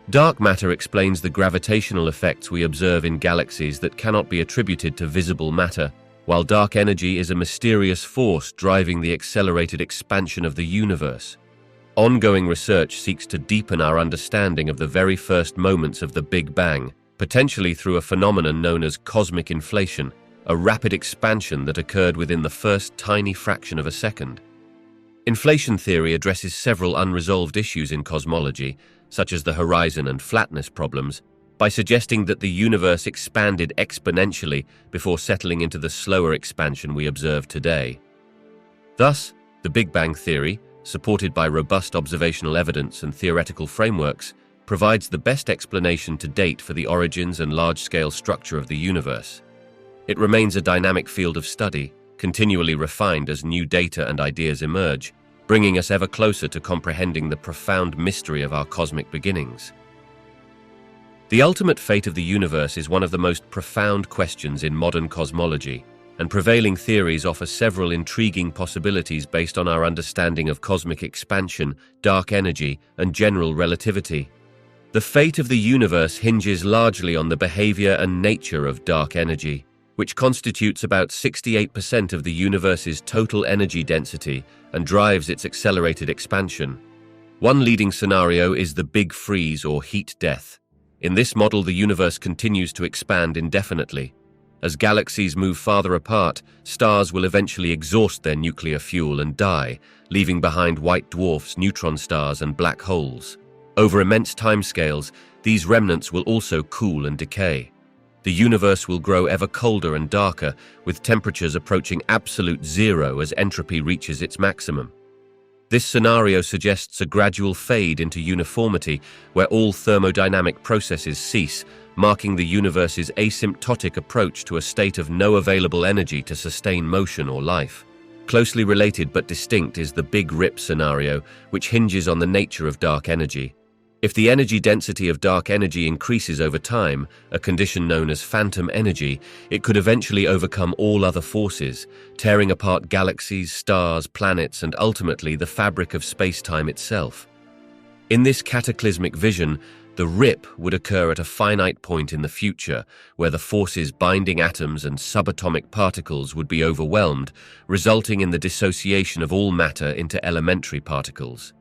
Dark matter explains the gravitational effects we observe in galaxies that cannot be attributed to visible matter, while dark energy is a mysterious force driving the accelerated expansion of the universe. Ongoing research seeks to deepen our understanding of the very first moments of the Big Bang, potentially through a phenomenon known as cosmic inflation, a rapid expansion that occurred within the first tiny fraction of a second. Inflation theory addresses several unresolved issues in cosmology, such as the horizon and flatness problems, by suggesting that the universe expanded exponentially before settling into the slower expansion we observe today. Thus, the Big Bang theory, supported by robust observational evidence and theoretical frameworks, provides the best explanation to date for the origins and large-scale structure of the universe. It remains a dynamic field of study, continually refined as new data and ideas emerge, bringing us ever closer to comprehending the profound mystery of our cosmic beginnings. The ultimate fate of the universe is one of the most profound questions in modern cosmology, and prevailing theories offer several intriguing possibilities based on our understanding of cosmic expansion, dark energy, and general relativity. The fate of the universe hinges largely on the behavior and nature of dark energy, which constitutes about 68% of the universe's total energy density and drives its accelerated expansion. One leading scenario is the Big Freeze or heat death. In this model, the universe continues to expand indefinitely. As galaxies move farther apart, stars will eventually exhaust their nuclear fuel and die, leaving behind white dwarfs, neutron stars, and black holes. Over immense timescales, these remnants will also cool and decay. The universe will grow ever colder and darker, with temperatures approaching absolute zero as entropy reaches its maximum. This scenario suggests a gradual fade into uniformity, where all thermodynamic processes cease, marking the universe's asymptotic approach to a state of no available energy to sustain motion or life. Closely related but distinct is the Big Rip scenario, which hinges on the nature of dark energy. If the energy density of dark energy increases over time, a condition known as phantom energy, it could eventually overcome all other forces, tearing apart galaxies, stars, planets, and ultimately the fabric of space-time itself. In this cataclysmic vision, the rip would occur at a finite point in the future, where the forces binding atoms and subatomic particles would be overwhelmed, resulting in the dissociation of all matter into elementary particles.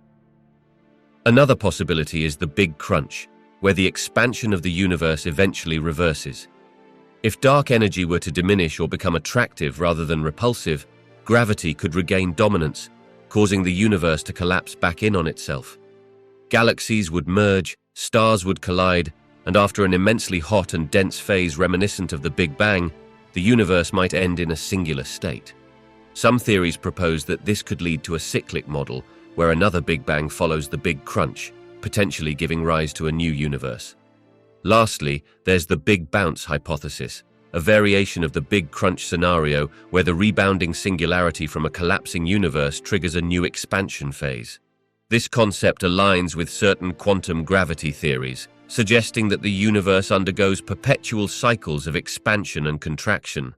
Another possibility is the Big Crunch, where the expansion of the universe eventually reverses. If dark energy were to diminish or become attractive rather than repulsive, gravity could regain dominance, causing the universe to collapse back in on itself. Galaxies would merge, stars would collide, and after an immensely hot and dense phase reminiscent of the Big Bang, the universe might end in a singular state. Some theories propose that this could lead to a cyclic model, where another Big Bang follows the Big Crunch, potentially giving rise to a new universe. Lastly, there's the Big Bounce hypothesis, a variation of the Big Crunch scenario where the rebounding singularity from a collapsing universe triggers a new expansion phase. This concept aligns with certain quantum gravity theories, suggesting that the universe undergoes perpetual cycles of expansion and contraction.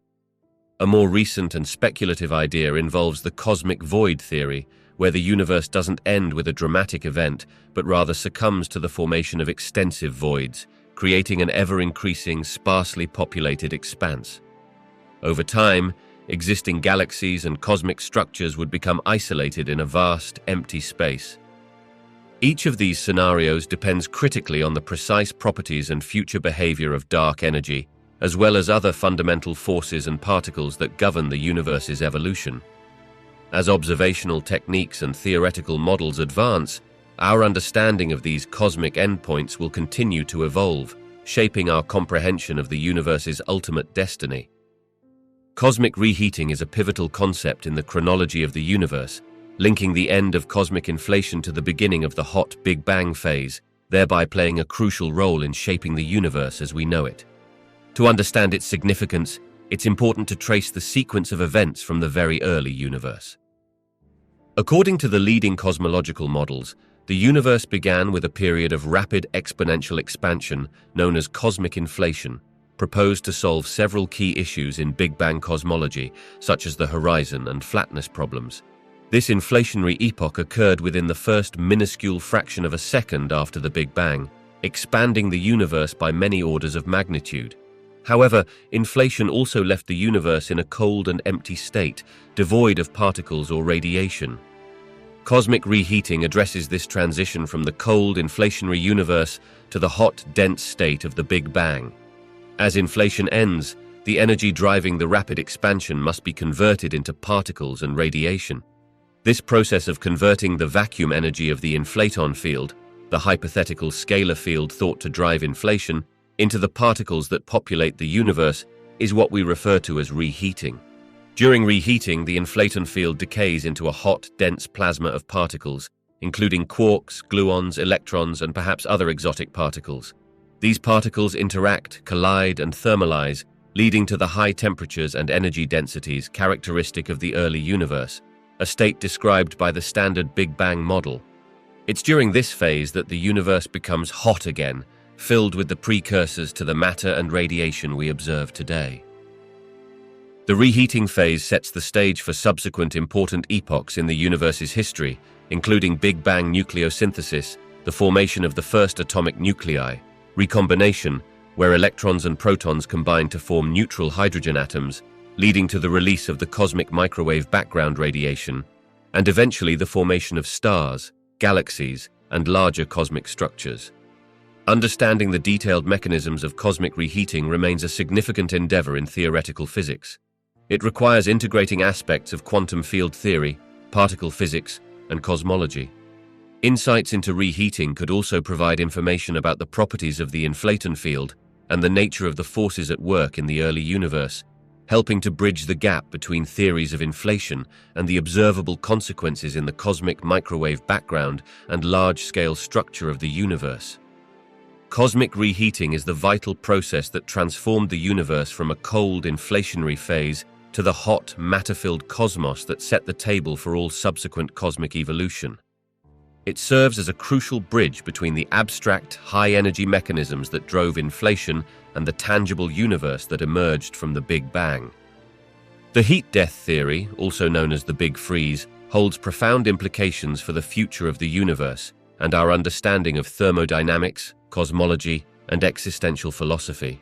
A more recent and speculative idea involves the cosmic void theory, where the universe doesn't end with a dramatic event, but rather succumbs to the formation of extensive voids, creating an ever-increasing, sparsely populated expanse. Over time, existing galaxies and cosmic structures would become isolated in a vast, empty space. Each of these scenarios depends critically on the precise properties and future behavior of dark energy, as well as other fundamental forces and particles that govern the universe's evolution. As observational techniques and theoretical models advance, our understanding of these cosmic endpoints will continue to evolve, shaping our comprehension of the universe's ultimate destiny. Cosmic reheating is a pivotal concept in the chronology of the universe, linking the end of cosmic inflation to the beginning of the hot Big Bang phase, thereby playing a crucial role in shaping the universe as we know it. To understand its significance, it's important to trace the sequence of events from the very early universe. According to the leading cosmological models, the universe began with a period of rapid exponential expansion known as cosmic inflation, proposed to solve several key issues in Big Bang cosmology, such as the horizon and flatness problems. This inflationary epoch occurred within the first minuscule fraction of a second after the Big Bang, expanding the universe by many orders of magnitude. However, inflation also left the universe in a cold and empty state, devoid of particles or radiation. Cosmic reheating addresses this transition from the cold, inflationary universe to the hot, dense state of the Big Bang. As inflation ends, the energy driving the rapid expansion must be converted into particles and radiation. This process of converting the vacuum energy of the inflaton field, the hypothetical scalar field thought to drive inflation, into the particles that populate the universe is what we refer to as reheating. During reheating, the inflaton field decays into a hot, dense plasma of particles, including quarks, gluons, electrons, and perhaps other exotic particles. These particles interact, collide, and thermalize, leading to the high temperatures and energy densities characteristic of the early universe, a state described by the standard Big Bang model. It's during this phase that the universe becomes hot again, filled with the precursors to the matter and radiation we observe today. The reheating phase sets the stage for subsequent important epochs in the universe's history, including Big Bang nucleosynthesis, the formation of the first atomic nuclei, recombination, where electrons and protons combine to form neutral hydrogen atoms, leading to the release of the cosmic microwave background radiation, and eventually the formation of stars, galaxies, and larger cosmic structures. Understanding the detailed mechanisms of cosmic reheating remains a significant endeavor in theoretical physics. It requires integrating aspects of quantum field theory, particle physics, and cosmology. Insights into reheating could also provide information about the properties of the inflaton field and the nature of the forces at work in the early universe, helping to bridge the gap between theories of inflation and the observable consequences in the cosmic microwave background and large-scale structure of the universe. Cosmic reheating is the vital process that transformed the universe from a cold, inflationary phase to the hot, matter-filled cosmos that set the table for all subsequent cosmic evolution. It serves as a crucial bridge between the abstract, high-energy mechanisms that drove inflation and the tangible universe that emerged from the Big Bang. The heat-death theory, also known as the Big Freeze, holds profound implications for the future of the universe and our understanding of thermodynamics, cosmology, and existential philosophy.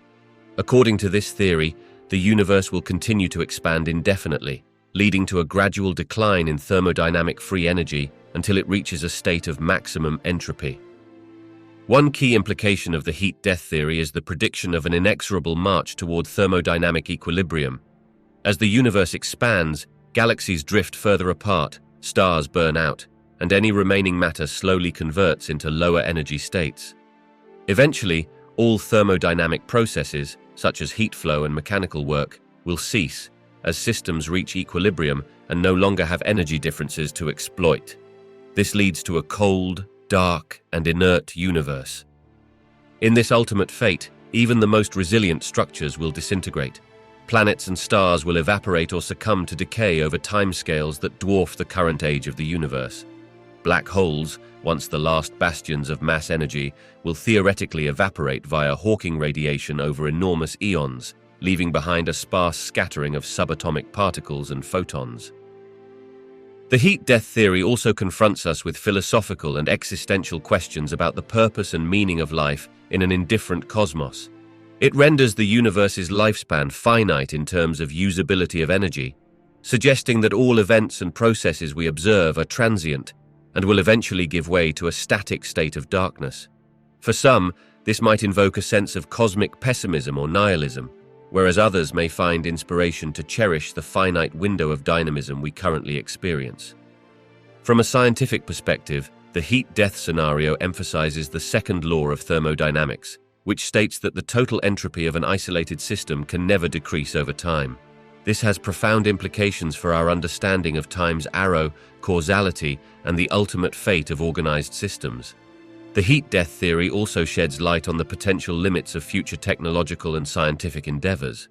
According to this theory, the universe will continue to expand indefinitely, leading to a gradual decline in thermodynamic free energy until it reaches a state of maximum entropy. One key implication of the heat-death theory is the prediction of an inexorable march toward thermodynamic equilibrium. As the universe expands, galaxies drift further apart, stars burn out, and any remaining matter slowly converts into lower energy states. Eventually, all thermodynamic processes, such as heat flow and mechanical work, will cease as systems reach equilibrium and no longer have energy differences to exploit. This leads to a cold, dark, and inert universe. In this ultimate fate, even the most resilient structures will disintegrate. Planets and stars will evaporate or succumb to decay over timescales that dwarf the current age of the universe. Black holes, once the last bastions of mass energy, will theoretically evaporate via Hawking radiation over enormous eons, leaving behind a sparse scattering of subatomic particles and photons. The heat-death theory also confronts us with philosophical and existential questions about the purpose and meaning of life in an indifferent cosmos. It renders the universe's lifespan finite in terms of usability of energy, suggesting that all events and processes we observe are transient and will eventually give way to a static state of darkness. For some, this might invoke a sense of cosmic pessimism or nihilism, whereas others may find inspiration to cherish the finite window of dynamism we currently experience. From a scientific perspective, the heat-death scenario emphasizes the second law of thermodynamics, which states that the total entropy of an isolated system can never decrease over time. This has profound implications for our understanding of time's arrow, causality, and the ultimate fate of organized systems. The heat-death theory also sheds light on the potential limits of future technological and scientific endeavors.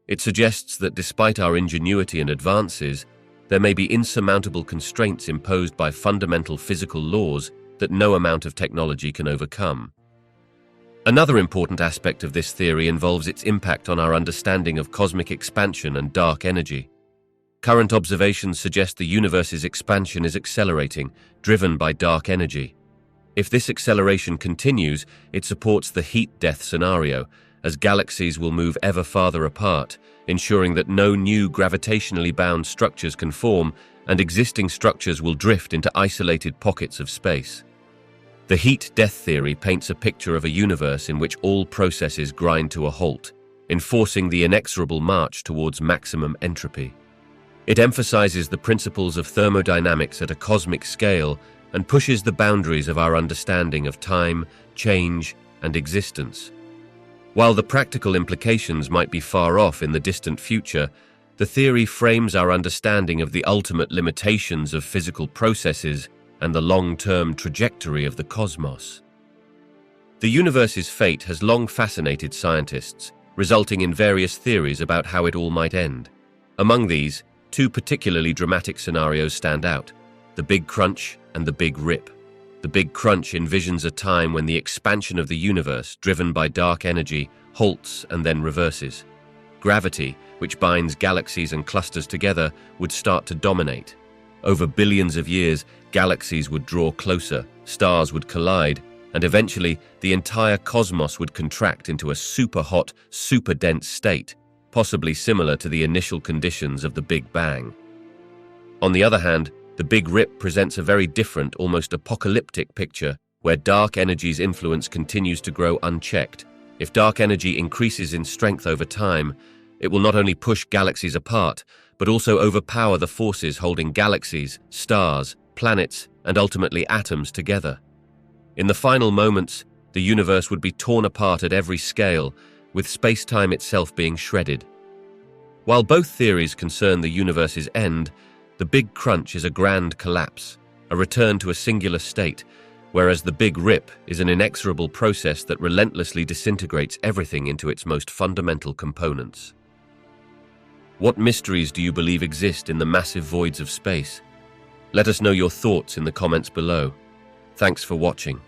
It suggests that despite our ingenuity and advances, there may be insurmountable constraints imposed by fundamental physical laws that no amount of technology can overcome. Another important aspect of this theory involves its impact on our understanding of cosmic expansion and dark energy. Current observations suggest the universe's expansion is accelerating, driven by dark energy. If this acceleration continues, it supports the heat death scenario, as galaxies will move ever farther apart, ensuring that no new gravitationally bound structures can form and existing structures will drift into isolated pockets of space. The heat death theory paints a picture of a universe in which all processes grind to a halt, enforcing the inexorable march towards maximum entropy. It emphasizes the principles of thermodynamics at a cosmic scale and pushes the boundaries of our understanding of time, change, and existence. While the practical implications might be far off in the distant future, the theory frames our understanding of the ultimate limitations of physical processes and the long-term trajectory of the cosmos. The universe's fate has long fascinated scientists, resulting in various theories about how it all might end. Among these, two particularly dramatic scenarios stand out: the Big Crunch and the Big Rip. The Big Crunch envisions a time when the expansion of the universe, driven by dark energy, halts and then reverses. Gravity, which binds galaxies and clusters together, would start to dominate. Over billions of years, galaxies would draw closer, stars would collide, and eventually the entire cosmos would contract into a super-hot, super-dense state, possibly similar to the initial conditions of the Big Bang. On the other hand, the Big Rip presents a very different, almost apocalyptic picture, where dark energy's influence continues to grow unchecked. If dark energy increases in strength over time, it will not only push galaxies apart, but also overpower the forces holding galaxies, stars, planets, and ultimately atoms together. In the final moments, the universe would be torn apart at every scale, with space-time itself being shredded. While both theories concern the universe's end, the Big Crunch is a grand collapse, a return to a singular state, whereas the Big Rip is an inexorable process that relentlessly disintegrates everything into its most fundamental components. What mysteries do you believe exist in the massive voids of space? Let us know your thoughts in the comments below. Thanks for watching.